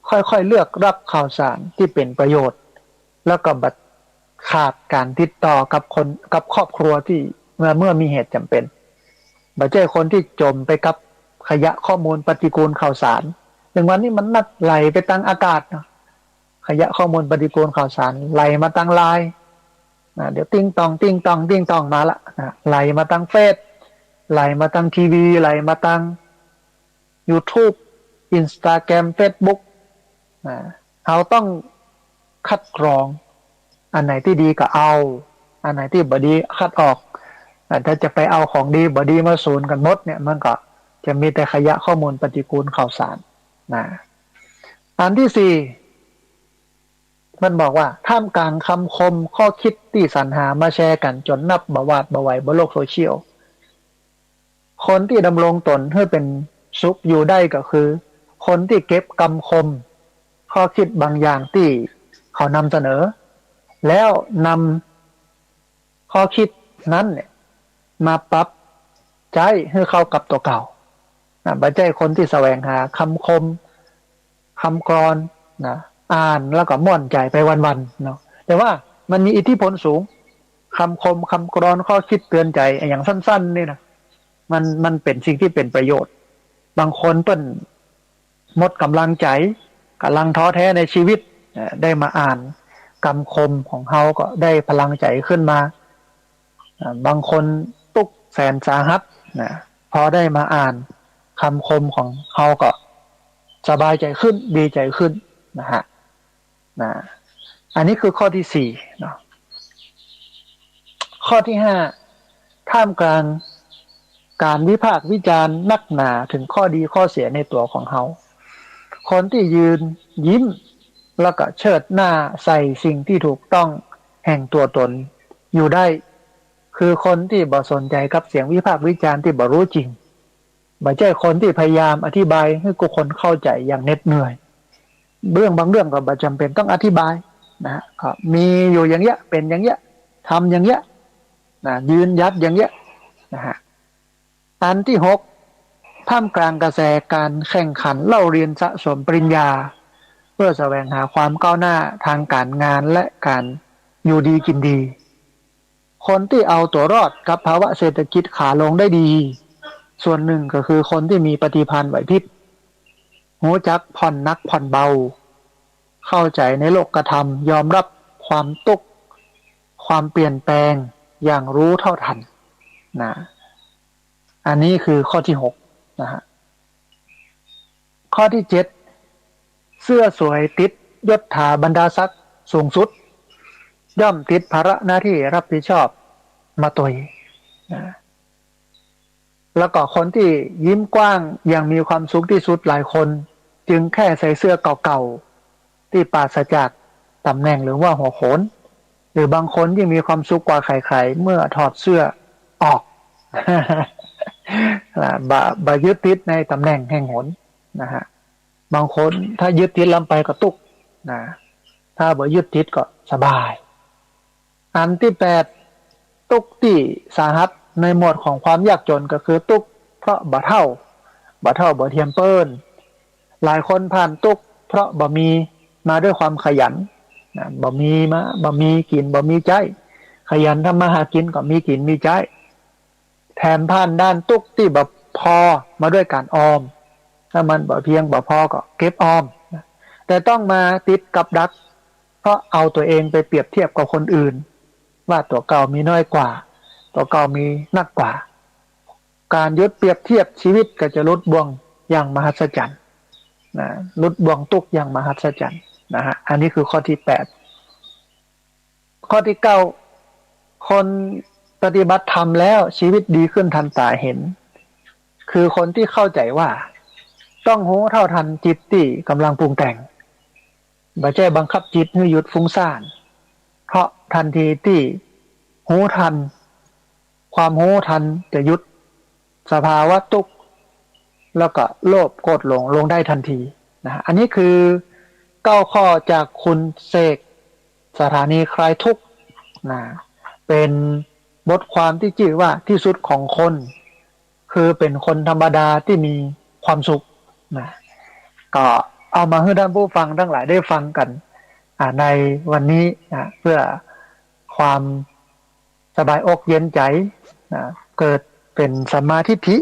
Speaker 1: ค่อยๆเลือกรับข่าวสารที่เป็นประโยชน์แล้วก็บัดขาดการติดต่อกับครอบครัวที่เมื่อมีเหตุจำเป็นบ่ใช่คนที่จมไปกับขยะข้อมูลปฏิกูลข่าวสารถึงวันนี้มันนัดไหลไปตั้งอากาศนะขยะข้อมูลปฏิกูลข่าวสารไหลมาตั้งไลน์เดี๋ยวติ้งตองมาละไหลมาตั้งเฟซไหลมาตั้งทีวีไหลมาตั้ง YouTube Instagram Facebook เราต้องคัดกรองอันไหนที่ดีก็เอาอันไหนที่บ่ดีคัดออกถ้าจะไปเอาของดีบ่ดีมาสูนกันหมดเนี่ยมันก็จะมีแต่ขยะข้อมูลปฏิกูลข่าวสารอันที่สี่มันบอกว่าท่ามกลางคำคมข้อคิดที่สรรหามาแชร์กันจนนับบ่หวาดบ่ไหวบนโลกโซเชียล คนที่ดำรงตนให้เป็นสุขอยู่ได้ก็คือคนที่เก็บกำคมข้อคิดบางอย่างที่เขานำเสนอแล้วนำข้อคิดนั้นเนี่ยมาปรับใจให้เข้ากับตัวเก่าไม่ใช่คนที่แสวงหาคำคมคำกลอนนะอ่านแล้วก็ม่วนใจไปวันๆเนาะแต่ว่ามันมีอิทธิพลสูงคำคมคำกลอนข้อคิดเตือนใจอย่างสั้นๆนี่นะมันเป็นสิ่งที่เป็นประโยชน์บางคนเปิ้นหมดกำลังใจกำลังท้อแท้ในชีวิตได้มาอ่านคำคมของเขาก็ได้พลังใจขึ้นมาบางคนทุกข์แสนสาหัสนะพอได้มาอ่านคำคมของเขาก็สบายใจขึ้นดีใจขึ้นนะฮะอันนี้คือข้อที่สี่เนาะข้อที่ห้าท่ามกลางการวิพากษ์วิจารณ์นักหนาถึงข้อดีข้อเสียในตัวของเขาคนที่ยืนยิ้มแล้วก็เชิดหน้าใส่สิ่งที่ถูกต้องแห่งตัวตนอยู่ได้คือคนที่บ่สนใจกับเสียงวิพากษ์วิจารณ์ที่บ่รู้จริงบ่ใช่คนที่พยายามอธิบายให้ทุกคนเข้าใจอย่างเหน็ดเหนื่อยเรื่องบางเรื่องก็บ่จำเป็นต้องอธิบายนะก็มีอยู่อย่างเงี้ยเป็นอย่างเงี้ยทำอย่างเงี้ยนะยืนยัดอย่างเงี้ยนะฮะอันที่หกท่ามกลางกระแสการแข่งขันเล่าเรียนสะสมปริญญาเพื่อแสวงหาความก้าวหน้าทางการงานและการอยู่ดีกินดีคนที่เอาตัวรอดกับภาวะเศรษฐกิจขาลงได้ดีส่วนหนึ่งก็คือคนที่มีปฏิภาณไหวพริบรู้จักผ่อนนักผ่อนเบาเข้าใจในโลกธรรมยอมรับความทุกข์ความเปลี่ยนแปลงอย่างรู้เท่าทันนะอันนี้คือข้อที่หกนะฮะข้อที่เจ็ดเสื้อสวยติดยศถาบรรดาศักดิ์สูงสุดย่อมติดภาระหน้าที่รับผิดชอบมาตัวเองนะแล้วก็คนที่ยิ้มกว้างอย่างมีความสุขที่สุดหลายคนจึงแค่ใส่เสื้อเก่าๆที่ปราศจากตำแหน่งหรือว่าหัวโขนหรือบางคนที่มีความสุขกว่าใครๆเมื่อถอดเสื้อออก บายึดติดในตำแหน่งแห่งหนนะฮะบางคนถ้ายึดติดลำไปก็ตุกนะถ้าบ่ยึดติดก็สบายอันที่แปดตุกที่สาหัสในหมวดของความยากจนก็คือตุกเพราะบ่เท่าบ่เทียมเปิ้นหลายคนผ่านตุกเพราะบ่มีมาด้วยความขยันนะบ่มีกินบ่มีใจขยันทำมาหากินก็มีกินมีใจแถมผ่านด้านตุกที่บ่พอมาด้วยการออมถ้ามันบ่เพียงบ่พอก็เก็บออมนะแต่ต้องมาติดกับดักเพราะเอาตัวเองไปเปรียบเทียบกับคนอื่นว่าตัวเก่ามีน้อยกว่าตัวเก่ามีนักกว่าการยึดเปรียบเทียบชีวิตก็จะลดบ่วงอย่างมหัศจรรย์นะลดบ่วงตุกอย่างมหัศจรรย์นะฮะอันนี้คือข้อที่แปดข้อที่เก้าคนปฏิบัติธรรมแล้วชีวิตดีขึ้นทันตาเห็นคือคนที่เข้าใจว่าต้องรู้เท่าทันจิตที่กำลังปรุงแต่งบ่ใช่บังคับจิตให้หยุดฟุ้งซ่านเพราะทันทีที่รู้ทันความรู้ทันจะหยุดสภาวะทุกข์แล้วก็โลภโกรธหลงได้ทันทีนะอันนี้คือ9ข้อจากคุณเสกสถานีคลายทุกข์นะเป็นบทความที่ชื่อว่าที่สุดของคนคือเป็นคนธรรมดาที่มีความสุขนะก็เอามาให้ท่านผู้ฟังทั้งหลายได้ฟังกันในวันนี้นะเพื่อความสบายอกเย็นใจนะเกิดเป็นสัมมาทิฏฐิ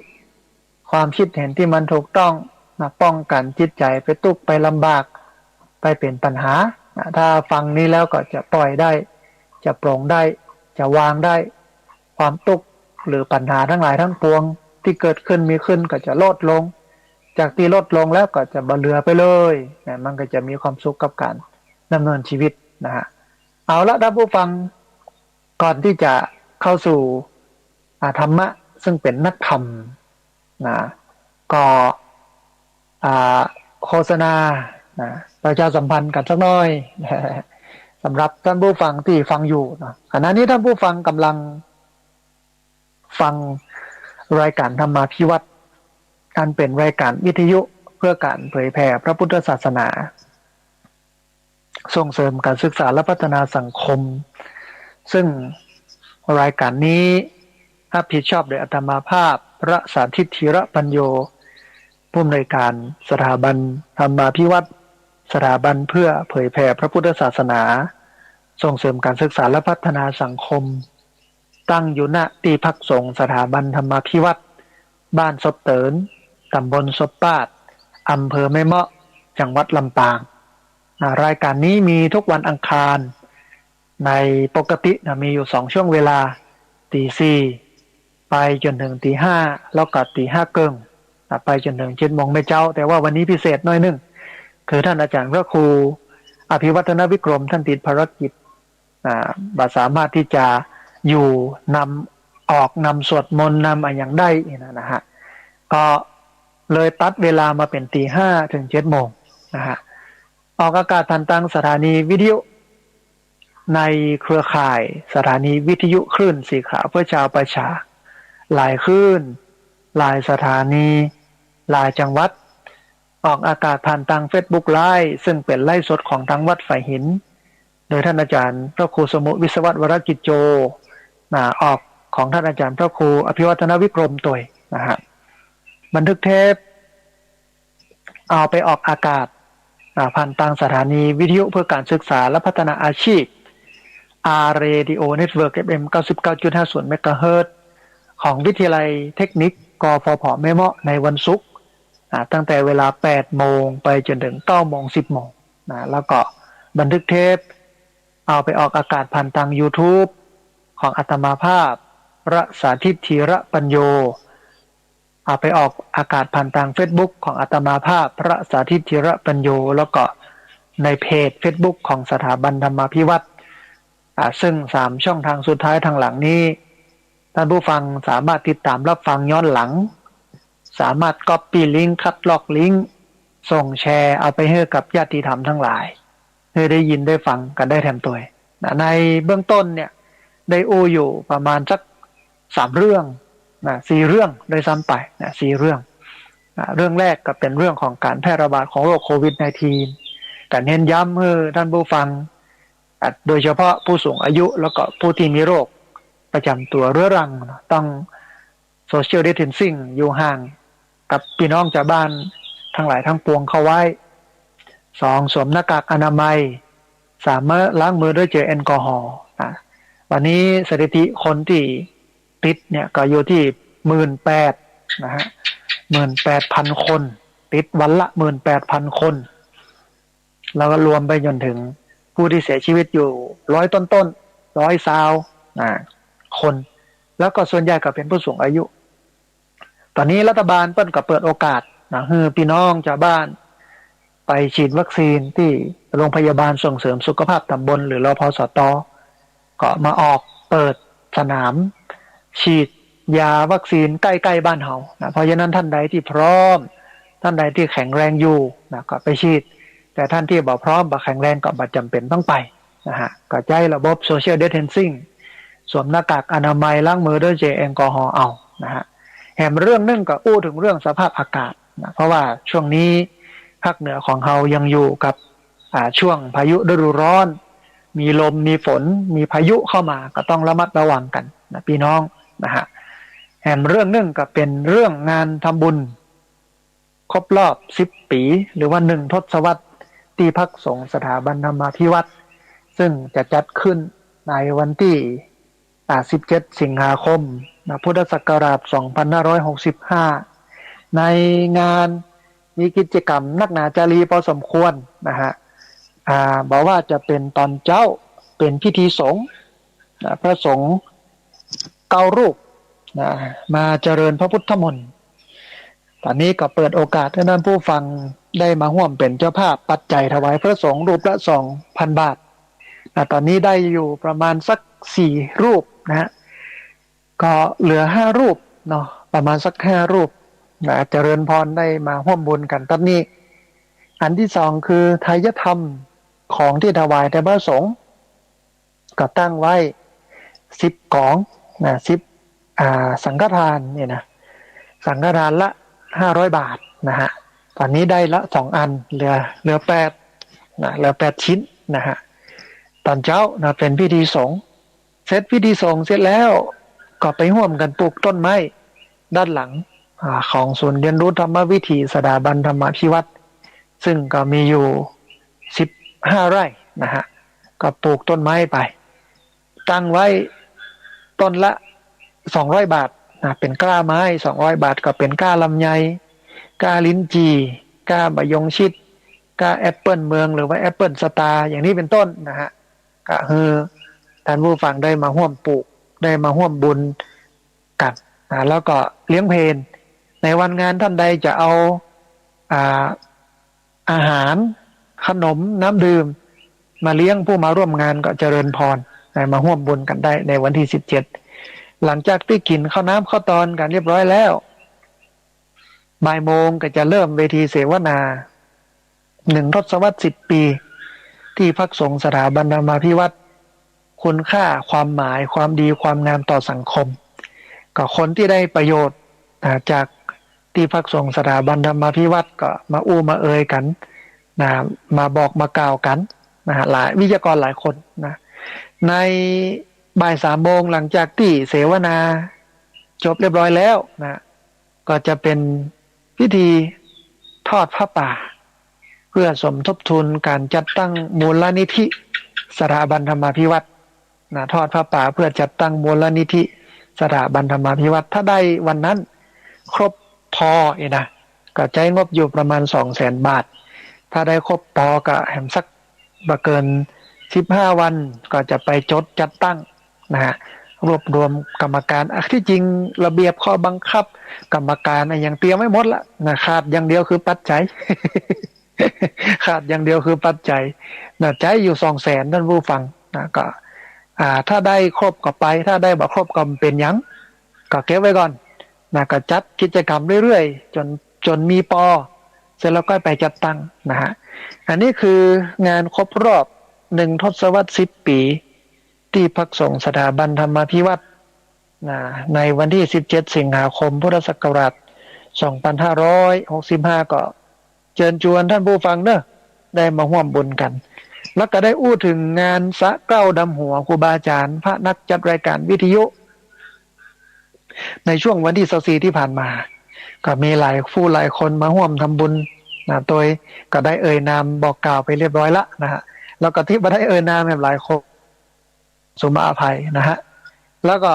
Speaker 1: ความคิดเห็นที่มันถูกต้องนะป้องกันจิตใจไปทุกข์ไปลำบากไปเป็นปัญหานะถ้าฟังนี้แล้วก็จะปล่อยได้จะปลงได้จะวางได้ความทุกข์หรือปัญหาทั้งหลายทั้งปวงที่เกิดขึ้นมีขึ้นก็จะลดลงจากที่ลดลงแล้วก็จะบ่เหลือไปเลยนะมันก็จะมีความสุขกับการดำเนินชีวิตนะฮะเอาละท่านผู้ฟังก่อนที่จะเข้าสู่ธรรมะซึ่งเป็นนักธรรมนะก็โฆษณานะประชาสัมพันธ์กันสักหน่อยสำหรับท่านผู้ฟังที่ฟังอยู่นะขณะนี้ท่านผู้ฟังกำลังฟัง รายการธรรมาภิวัตน์การเป็นรายการวิทยุเพื่อการเผยแผ่พระพุทธศาสนาส่งเสริมการศึกษาและพัฒนาสังคมซึ่งรายการนี้รับผิดชอบโดยอาตมาภาพพระสาธิตธีระปัญโยผู้อำนวยการสถาบันธรรมาภิวัตน์สถาบันเพื่อเผยแผ่พระพุทธศาสนาส่งเสริมการศึกษาและพัฒนาสังคมตั้งอยู่ณที่พักสงฆ์สถาบันธรรมาภิวัตน์บ้านศพเตินตำบลศพปาดอำเภอแม่เมาะจังหวัดลำปางรายการนี้มีทุกวันอังคารในปกติมีอยู่2ช่วงเวลาตีสี่ไปจนถึงตีห้าแล้วก็ตีห้าเกิงไปจนถึง7 โมงไม่เจ้าแต่ว่าวันนี้พิเศษหน่อยนึงคือท่านอาจารย์พระครูอภิวัฒนวิกรมท่านติดภารกิจบ่สามารถที่จะอยู่นำสวดมนต์นำอย่างได้นะฮะก็เลยตัดเวลามาเป็นตีห้าถึง7 โมงนะฮะออกอากาศผ่านทางสถานีวิทยุในเครือข่ายสถานีวิทยุคลื่นสีขาวเพื่อชาวประชาหลายคลื่นหลายสถานีหลายจังหวัดออกอากาศผ่านทาง Facebook Live ซึ่งเป็นไลฟ์สดของทางวัดฝ่ายหินโดยท่านอาจารย์พระครูสมุวิศวัตวรกิจโจออกของท่านอาจารย์พระครูอภิวัฒนวิกรมตัวนะฮะบันทึกเทปเอาไปออกอากาศผ่านทางสถานีวิทยุเพื่อการศึกษาและพัฒนาอาชีพ R Radio Network FM 99.50 เมกะเฮิรตซ์ของวิทยาลัยเทคนิคกฟผ.แม่เมาะในวันศุกร์ตั้งแต่เวลา 8 โมงไปจนถึง 9 โมง 10 โมงแล้วก็บันทึกเทปเอาไปออกอากาศผ่านทาง YouTube ของอาตมาภาพพระสาธิตธีระปัญโยเอาไปออกอากาศผ่านทาง Facebook ของอาตมาภาพพระสาธิตธีระปัญโยแล้วก็ในเพจ Facebook ของสถาบันธรรมาภิวัตน์ซึ่ง3ช่องทางสุดท้ายทางหลังนี้ท่านผู้ฟังสามารถติดตามรับฟังย้อนหลังสามารถก๊อปปี้ลิงก์คัดลอกลิงก์ส่งแชร์เอาไปให้กับญาติธรรมทั้งหลายให้ได้ยินได้ฟังกันได้แถมตัวในเบื้องต้นเนี่ยได้อยู่ประมาณสัก3เรื่อง4เรื่องโดยซ้ำไป4เรื่องเรื่องแรกก็เป็นเรื่องของการแพร่ระบาดของโรคโควิด -19 แต่เน้นย้ำให้ท่านผู้ฟังโดยเฉพาะผู้สูงอายุแล้วก็ผู้ที่มีโรคประจำตัวเรื้อรังต้องโซเชียลดิสแทนซิ่งอยู่ห่างกับพี่น้องชาวบ้านทั้งหลายทั้งปวงเข้าไว้2สวมหน้ากากอนามัย3ล้างมือด้วยเจลแอลกอฮอล์วันนี้สถิติคนที่ติดเนี่ยก็อยู่ที่ 18,000 นะฮะ 18,000 คนติดวันละ 18,000 คนแล้วก็รวมไปจนถึงผู้ที่เสียชีวิตอยู่100ต้น120คนแล้วก็ส่วนใหญ่ก็เป็นผู้สูงอายุตอนนี้รัฐบาลเปิ้นก็เปิดโอกาสให้พี่น้องชาวบ้านไปฉีดวัคซีนที่โรงพยาบาลส่งเสริมสุขภาพตำบลหรือรพสต.ก็มาออกเปิดสนามฉีดยาวัคซีนใกล้ๆบ้านเฮาเพราะฉะนั้นท่านใดที่พร้อมท่านใดที่แข็งแรงอยู่ก็ไปฉีดแต่ท่านที่บ่พร้อมบ่แข็งแรงก็บ่จำเป็นต้องไปก็ใช้ระบบโซเชียลดิสแทนซิ่งสวมหน้ากากอนามัยล้างมือด้วยเจลแอลกอฮอล์เอาแถมเรื่องนึงก็ถึงเรื่องสภาพอากาศเพราะว่าช่วงนี้ภาคเหนือของเรายังอยู่กับช่วงพายุฤดูร้อนมีลมมีฝนมีพายุเข้ามาก็ต้องระมัดระวังกันพี่น้องแถมเรื่องนึงก็เป็นเรื่องงานทำบุญครบรอบ10 ปีหรือว่า1 ทศวรรษที่พักสงฆ์สถาบันธรรมาภิวัตน์ซึ่งจะจัดขึ้นในวันที่17 สิงหาคมพุทธศักราช 2565 ในงานมีกิจกรรมนักหนาจารีพอสมควรบอกว่าจะเป็นตอนเจ้าเป็นพิธีสงฆ์พระสงฆ์9 รูปมาเจริญพระพุทธมนต์ตอนนี้ก็เปิดโอกาสให้ท่านผู้ฟังได้มาร่วมเป็นเจ้าภาพปัจจัยถวายพระสงฆ์รูปละ 2,000 บาทตอนนี้ได้อยู่ประมาณสัก4 รูปก็เหลือ5 รูปเนาะประมาณสัก5 รูปเจริญพรได้มาร่วมบุญกันตอนนี้อันที่2คือทายธรรมของที่ถวายแด่พระสงฆ์ก็ตั้งไว้10 กอง10สังฆทานเนี่ยนะ สังฆทานละ500 บาทนะฮะตอนนี้ได้ละ2 อันเหลือ8นะเหลือ8 ชิ้นนะฮะตอนเช้านะเป็นพิธีสงฆ์เสร็จพิธีสงฆ์เสร็จแล้วก็ไปร่วมกันปลูกต้นไม้ด้านหลังของศูนย์เรียนรู้ธรรมวิถีสถาบันธรรมาภิวัตรซึ่งก็มีอยู่15 ไร่นะฮะก็ปลูกต้นไม้ไปตั้งไว้ต้นละ200 บาทนะเป็นกล้าไม้200 บาทก็เป็นกล้าลำไยกล้าลิ้นจี่กล้าบะยงชิดกล้าแอปเปิลเมืองหรือว่าแอปเปิลสตาร์อย่างนี้เป็นต้นนะฮะก็คือท่านผู้ฟังได้มาร่วมปลูกได้มาร่วมบุญกันนะแล้วก็เลี้ยงเพลในวันงานท่านใดจะเอาอาหารขนมน้ำดื่มมาเลี้ยงผู้มาร่วมงานก็เจริญพรมาร่วมบุญกันได้ในวันที่17หลังจากที่กินข้าวน้ำข้าวตอนกันเรียบร้อยแล้วบ่ายโมงก็จะเริ่มเวทีเสวนา1 ทศวรรษ 10 ปีที่พักสงฆ์สถาบันธรรมาภิวัตรคุณค่าความหมายความดีความงามต่อสังคมก็คนที่ได้ประโยชน์จากที่พักสงฆ์สถาบันธรรมาภิวัตรก็มาอู้มาเอ่ยกันนะมาบอกมากล่าวกันนะหลายวิทยากรหลายคนนะในบ่าย3 โมงหลังจากที่เสวนาจบเรียบร้อยแล้วนะก็จะเป็นพิธีทอดผ้าป่าเพื่อสมทบทุนการจัดตั้งมูลนิธิสถาบันธรรมาภิวัตรนะทอดผ้าป่าเพื่อจัดตั้งมูลนิธิสถาบันธรรมาภิวัตรถ้าได้วันนั้นครบพอนะก็ใช้งบอยู่ประมาณ200,000 บาทถ้าได้ครบพอก็แหมสักบ่เกิน15 วันก็จะไปจดจัดตั้งนะฮะรวบรวมกรรมการที่จริงระเบียบข้อบังคับกรรมการยังเตรียมไม่หมดละนะขาดอย่างเดียวคือปัจจัย ขาดอย่างเดียวคือปัจจัยนะใจอยู่200,000ท่านผู้ฟังนะก็ถ้าได้ครบก็ไปถ้าได้บ่ครบก็เป็นหยังก็เก็บไว้ก่อนนะก็จัดกิจกรรมเรื่อยๆจนมีปอเสร็จแล้วก็ไปจัดตั้งนะฮะอันนี้คืองานครบรอบ1 ทศวรรษ 10 ปีที่พักสงฆ์สถาบันธรรมาภิวัตรในวันที่17 สิงหาคมพุทธศักราช2565ก็เชิญชวนท่านผู้ฟังเนอะได้มาร่วมบุญกันแล้วก็ได้อู้ถึงงานสะเกล้าดำหัวครูบาอาจารย์พระนักจัดรายการวิทยุในช่วงวันที่24ที่ผ่านมาก็มีหลายคนมาร่วมทำบุญนะโดยก็ได้เอ่ยนามบอกกล่าวไปเรียบร้อยละนะฮะแล้วก็ที่มาได้เอ่ยนามหลายคนสุมาอภัยนะฮะแล้วก็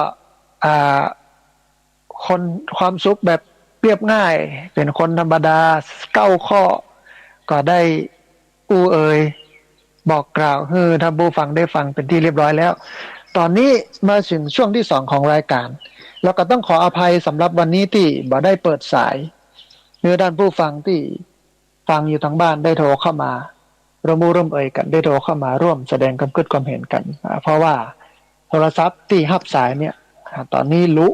Speaker 1: คนความสุขแบบเรียบง่ายเป็นคนธรรมดา9 ข้อก็ได้อู้เอ่ยบอกกล่าวให้ท่านผู้ฟังได้ฟังเป็นที่เรียบร้อยแล้วตอนนี้มาถึงช่วงที่2ของรายการแล้วก็ต้องขออภัยสำหรับวันนี้ที่บ่ได้เปิดสายท่านผู้ฟังที่ฟังอยู่ทางบ้านได้โทรเข้ามาร่วมเอ่ยกันได้โทรเข้ามาร่วมแสดงความคิดความเห็นกันเพราะว่าโทรศัพท์ที่รับสายเนี่ยตอนนี้รู้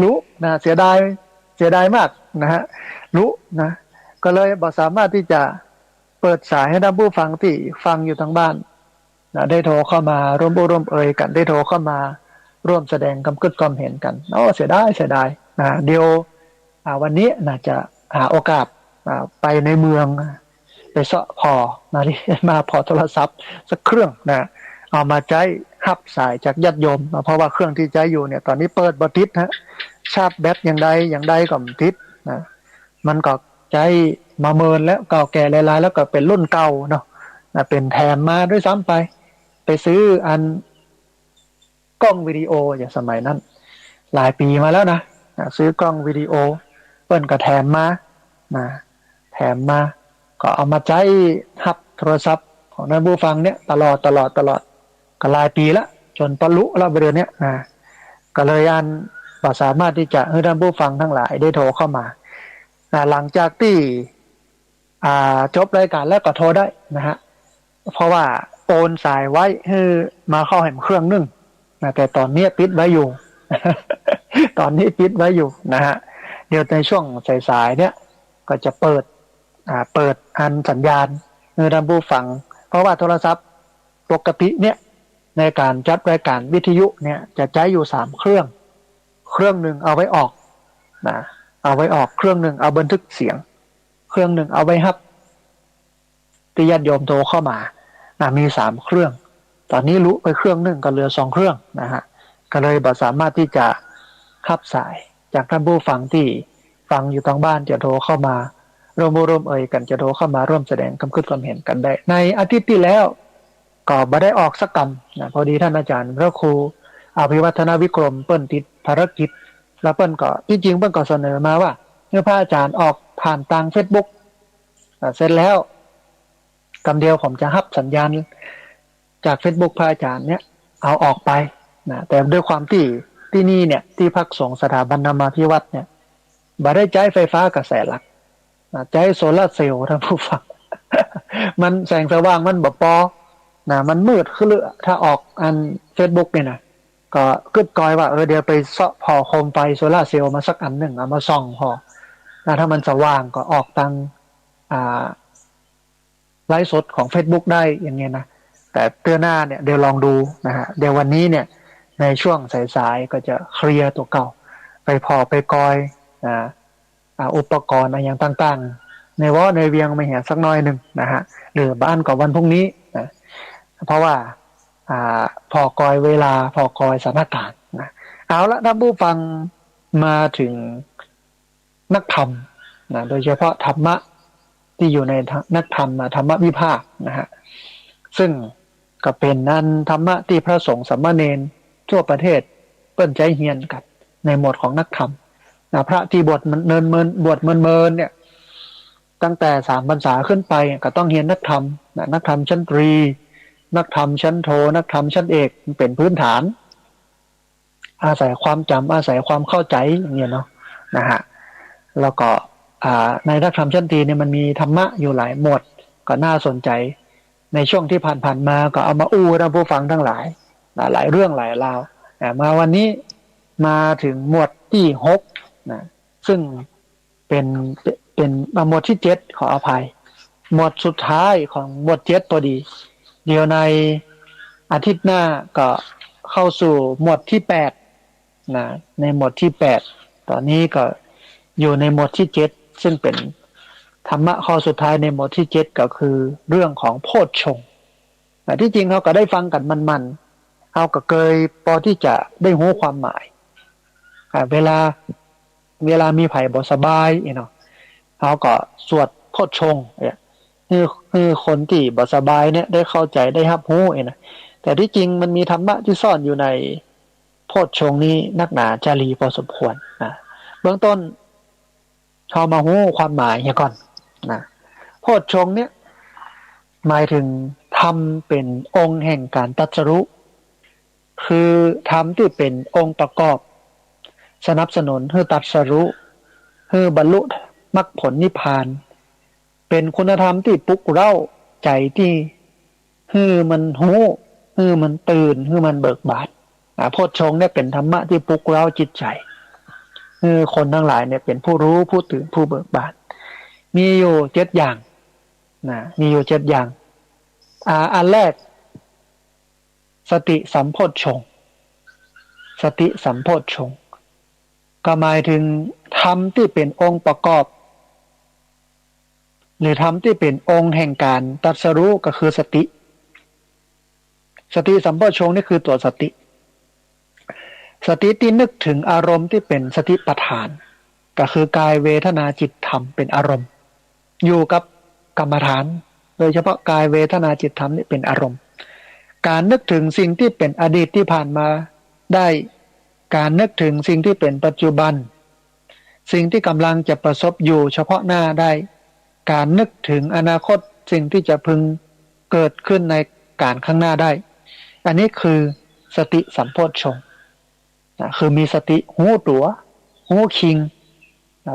Speaker 1: รู้นะเสียดายมากนะฮะรู้นะก็เลยบ่สามารถที่จะเปิดสายให้ท่านผู้ฟังที่ฟังอยู่ทางบ้านนะได้โทรเข้ามาร่วมเอ่ยกันได้โทรเข้ามาร่วมแสดงความคิดความเห็นกันเสียดายนะเดี๋ยววันนี้น่าจะหาโอกาสไปในเมืองไปเสาะพอนะที่มาพอโทรศัพท์สักเครื่องนะเอามาใช้หับสายจากญาติโยมเพราะว่าเครื่องที่ใช้อยู่เนี่ยตอนนี้เปิดบ่ติดฮะชาร์จแบตอย่างใดก็บ่ติดนะมันก็ใช้มาเมินแล้วเก่าแก่หลายๆแล้วก็เป็นรุ่นเก่าเนาะเป็นแถมมาด้วยซ้ำไปซื้ออันกล้องวิดีโออย่างสมัยนั้นหลายปีมาแล้วนะซื้อกล้องวิดีโอเปิ้นก็แถมมาก็เอามาใช้หับโทรศัพท์ของท่านผู้ฟังเนี่ยตลอดก็หลายปีแล้วจนปลุแล้วประเดี๋ยวนี้ก็เลยสามารถที่จะให้ท่านผู้ฟังทั้งหลายได้โทรเข้ามาหลังจากที่จบรายการแล้วก็โทรได้นะฮะเพราะว่าโอนสายไว้ให้มาเข้าแห่งเครื่องนึงแต่ตอนนี้ปิดไว้อยู่ ตอนนี้ปิดไว้อยู่นะฮะเดี๋ยวในช่วงสายๆเนี่ยก็จะเปิดอันสัญญาณให้ท่านผู้ฟังเพราะว่าโทรศัพท์ปกติเนี่ยในการจัดรายการวิทยุเนี่ยจะใช้อยู่3 เครื่องหนึ่งเอาไว้ออก นะเอาไว้ออกเครื่องหนึ่งเอาบันทึกเสียงเครื่องหนึ่งเอาไว้ฮับที่ญาติโยมโทรเข้ามานะมี3เครื่องตอนนี้รู้ไปเครื่องหนึ่งก็เหลือ2เครื่องนะฮะก็เลยบ่สามารถที่จะขับสายจากท่านผู้ฟังที่ฟังอยู่ทางบ้านจะโทรเข้ามาร่วมเอ่ยกันจะโทรเข้ามาร่วมแสดงความคิดความเห็นกันได้ในอาทิตย์ที่แล้วก็บ่ได้ออกสักกรรมนะพอดีท่านอาจารย์พระครูอภิวัฒนวิกรมเปิ้นติดภารกิจแล้วเปิ้นก็ที่จริงเปิ้นก็เสนอมาว่าเมื่อพระอาจารย์ออกผ่านทาง Facebook เสร็จแล้วกำเดียวผมจะรับสัญญาณจาก Facebook พระอาจารย์เนี่ยเอาออกไปนะแต่ด้วยความที่นี่เนี่ยที่พักสงฆ์สถาบันธรรมาภิวัตน์เนี่ยบ่ได้ใช้ไฟฟ้ากระแสหลักนะใช้โซลาร์เซลล์ท่านผู้ฟัง มันแสงสว่างมันบ่พอนะมันมืดคือถ้าออกอัน Facebook เนี่ยนะก็กึดกอยว่าเดี๋ยวไปเสาะพอโคมไฟโซลาร์เซลล์มาสักอันหนึ่งเอามาส่องพอนะถ้ามันสว่างก็ออกทางไลฟ์สดของ Facebook ได้อย่างเงี้ยนะแต่เตือนหน้าเนี่ยเดี๋ยวลองดูนะฮะเดี๋ยววันนี้เนี่ยในช่วงสายๆก็จะเคลียร์ตัวเก่าไปพอไปกอยอุปกรณ์อะไรอย่างต่างๆในในเวียงไม่เห็นสักน้อยหนึ่งนะฮะหรือบ้านก่อนวันพรุ่งนี้นะเพราะว่าพอกอยเวลาพอกอยสถานการณ์นะเอาละท่านผู้ฟังมาถึงนักธรรมนะโดยเฉพาะธรรมะที่อยู่ในนักธรรมธรรมวิภาคนะฮะซึ่งก็เป็นนั่นธรรมะที่พระสงฆ์สามเณรทั่วประเทศเปิ้นใจเฮียนกันในหมวดของนักธรรมนะพระที่บวชบวชเมินเนี่ยตั้งแต่3พรรษาขึ้นไปก็ต้องเฮียนนักธรรมนะนักธรรมชั้นตรีนักธรรมชั้นโทนักธรรมชั้นเอกเป็นพื้นฐานอาศัยความจำอาศัยความเข้าใจอย่างเงี้ยเนาะนะฮะแล้วก็ในนักธรรมชั้นตรีเนี่ยมันมีธรรมะอยู่หลายหมวดก็น่าสนใจในช่วงที่ผ่านมาก็เอามาท่านผู้ฟังทั้งหลายหลายเรื่องหลายราวมาวันนี้มาถึงหมวดที่6นะซึ่งเป็นหมวดที่7ขออภัยหมวดสุดท้ายของหมวด7พอดีเดี๋ยวในอาทิตย์หน้าก็เข้าสู่หมวดที่8นะในหมวดที่8ตอนนี้ก็อยู่ในหมวดที่7ซึ่งเป็นธรรมะข้อสุดท้ายในหมวดที่7ก็คือเรื่องของโพชฌงค์ที่จริงเขาก็ได้ฟังกันมันเขาก็เคยพอที่จะได้รู้ความหมายเวลามีไผบ่สบายเนาะเขาก็สวดโพชฌงค์คือคนที่บ่สบายเนี่ยได้เข้าใจได้รับรู้นะแต่ที่จริงมันมีธรรมะที่ซ่อนอยู่ในโพชฌงค์นี้นักหนาจารีพอสมควรนะเบื้องต้นเขามารู้ความหมายก่อนนะโพชฌงค์เนี่ยหมายถึงธรรมเป็นองค์แห่งการตรัสรู้คือธรรมที่เป็นองค์ประกอบสนับสนุนให้ตรัสรู้ให้บรรลุมรรคผลนิพพานเป็นคุณธรรมที่ปลุกเร้าใจที่ให้มันรู้ให้มันตื่นให้มันเบิกบานโพชฌงค์เนี่ยเป็นธรรมะที่ปลุกเร้าจิตใจให้คนทั้งหลายเนี่ยเป็นผู้รู้ผู้ตื่นผู้เบิกบานมีอยู่7อย่างนะมีอยู่7อย่างอันแรกสติสัมโพชฌงค์สติสัมโพชฌงค์ก็หมายถึงธรรมที่เป็นองค์ประกอบหรือธรรมที่เป็นองค์แห่งการตรัสรู้ก็คือสติสัมโพชฌงค์นี่คือตัวสติที่นึกถึงอารมณ์ที่เป็นสติปัฏฐานก็คือกายเวทนาจิตธรรมเป็นอารมณ์อยู่กับกรรมฐานโดยเฉพาะกายเวทนาจิตธรรมนี่เป็นอารมณ์การนึกถึงสิ่งที่เป็นอดีตที่ผ่านมาได้การนึกถึงสิ่งที่เป็นปัจจุบันสิ่งที่กำลังจะประสบอยู่เฉพาะหน้าได้การนึกถึงอนาคตสิ่งที่จะพึงเกิดขึ้นในการข้างหน้าได้อันนี้คือสติสัมโพชฌงค์คือมีสติรู้ตัวรู้คิง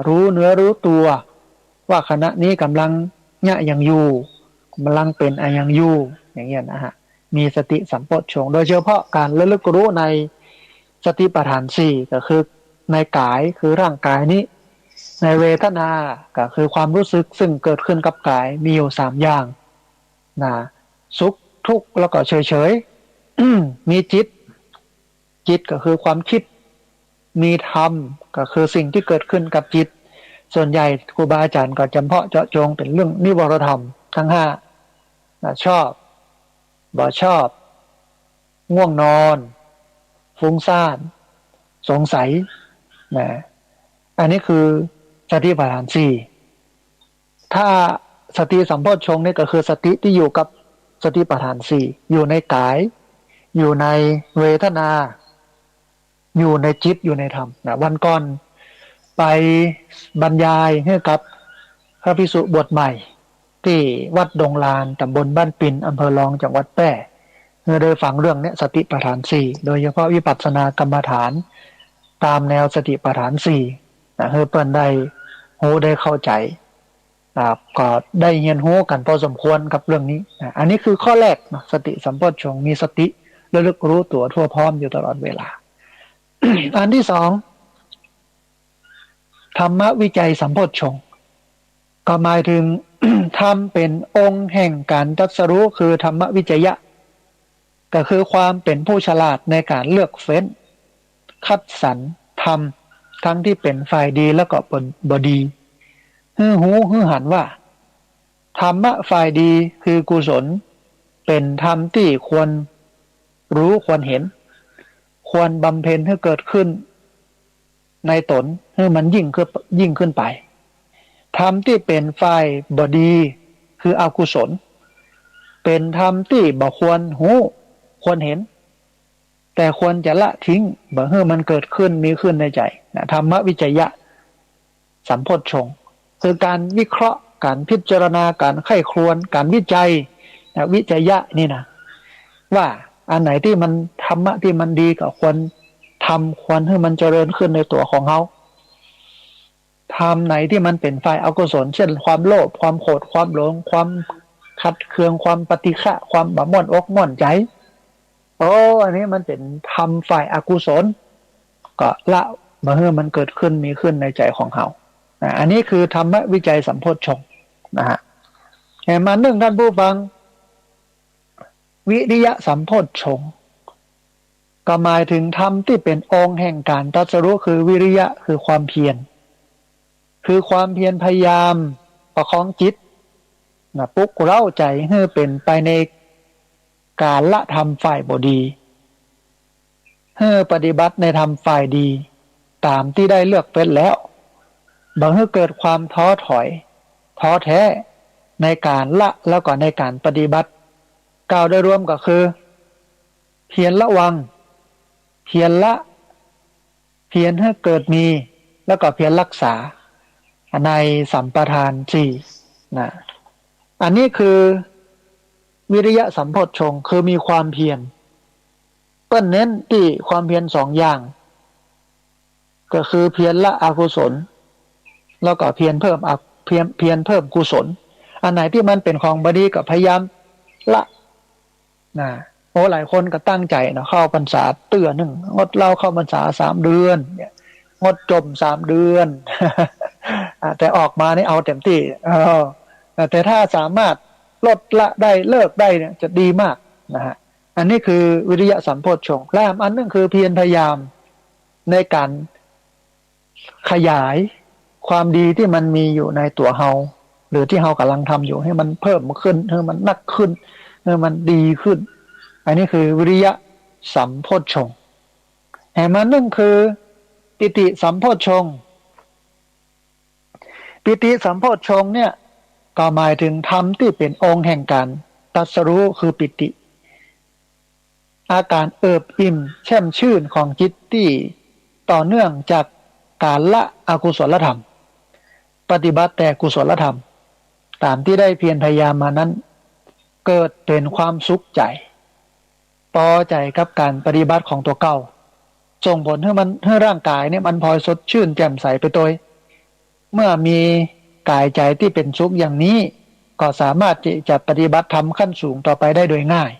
Speaker 1: รู้เนื้อรู้ตัวว่าขณะนี้กำลังเนี่ยยังอยู่กำลังเป็นยังอยู่อย่างเงี้ยนะฮะมีสติสัมโพชฌงค์โดยเฉพาะการระลึกรู้ในสติปัฏฐาน4ก็คือในกายคือร่างกายนี้ในเวทนาก็คือความรู้สึกซึ่งเกิดขึ้นกับกายมีอยู่3อย่างนะสุขทุกข์แล้วก็เฉยๆ มีจิตก็คือความคิด มีธรรมก็คือสิ่งที่เกิดขึ้นกับจิตส่วนใหญ่ครูบาอาจารย์ก็จำเพาะเจาะจงเป็นเรื่องนิวรธรรมทั้งห้าชอบบ่ชอบง่วงนอนฟุ้งซ่านสงสัยนะอันนี้คือสติปัฏฐานสี่ถ้าสติสัมโพชฌงค์นี่ก็คือสติที่อยู่กับสติปัฏฐานสี่อยู่ในกายอยู่ในเวทนาอยู่ในจิตอยู่ในธรรมนะวันก่อนไปบรรยายให้กับพระภิกษุบวชใหม่ที่วัดดงลานตำบลบ้านปิ่นอำเภอรองจังหวัดแพร่เมื่อได้ฟังเรื่องนี้สติปัฏฐานสี่โดยเฉพาะวิปัสสนากรรมฐานตามแนวสติปัฏฐานสี่นะเพื่อเปิ้นได้รู้ได้เข้าใจก็ได้เรียนรู้กันพอสมควรกับเรื่องนี้อันนี้คือข้อแรกนะสติสัมโพชฌงค์มีสติระลึกรู้ตัวทั่วพร้อมอยู่ตลอดเวลา อันที่สองธรรมวิจัยสัมโพชฌงค์ก็หมายถึง ธรรมเป็นองค์แห่งการตรัสรู้คือธรรมวิจยะก็คือความเป็นผู้ฉลาดในการเลือกเฟ้นคัดสรรธรรมทั้งที่เป็นฝ่ายดีแล้วก็บดีฮือหูฮือหันว่าธรรมะฝ่ายดีคือกุศลเป็นธรรมที่ควรรู้ควรเห็นควรบำเพ็ญให้เกิดขึ้นในตนให้มันยิ่งขึ้นไปธรรมที่เป็นฝ่ายบดีคืออกุศลเป็นธรรมที่บ่ควรหูควรเห็นแต่ควรจะละทิ้งบ่ให้มันเกิดขึ้นมีขึ้นในใจนะธรรมวิจยะสัมโพชฌงค์คือการวิเคราะห์การพิจารณาการไข้ครวญการวิจัยนะวิจยะนี่นะว่าอันไหนที่มันธรรมะที่มันดีก็ควรทำควรให้มันเจริญขึ้นในตัวของเขาทำไหนที่มันเป็นฝ่ายอกุศลเช่นความโลภความโกรธความหลงความขัดเคืองความปฏิฆะความบะม่วนอกม่วนใจอันนี้มันเป็นทำฝ่ายอกุศลก็ละมาให้มันเกิดขึ้นมีขึ้นในใจของเขาอันนี้คือธรรมวิจัยสัมโพชฌงค์นะฮะแห่มาหนึ่งท่านผู้ฟังวิริยะสัมโพชฌงค์ก็หมายถึงธรรมที่เป็นองค์แห่งการตรัสรู้คือวิริยะคือความเพียรคือความเพียรพยายามประคองจิตนะปลุกเร้าใจให้เป็นไปในการละธรรมฝ่ายบดีให้ปฏิบัติในธรรมฝ่ายดีตามที่ได้เลือกเป็นแล้วบ่ให้เกิดความท้อถอยท้อแท้ในการละแล้วก็ในการปฏิบัติกล่าวโดยรวมก็คือเพียรระวังเพียรละเพียรให้เกิดมีแล้วก็เพียรรักษาในสัมปทานสี่นะอันนี้คือวิริยะสัมโพชฌงค์คือมีความเพียรเปิ้นเน้นที่ความเพียรสองอย่างก็คือเพียรละอกุศลแล้วก็เพียรเพิ่มเพียรเพิ่มกุศลอันไหนที่มันเป็นของบดีก็พยายามละนะหลายคนก็ตั้งใจนะเข้าพรรษาเตือนหนึ่งงดเหล้าเข้าพรรษา3 เดือนเนี่ยงดจม3 เดือน แต่ออกมานี่เอาเต็มที่แต่ถ้าสามารถลดละได้เลิกได้เนี่ยจะดีมากนะฮะอันนี้คือวิริยะสัมโพชฌงค์และอันนึงคือเพียรพยายามในการขยายความดีที่มันมีอยู่ในตัวเฮาหรือที่เฮากำลังทำอยู่ให้มันเพิ่มขึ้นให้มันนักขึ้นให้มันดีขึ้นอันนี้คือวิริยะสัมโพชฌงค์แห่งมันนึงคือปิติสัมโพชฌงค์ปิติสัมโพชฌงค์เนี่ยก็หมายถึงธรรมที่เป็นองค์แห่งการตรัสรู้คือปิติอาการเอิบอิ่มแช่มชื่นของจิตที่ต่อเนื่องจากการละอกุศลธรรมปฏิบัติแต่กุศลธรรมตามที่ได้เพียรพยายามมานั้นเกิดเป็นความสุขใจพอใจกับการปฏิบัติของตัวเก่าส่งผลให้ร่างกายเนี่ยมันพลอยสดชื่นแจ่มใสไปโดยเมื่อมีกายใจที่เป็นสุขอย่างนี้ก็สามารถจะปฏิบัติธรรมขั้นสูงต่อไปได้โดยง่าย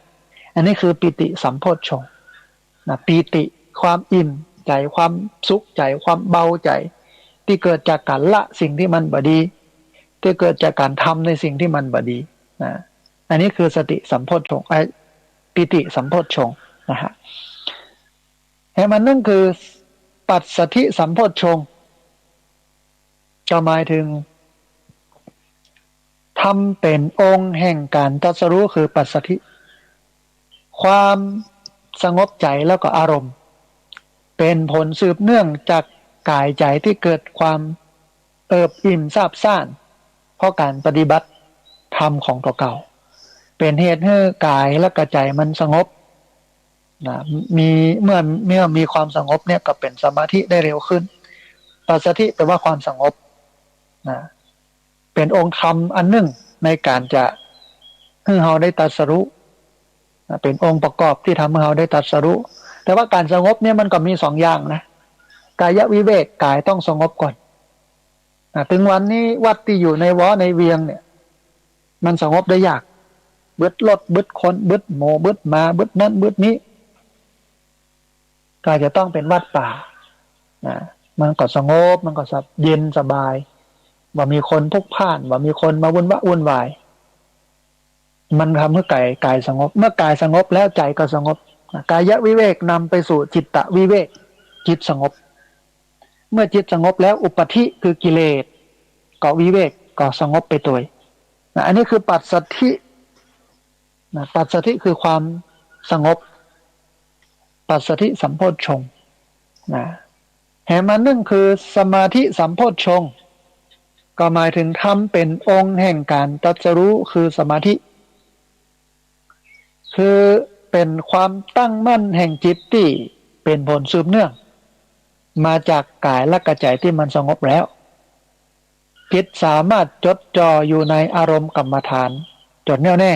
Speaker 1: อันนี้คือปิติสัมโพชฌงค์นะปิติความอิ่มใจความสุขใจความเบาใจที่เกิดจากการละสิ่งที่มันบดีที่เกิดจากการทำในสิ่งที่มันบดีนะอันนี้คือสติสัมโพชฌงค์ปิติสัมโพชฌงค์นะฮะให้มันนั่นคือ ปัสสัทธิสัมโพชฌงค์ก็หมายถึงทำเป็นองค์แห่งการตรัสรู้คือปัสสัทธิความสงบใจแล้วก็อารมณ์เป็นผลสืบเนื่องจากกายใจที่เกิดความเอิบอิ่มซาบซ่านเพราะการปฏิบัติธรรมของตัวเก่าเป็นเหตุให้กายและกระใจมันสงบนะเมื่อมีความสงบเนี่ยก็เป็นสมาธิได้เร็วขึ้นปัสสัทธิแปลว่าความสงบนะเป็นองค์ธรรมอันหนึ่งในการจะให้เราได้ตรัสรู้เป็นองค์ประกอบที่ทำให้เราได้ตรัสรู้แต่ว่าการสงบเนี่ยมันก็มีสองอย่างนะกายวิเวกกายต้องสงบก่อนถึงวันนี้วัดที่อยู่ในวอในเวียงเนี่ยมันสงบได้ยากบึดรถบึดคนบึดโมบึดมาบึดนั่นบึดนี้ก็จะต้องเป็นวัดป่านะมันก็สงบมันก็เย็นสบายว่ามีคนพลุกพล่านว่ามีคนมาวุ่นวายมันทำให้กายสงบเมื่อกายสงบแล้วใจก็สงบกายวิเวกนำไปสู่จิตตวิเวกจิตสงบเมื่อจิตสงบแล้วอุปธิคือกิเลสก็วิเวกก็สงบไปตัวอันนี้คือปัสสัทธิปัสสัทธิคือความสงบปัสสัทธิสัมโพชฌงค์แห่งมันนึ่งคือสมาธิสัมโพชฌงค์ก็หมายถึงทำเป็นองค์แห่งการตรัสรู้คือสมาธิคือเป็นความตั้งมั่นแห่งจิตที่เป็นผลสืบเนื่องมาจากกายและกระใจที่มันสงบแล้วจิตสามารถจดจ่ออยู่ในอารมณ์กรรมฐานจนแน่วแน่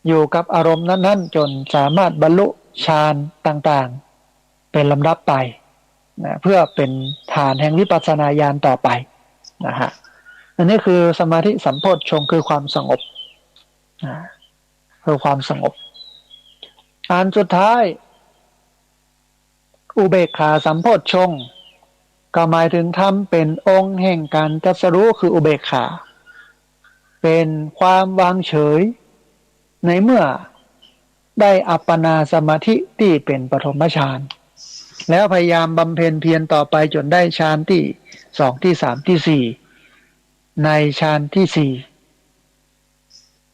Speaker 1: อยู่กับอารมณ์นั้นๆจนสามารถบรรลุฌานต่างๆเป็นลำดับไปนะเพื่อเป็นฐานแห่งวิปัสสนาญาณต่อไปนะฮะอันนี้คือสมาธิสัมโพชฌงค์คือความสงบคือความสงบอันสุดท้ายอุเบกขาสัมโพชฌงค์ก็หมายถึงทำเป็นองค์แห่งการตรัสรู้คืออุเบกขาเป็นความวางเฉยในเมื่อได้อัปปนาสมาธิที่เป็นปฐมฌานแล้วพยายามบำเพ็ญเพียรต่อไปจนได้ฌานที่สองที่สามที่สี่ในฌานที่สี่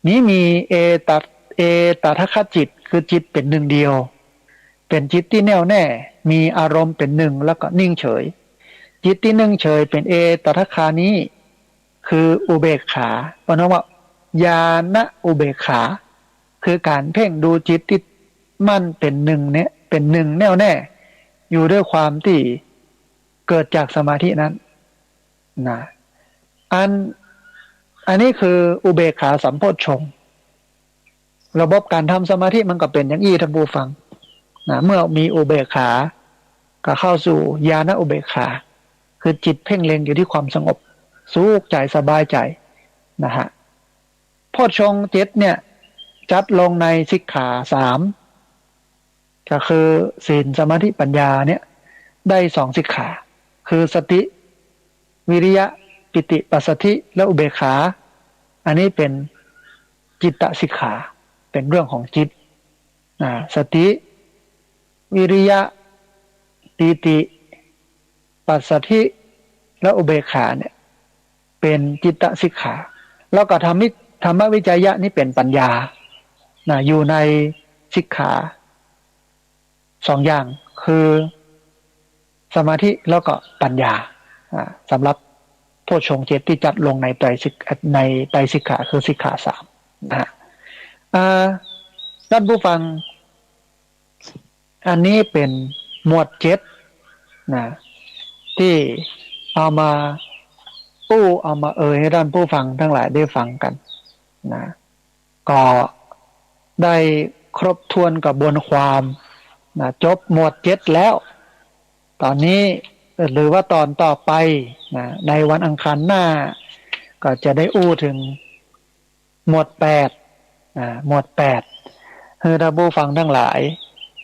Speaker 1: นี้มีเอตทัคคจิตคือจิตเป็นหนึ่งเดียวเป็นจิตที่แน่วแน่มีอารมณ์เป็นหนึ่งแล้วก็นิ่งเฉยจิตที่นิ่งเฉยเป็นเอตทัคคานี้คืออุเบกขาเพราะนั้นว่าญาณอุเบกขาคือการเพ่งดูจิตที่มั่นเป็นหนึ่งเนี่ยเป็นหนึ่งแน่วแน่อยู่ด้วยความที่เกิดจากสมาธินั้นนะอันนี้คืออุเบกขาสัมโพชฌงค์ระบบการทำสมาธิมันก็เป็นอย่างนี้ท่านผู้ฟังนะเมื่อมีอุเบกขาก็เข้าสู่ญาณอุเบกขาคือจิตเพ่งเล็งอยู่ที่ความสงบสุขใจสบายใจนะฮะโพชฌงค์7เนี่ยจัดลงในสิกขา3ก็คือศีลสมาธิปัญญาเนี่ยได้2สิกขาคือสติวิริยะปิติปัสสัทธิและอุเบกขาอันนี้เป็นจิตตสิกขาเป็นเรื่องของจิตสติวิริยะปิติปัสสัทธิและอุเบกขาเนี่ยเป็นจิตตสิกขาแล้วก็ธรรมวิจยะนี่เป็นปัญญาอยู่ในสิกขา2อย่างคือสมาธิแล้วก็ปัญญาสำหรับโพชฌงค์7ที่จัดลงในไตรสิกขาคือสิกขา3นะท่านผู้ฟังอันนี้เป็นหมวด7นะที่เอามาให้ท่านผู้ฟังทั้งหลายได้ฟังกันนะก็ได้ครบถ้วนกับบวนความนะจบหมวด7แล้วตอนนี้หรือว่าตอนต่อไปนะในวันอังคารหน้าก็จะได้ถึงหมวด8หมวด8ให้ท่านผู้ฟังทั้งหลาย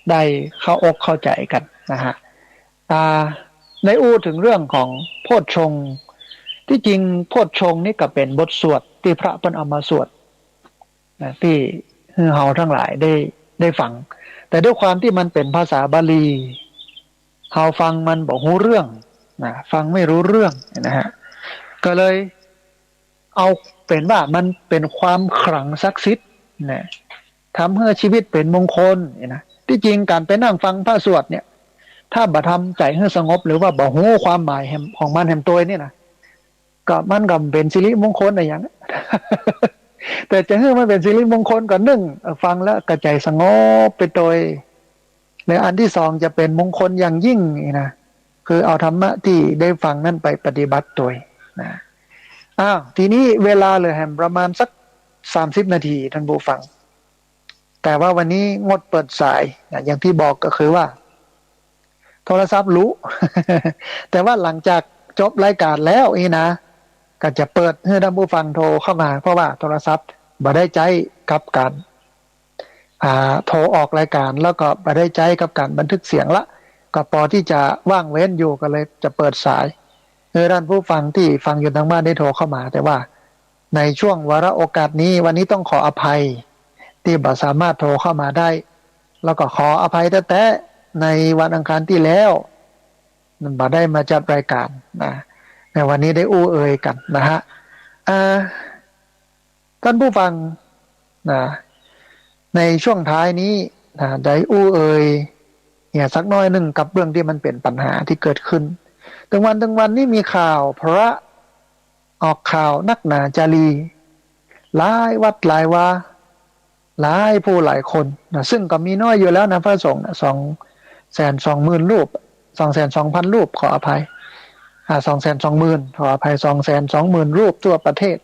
Speaker 1: ได้เข้าอกเข้าใจกันนะฮะได้ถึงเรื่องของโพชฌงค์ที่จริงโพชฌงค์นี่ก็เป็นบทสวดที่พระเพิ่นเอามาสวดนะที่เราทั้งหลายได้ฟังแต่ด้วยความที่มันเป็นภาษาบาลี เฮาฟังมันบอกรู้เรื่องนะฟังไม่รู้เรื่องนะฮะก็เลยเอาเป็นว่ามันเป็นความขลังศักดิ์สิทธิ์นะทำให้ชีวิตเป็นมงคลนะที่จริงการไปนั่งฟังพระสวดเนี่ยถ้าบ่ทำใจให้สงบหรือว่าบ่ฮู้ความหมายของมันแห่งตัวนี่นะก็มันก็เป็นสิริมงคลอะไรอย่างนั้น แต่จะให้มันเป็นสิริมงคลก็นึ่งฟังแล้วกระใจสงบไปโดยในอันที่สองจะเป็นมงคลอย่างยิ่งนะคือเอาธรรมะที่ได้ฟังนั้นไปปฏิบัติโดยนะทีนี้เวลาเลยแฮมประมาณสัก30 นาทีท่านผู้ฟังแต่ว่าวันนี้งดเปิดสายอย่างที่บอกก็คือว่าโทรศัพท์รู้ แต่ว่าหลังจากจบรายการแล้วนะก็จะเปิดให้ท่านผู้ฟังโทรเข้ามาเพราะว่าโทรศัพท์บ่ได้ใจกับการโทรออกรายการแล้วก็บ่ได้ใจกับการบันทึกเสียงละก็พอที่จะว่างเว้นอยู่ก็เลยจะเปิดสายท่านผู้ฟังที่ฟังอยู่ทางบ้านได้โทรเข้ามาแต่ว่าในช่วงวาระโอกาสนี้วันนี้ต้องขออภัยที่บ่สามารถโทรเข้ามาได้แล้วก็ขออภัยแต่ในวันอังคารที่แล้วมันบ่ได้มาจัดรายการนะในวันนี้ได้อู้เอ่ยกันนะฮะท่านผู้ฟังนะในช่วงท้ายนี้นะได้อู้เอ่ยเนี่ยสักน้อยหนึ่งกับเรื่องที่มันเป็นปัญหาที่เกิดขึ้นถึงวันนี้มีข่าวพระออกข่าวนักหนาจารีหลายวัดหลายวาหลายผู้หลายคนนะซึ่งก็มีน้อยอยู่แล้วนะพระสงฆ์220,000 รูป220,000 รูปขออภัย220,000ขออภัย220,000 รูปทั่วประเทศ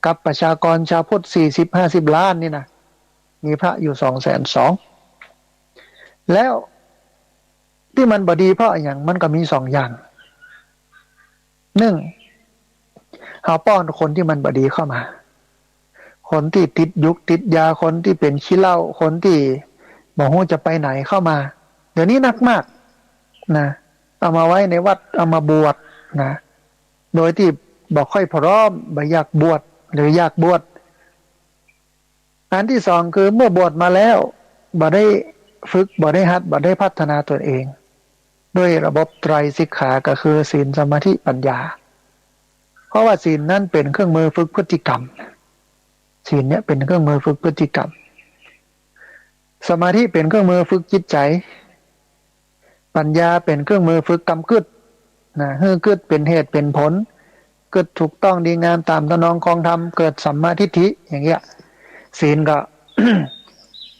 Speaker 1: กับประชากรชาวพุทธ40-50 ล้านนี่นะมีพระอยู่220,000แล้วที่มันบดีเพราะอย่างมันก็มี2อย่างเฮาป้อนคนที่มันบดีเข้ามาคนที่ติดยุกติดยาคนที่เป็นขี้เหล้าคนที่บ่ฮู้จะไปไหนเข้ามาเดี๋ยวนี้หนักมากนะเอามาไว้ในวัดเอามาบวชนะโดยที่บ่ค่อยพร้อมบ่อยากบวชหรืออยากบวชอันที่สองคือเมื่อบวชมาแล้วบ่ได้ฝึกบ่ได้หัดบ่ได้พัฒนาตนเองด้วยระบบไตรสิกขาก็คือศีลสมาธิปัญญาเพราะว่าศีลนั้นเป็นเครื่องมือฝึกพฤติกรรมศีลเนี่ยเป็นเครื่องมือฝึกพฤติกรรมสมาธิเป็นเครื่องมือฝึกจิตใจปัญญาเป็นเครื่องมือฝึกกรรมกึศนะให้กึศเป็นเหตุเป็นผลกึศถูกต้องดีงามตามตนองคองธรรมเกิดสัมมาทิฏฐิอย่างเงี้ยศีลก็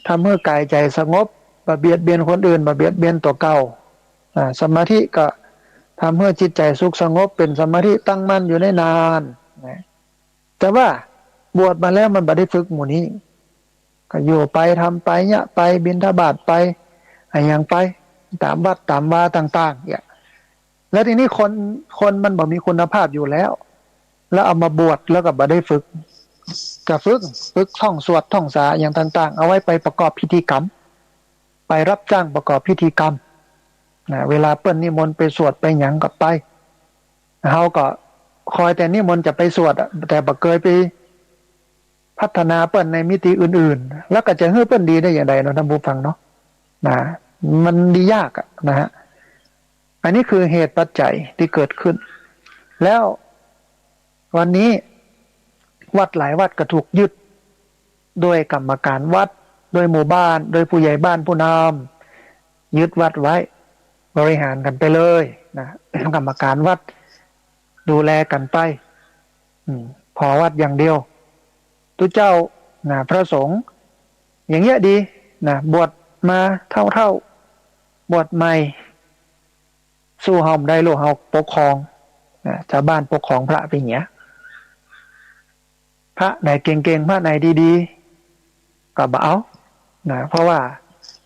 Speaker 1: ทำให้กายใจสงบบ่เบียดเบียนคนอื่นบ่เบียดเบียนตัวเก่าสมาธิก็ทำให้จิตใจสุขสงบเป็นสมาธิตั้งมั่นอยู่ได้นานนะแต่ว่าบวชมาแล้วมันบ่ได้ฝึกหมู่นี้ก็อยู่ไปทำไปเนี่ยไปบิณฑบาตไปอย่างไปตามวัดตามวาต่างๆเนี่ยแล้วทีนี้คนมันบ่มีคุณภาพอยู่แล้วแล้วเอามาบวชแล้วก็บ่ได้ฝึกก็ฝึกท่องสวดท่องสาอย่างต่างๆเอาไว้ไปประกอบพิธีกรรมไปรับจ้างประกอบพิธีกรรมนะเวลาเปิ้นนิมนต์ไปสวดไปหยังก็ไปเฮาก็คอยแต่นิมนต์จะไปสวดแต่บ่เคยไปพัฒนาเปิ้นในมิติอื่นๆแล้วก็จะให้เปิ้นดีได้อย่างไรเนาะท่านผู้ฟังเนาะนะมันดียากนะฮะอันนี้คือเหตุปัจจัยที่เกิดขึ้นแล้ววันนี้วัดหลายวัดก็ถูกยึดโดยกรรมการวัดโดยหมู่บ้านโดยผู้ใหญ่บ้านผู้นำยึดวัดไว้บริหารกันไปเลยนะกรรมการวัดดูแลกันไปพอวัดอย่างเดียวตุเจ้านะพระสงฆ์อย่างเงี้ยดีนะบวชมาเท่าบวชใหม่สู้เฮาได้ลูกเฮาปกครองนะชาวบ้านปกครองพระเป็นอย่างเงี้ยพระไหนเก่งๆพระไหนดีๆก็บ่เอานะเพราะว่า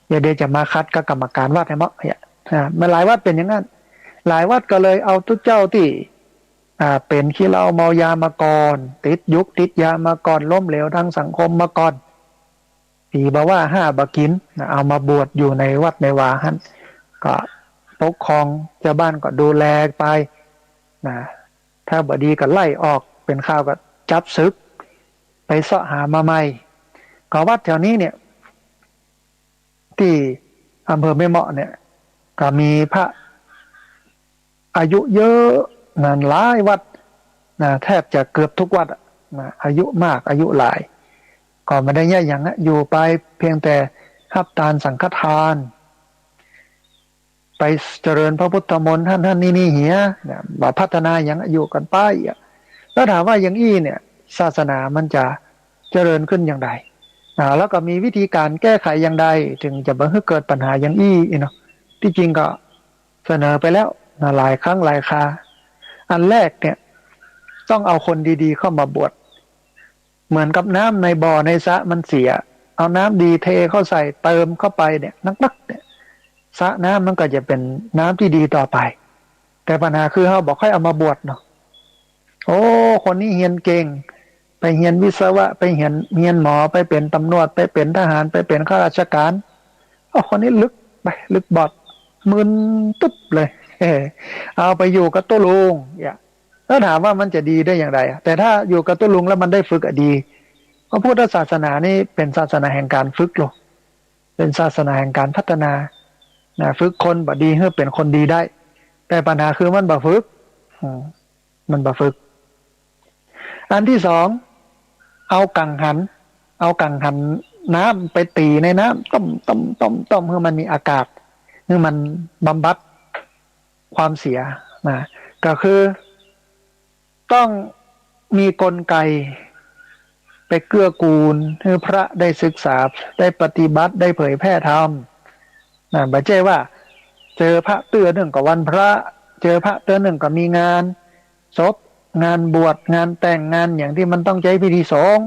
Speaker 1: เดี๋ยวจะมาคัดกับกรรมการวัดให้เหมาะเนี่ยมันหลายวัดเป็นอย่างนั้นหลายวัดก็เลยเอาทุกเจ้าที่เป็นขี้เหล้าเมายามาก่อนติดยุกติดยามาก่อนล้มเหลวทางสังคมมาก่อนปีบ่ว่า5บ่กินนะเอามาบวชอยู่ในวัดในวาหันก็ปกครองชาวบ้านก็ดูแลไปนะถ้าบ่ดีก็ไล่ออกเป็นข่าวก็จับศึกไปเสาะหามาใหม่ก็วัดแถวนี้เนี่ยที่อำเภอแม่เมาะเนี่ย ก็มีพระอายุเยอะนะหลายวัดนะแทบจะเกือบทุกวัดนะอายุมากอายุหลายก็ไม่ได้แย่อย่างนะอยู่ไปเพียงแต่รับทานสังฆทานไปเจริญพระพุทธมนต์ท่านนี่เหียเนี่ยมาพัฒนาอย่างอยู่กันไปแล้วถามว่าอย่างอี้เนี่ยศาสนามันจะเจริญขึ้นอย่างไรแล้วก็มีวิธีการแก้ไขอย่างใดถึงจะบ่ให้เกิดปัญหาอย่างอี้เนาะที่จริงก็เสนอไปแล้วหลายครั้งหลายคราอันแรกเนี่ยต้องเอาคนดีๆเข้ามาบวชเหมือนกับน้ำในบ่อในสระมันเสียเอาน้ำดีเทเข้าใส่เติมเข้าไปเนี่ยนักๆเนี่ยสระน้ำมันก็จะเป็นน้ำที่ดีต่อไปแต่ปัญหาคือเขาบอกให้เอามาบวชเนาะโอ้คนนี้เรียนเก่งไปเรียนวิศวะไปเรียนหมอไปเป็นตำรวจไปเป็นทหารไปเป็นข้าราชการคนนี้ลึกไปลึกบอดมึนตุ๊บเลยเอาไปอยู่กับตัวลุงแล้วถามว่ามันจะดีได้อย่างไรแต่ถ้าอยู่กับตัวลุงแล้วมันได้ฝึกดีเพราะพุทธศาสนานี่เป็นศาสนาแห่งการฝึกหรอกเป็นศาสนาแห่งการพัฒนาฝึกคนบ่ดีให้เป็นคนดีได้แต่ปัญหาคือมันบ่ฝึกมันบ่ฝึกอันที่สองเอากังหันน้ำไปตีในน้ำต้มให้มันมีอากาศให้มันบำบัดความเสียก็คือต้องมีกลไกไปเกื้อกูลให้พระได้ศึกษาได้ปฏิบัติได้เผยแพร่ธรรมไม่ใช่ว่าเจอพระเตือนหนึ่งกับวันพระเจอพระเตือนหนึ่งกับมีงานศพงานบวชงานแต่งงานอย่างที่มันต้องใช้พิธีสงฆ์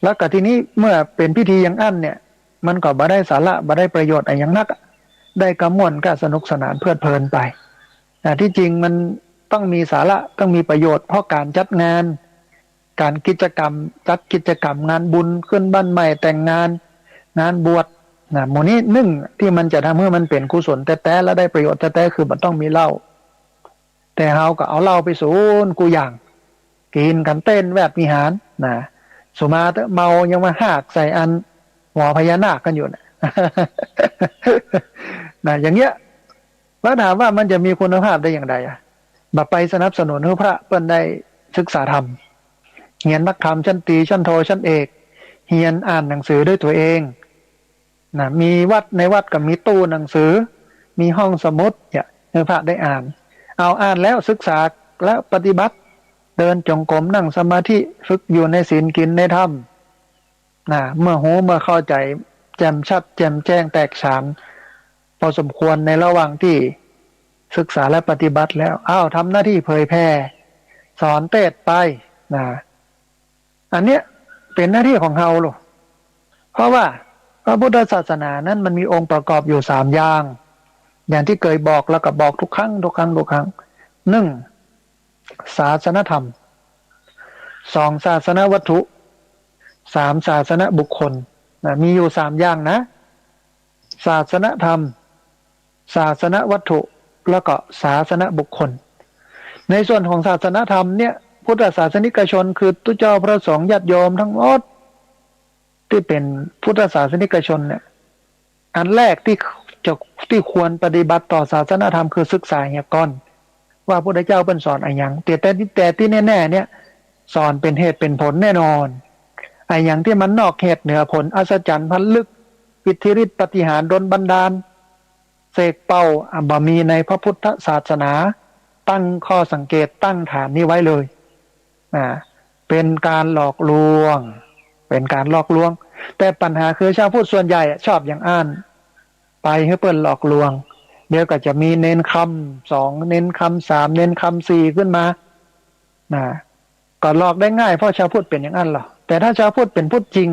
Speaker 1: แล้วก็ทีนี้เมื่อเป็นพิธีอย่างอันเนี่ยมันก็บ่ได้สาระบ่ได้ประโยชน์อะไรอย่างนักได้กระม่วนก็สนุกสนานเพลิดเพลินไปที่จริงมันต้องมีสาระต้องมีประโยชน์เพราะการจัดงานการจัดกิจกรรมงานบุญขึ้นบ้านใหม่แต่งงานงานบวชหมู่นี้นึ่งที่มันจะทำให้มันเป็นกุศลแต่และได้ประโยชน์แต่คือมันต้องมีเหล้าแต่เฮาก็เอาเหล้าไปสูนกูอย่างกินกันเต้นแวดวิหารสุมาเมายังมาหากใส่อันหัวพญานาคกันอยู่อย่างเงี้ยแล้วถามว่ามันจะมีคุณภาพได้อย่างไรบัดไปสนับสนุนให้พระเปิ้นได้ศึกษาธรรมเรียนนักธรรมชั้นตรีชั้นโทชั้นเอกเรียนอ่านหนังสือด้วยตัวเองมีวัดในวัดก็มีตู้หนังสือมีห้องสมุดให้พระได้อ่านแล้วศึกษาและปฏิบัติเดินจงกรมนั่งสมาธิฝึกอยู่ในศีลกินในธรรมเมื่อหูเมื่อเข้าใจแจ่มชัดแจ่มแจ้งแตกฉานพอสมควรในระหว่างที่ศึกษาและปฏิบัติแล้วทำหน้าที่เผยแพร่สอนเทศไปอันเนี้ยเป็นหน้าที่ของเฮาหรอกเพราะว่าพระพุทธศาสนานั้นมันมีองค์ประกอบอยู่3อย่างที่เคยบอกแล้วก็บอกทุกครั้ง1ศาสนธรรม2ศาสนวัตถุ3ศาสนบุคคลมีอยู่3อย่างนะศาสนธรรมศาสนวัตถุแล้วก็ศาสนบุคคลในส่วนของศาสนธรรมเนี่ยพุทธศาสนิกชนคือตุเจ้าพระสงฆ์ญาติโยมทั้งหมดที่เป็นพุทธศาสนิกชนเนี่ยอันแรกที่ควรปฏิบัติต่อศาสนธรรมคือศึกษาเหี่ยก่อนว่าพระพุทธเจ้าเป็นสอนอะไรอย่างแต่ที่แน่ๆเนี่ยสอนเป็นเหตุเป็นผลแน่นอนไอ้อย่างที่มันนอกเหตุเหนือผลอัศจรรย์พันลึกอิทธิฤทธิปาฏิหาริย์ดลบันดาลเสกเป้าบ่มีในพระพุทธศาสนาตั้งข้อสังเกตตั้งฐานนี้ไว้เลยเป็นการหลอกลวงแต่ปัญหาคือชาวพุทธส่วนใหญ่ชอบอย่างอ่านไปให้เปิ้นหลอกลวงเดี๋ยวก็จะมีเน้นคำ2เน้นคำ3เน้นคำ4ขึ้นมาก็หลอกได้ง่ายเพราะชาวพุทธเป็นอย่างนั้นหรอแต่ถ้าชาวพุทธเป็นพุทธจริง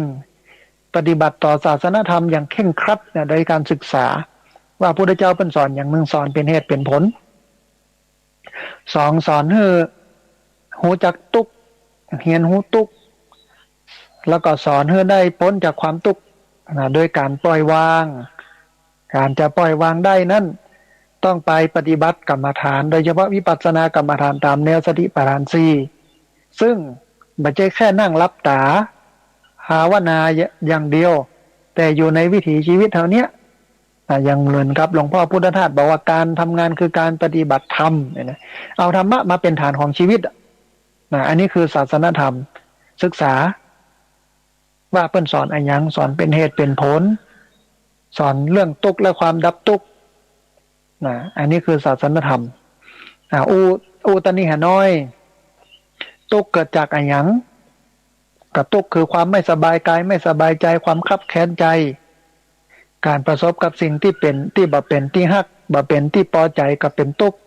Speaker 1: ปฏิบัติต่อศาสนธรรมอย่างเคร่งครัดโดยการศึกษาว่าพระพุทธเจ้าเป็นสอนอย่างมึงสอนเป็นเหตุเป็นผล2สอนให้หูจักตุกเฮียนหูตุกแล้วก็สอนให้ได้พ้นจากความทุกข์โดยการปล่อยวางการจะปล่อยวางได้นั้นต้องไปปฏิบัติกรรมฐานโดยเฉพาะวิปัสสนากรรมฐานตามแนวสติปัฏฐาน4ซึ่งไม่ใช่แค่นั่งรับตาภาวนาอย่างเดียวแต่อยู่ในวิถีชีวิตเท่านี้ อย่างเหมือนกับหลวงพ่อพุทธทาสบอกว่าการทำงานคือการปฏิบัติธรรมเนี่ยเอาธรรมะมาเป็นฐานของชีวิตอันนี้คือศาสนธรรมศึกษาว่าเปิ้นสอนอะไรยังสอนเป็นเหตุเป็นผลสอนเรื่องทุกข์และความดับทุกข์อันนี้คือศาสนธรรมอูตนิหะน้อยทุกข์เกิดจากอะไรยังกับทุกข์คือความไม่สบายกายไม่สบายใจความคับแค้นใจการประสบกับสิ่งที่เป็นที่บ่เป็นที่ฮักบ่เป็นที่พอใจก็เป็นทุกข์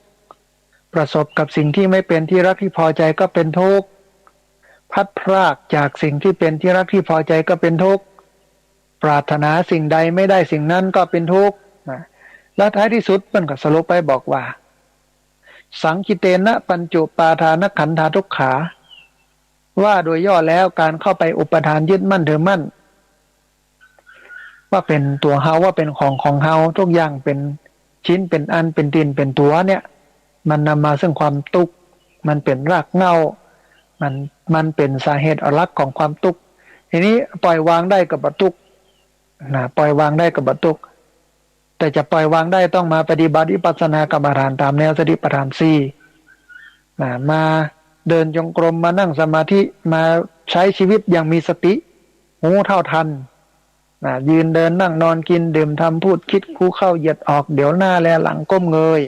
Speaker 1: ประสบกับสิ่งที่ไม่เป็นที่รักที่พอใจก็เป็นทุกข์พัดพรากจากสิ่งที่เป็นที่รักที่พอใจก็เป็นทุกข์ปรารถนาสิ่งใดไม่ได้สิ่งนั้นก็เป็นทุกข์และท้ายที่สุดมันก็สรุปไปบอกว่าสังคิเตนะปัญจุปาทานขันธาทุกขาว่าโดยย่อแล้วการเข้าไปอุปทานยึดมั่นถือมั่นว่าเป็นตัวเฮาว่าเป็นของเฮาทุกอย่างเป็นชิ้นเป็นอันเป็นดินเป็นตัวเนี่ยมันนำมาซึ่งความทุกข์มันเป็นรากเหง้ามันเป็นสาเหตุหลักของความทุกข์ทีนี้ปล่อยวางได้กับทุกข์ปล่อยวางได้กับทุกข์แต่จะปล่อยวางได้ต้องมาปฏิบัติวิปัสสนากรรมฐานตามแนวสติปัฏฐาน4มาเดินจงกรมมานั่งสมาธิมาใช้ชีวิตอย่างมีสติรู้เท่าทันยืนเดินนั่งนอนกินดื่มทำพูดคิดคู่เข้าเหยียดออกเดี๋ยวหน้าแลหลังก้มเงย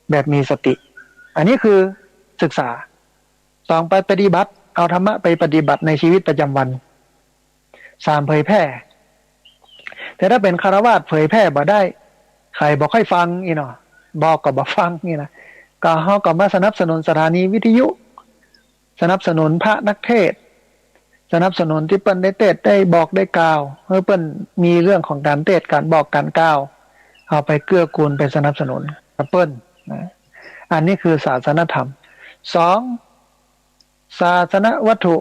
Speaker 1: แบบมีสติอันนี้คือศึกษา2ไปปฏิบัติเอาธรรมะไปปฏิบัติในชีวิตประจำวัน3เผยแพร่แต่ถ้าเป็นคฤหัสถ์เผยแพร่บ่ได้ใครบอกให้ฟังอีเนาะบอกก็บ่ฟังนี่นะก็เฮาก็มาสนับสนุนสถานีวิทยุสนับสนุนพระนักเทศน์สนับสนุนที่เปิ้นได้เทศน์ได้บอกได้กล่าวเพื่อเปิ้นมีเรื่องของการเทศน์การบอกการกล่าวเอาไปเกื้อกูลไปสนับสนุนเปิ้นอันนี้คือศาสนธรรม2ศาสนวัตถุ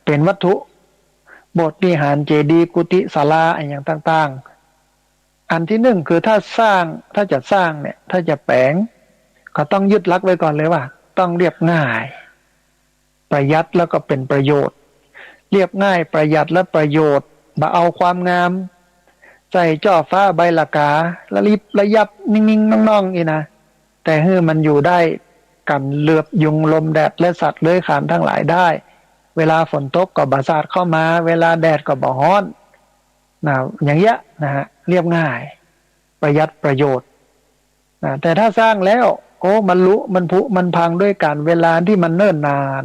Speaker 1: เป็นวัตถุโบสถ์วิหารเจดีย์กุฏิศาลาอย่างต่างๆอันที่1คือถ้าจะสร้างเนี่ยถ้าจะแปลงก็ต้องยึดหลักไว้ก่อนเลยว่าต้องเรียบง่ายประหยัดแล้วก็เป็นประโยชน์เรียบง่ายประหยัดและประโยชน์บ่เอาความงามใส่จ่อฟ้าใบละกาละลิบระยับนิ่งๆน้องๆอีนะแต่ให้มันอยู่ได้กันเหลือบยุงลมแดดและสัตว์เลื้อยคลานทั้งหลายได้เวลาฝนตกก็บ่สาดเข้ามาเวลาแดดก็บ่ร้อนอย่างเงี้ยนะฮะเรียบง่ายประหยัดประโยชน์แต่ถ้าสร้างแล้วมันลุมันผุมันพังด้วยการเวลาที่มันเนิ่นนาน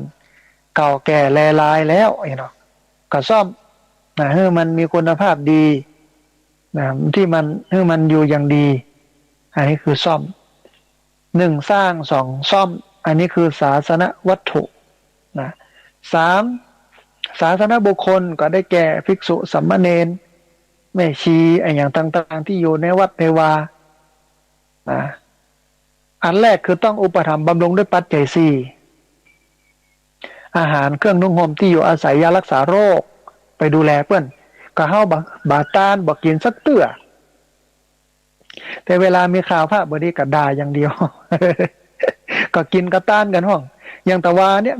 Speaker 1: เก่าแก่แลลายแล้วเนาะก็ซ่อมให้มันมีคุณภาพดีที่มันให้มันอยู่อย่างดีอันนี้คือซ่อม1สร้าง2ซ่อมอันนี้คือศาสนวัตถุ3ศาสนบุคคลก็ได้แก่ภิกษุสามเณรแม่ชีอย่างต่างๆที่อยู่ในวัดในวาอันแรกคือต้องอุปถัมภ์บำรุงด้วยปัจจัย4อาหารเครื่องนุ่งห่มที่อยู่อาศัยยารักษาโรคไปดูแลเพิ่นก็เฮาบาตานบ่กินสักเตื้อแต่เวลามีข่าวพระบดีก็ด่าอย่างเดียว ก็กินกระต้านกันห้องอย่างตะวาเนี่ย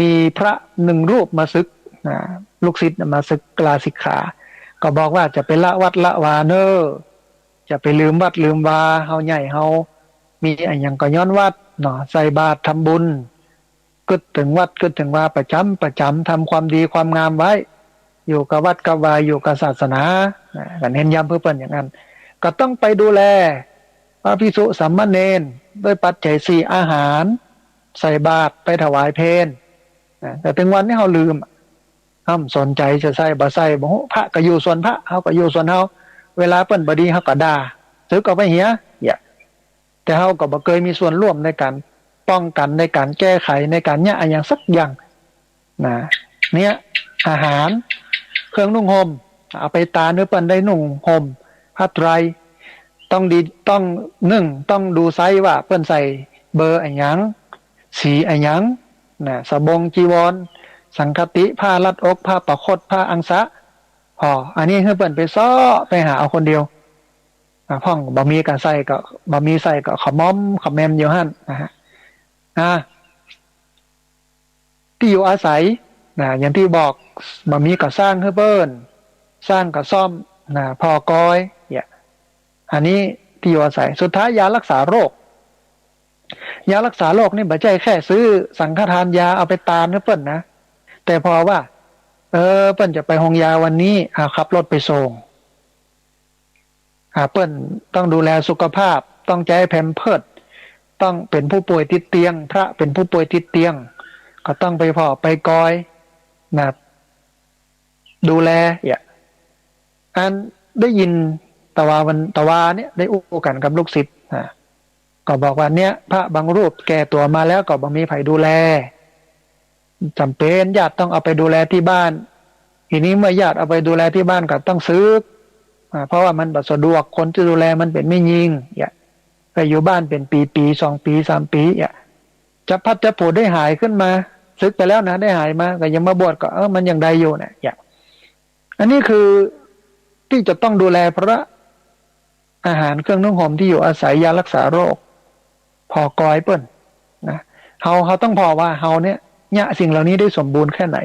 Speaker 1: มีพระ1รูปมาศึกลูกศิษย์มาศึกลาสิกขาก็บอกว่าจะไปละวัดละวาเนอจะไปลืมวัดลืมวาเฮาใหญ่เฮามีอันหยังก็ย้อนวัดเนาะใส่บาตรทำบุญกึดถึงวัดกึดถึงวาประจำทำความดีความงามไว้อยู่กับวัดกับวาอยู่กับศาสนาก็เน้นย้ำเพื่อเปิ้นอย่างนั้นก็ต้องไปดูแลพระภิกษุสามเณรด้วยปัจจัย4อาหารใส่บาตรไปถวายเพลแต่ถึงวันนี้เฮาลืมห้ามสนใจจะใส่บ่ใส่บ่พระก็อยู่ส่วนพระเฮาก็อยู่ส่วนเฮาเวลาเปิ้นบ่ดีเฮาก็ด่าสึกก็ไปเหียแต่เฮาก็บ่เคยมีส่วนร่วมในการป้องกันในการแก้ไขในการเนี่ยอย่างสักอย่างเนี่ยอาหารเครื่องนุ่งห่มเอาไปตาเนื้อเปิ้นได้นุ่งห่มผ้าไตรต้องดีต้องต้องดูไซส์ว่าเปิ้นใส่เบอร์อันหยังสีอันหยังสบงจีวรสังคติผ้ารัดอกผ้าประคตผ้าอังสะอันนี้ให้เปิ้นไปซ้อไปหาเอาคนเดียวพ่องบ่มีก็ใส่ก็บ่มีใส่ก็ขมอมขมแมมอยู่หั่นนะฮะที่อยู่อาศัยอย่างที่บอกบ่มีก็สร้างให้เปิ้นสร้างก็ซ่อมพอกอย อันนี้ที่อยู่อาศัยสุดท้ายยารักษาโรคยารักษาโรคนี่ไม่ใช่แค่ซื้อสังฆทานยาเอาไปตามนะเปิ้ลนะแต่พอว่าเปิ้ลจะไปห้องยาวันนี้ขับรถไปส่งเปิ้ลต้องดูแลสุขภาพต้องใจแพมเพิร์สต้องเป็นผู้ป่วยติดเตียงพระเป็นผู้ป่วยติดเตียงก็ต้องไปพ่อไปกอยนะดูแลอันได้ยินตะวาเนี่ยได้อู้กันกับลูกศิษย์ก็บอกว่าเนี่ยพระบางรูปแก่ตัวมาแล้วก็บ่มีไผดูแลจำเป็นญาติต้องเอาไปดูแลที่บ้านทีนี้เมื่อญาติเอาไปดูแลที่บ้านก็ต้องซื้อเพราะว่ามันบ่สะดวกคนที่ดูแลมันเป็นไม่ยิงไปอยู่บ้านเป็นปี2 ปี3 ปีจะพัดจะผูดได้หายขึ้นมาซึกไปแล้วนะได้หายมาก็ยังมาบวชก็มันยังได้อยู่เนี่ยอันนี้คือที่จะต้องดูแลพระอาหารเครื่องนุ่งห่มที่อยู่อาศัยยารักษาโรคพอกอยเปิ้นนะเขาต้องพอว่าเฮาเนี่ยสิ่งเหล่านี้ได้สมบูรณ์แค่ไหน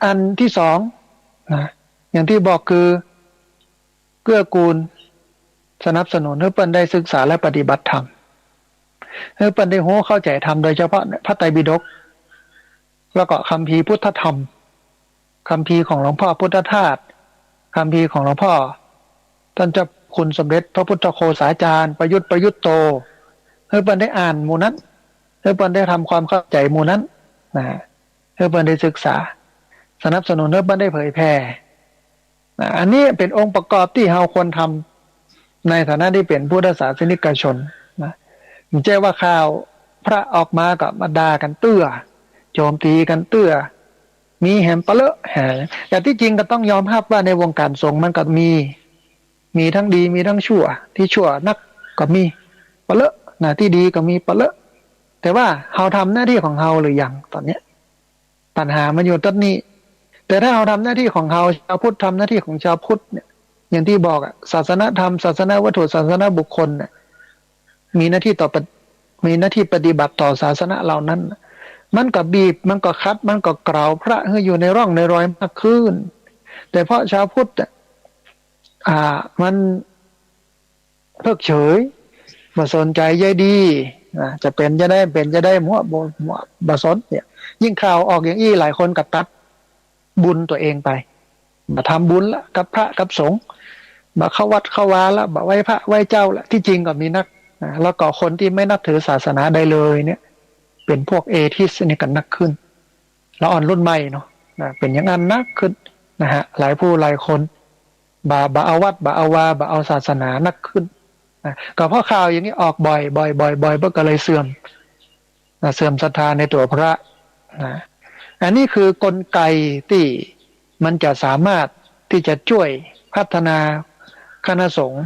Speaker 1: อันที่สองนะอย่างที่บอกคือเกื้อกูลสนับสนุนให้เปิ้นได้ศึกษาและปฏิบัติธรรมให้เปิ้นได้รู้เข้าใจธรรมโดยเฉพาะพระไตรปิฎกแล้วก็คัมภีร์พุทธธรรมคัมภีร์ของหลวงพ่อพุทธทาสคัมภีร์ของหลวงพ่อท่านเจ้าคุณสมเด็จพระพุทธโฆษาจารย์ประยุทธ์โตให้เปิ้นได้อ่านหมู่นั้นให้เปิ้นได้ทำความเข้าใจหมู่นั้นนะให้เปิ้นได้ศึกษาสนับสนุนให้เปิ้นได้เผยแพร่อันนี้เป็นองค์ประกอบที่เราควรทำในฐานะที่เป็นพุทธศาสนิกชนนะไม่ใช่ว่าข่าวพระออกมาก็มาด่ากันเตื้อโจมตีกันเตื้อมีแหมปะเลอะแต่ที่จริงก็ต้องยอมรับว่าในวงการสงฆ์มันก็มีทั้งดีมีทั้งชั่วที่ชั่วนักก็มีปะเลอะนะที่ดีก็มีปะเลอะแต่ว่าเราทำหน้าที่ของเราหรือยังตอนนี้ปัญหามันอยู่ตรงนี้แต่ถ้าเราทำหน้าที่ของเราชาวพุทธทำหน้าที่ของชาวพุทธเนี่ยอย่างที่บอกศาสนธรรมศาสนาวัตถุศาสนาบุคคลเนี่ยมีหน้าที่มีหน้าที่ปฏิบัติต่อศาสนาเหล่านั้นมันก็บีบมันก็คัดมันก็กล่าวพระให้อยู่ในร่องในรอยมากขึ้นแต่เพราะชาวพุทธมันเพิกเฉยบ่สนใจใยดีจะเป็นจะได้มั่วบ่สนเนี่ยยิ่งข่าวออกอย่างอี้หลายคนก็ตัดบุญตัวเองไปมาทำบุญละกับพระกับสงฆ์มาเข้าวัดเข้าวาละมาไหว้พระไหว้เจ้าละที่จริงก็มีนักแล้วก็คนที่ไม่นับถือศาสนาใดเลยเนี่ยเป็นพวกเอทิสนี่กันนักขึ้นแล้วอ่อนรุ่นใหม่เนาะเป็นอย่างนั้นนักขึ้นนะฮะหลายผู้หลายคนบาเอาวัดบาเอาวาบาเอาศาสนานักขึ้นก็เพราะข่าวอย่างนี้ออกบ่อยก็เลยเสื่อมศรัทธาในตัวพระอันนี้คือกลไกที่มันจะสามารถที่จะช่วยพัฒนาคณะสงฆ์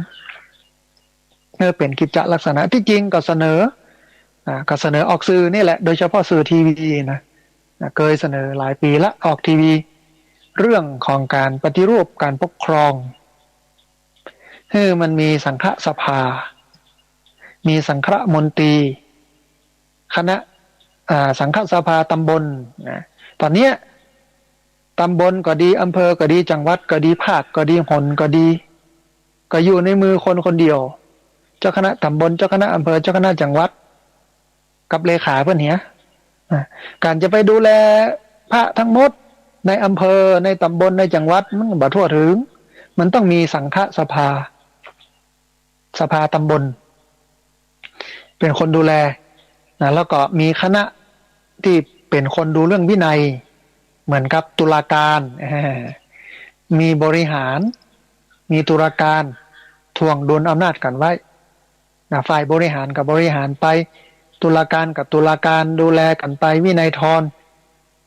Speaker 1: เป็นกิจลักษณะที่จริงก็เสนอออกสื่อนี่แหละโดยเฉพาะสื่อทีวีนะเคยเสนอหลายปีละออกทีวีเรื่องของการปฏิรูปการปกครองมันมีสังฆสภามีสังฆมนตรีคณะสังฆสภาตำบลนะตอนนี้ตำบลก็ดีอำเภอก็ดีจังหวัดก็ดีภาคก็ดีหนก็ดีก็อยู่ในมือคนคนเดียวเจ้าคณะตำบลเจ้าคณะอำเภอเจ้าคณะจังหวัดกับเลขาเพื่อนเหี้ยการจะไปดูแลพระทั้งหมดในอำเภอในตำบลในจังหวัดมันบ่ทั่วถึงมันต้องมีสังฆสภาตำบลเป็นคนดูแลแล้วก็มีคณะที่เป็นคนดูเรื่องวินัยเหมือนกับตุลาการมีบริหารมีตุลาการทวงดุลอำนาจกันไว้ฝ่ายบริหารกับบริหารไปตุลาการกับตุลาการดูแลกันไปวินัยทร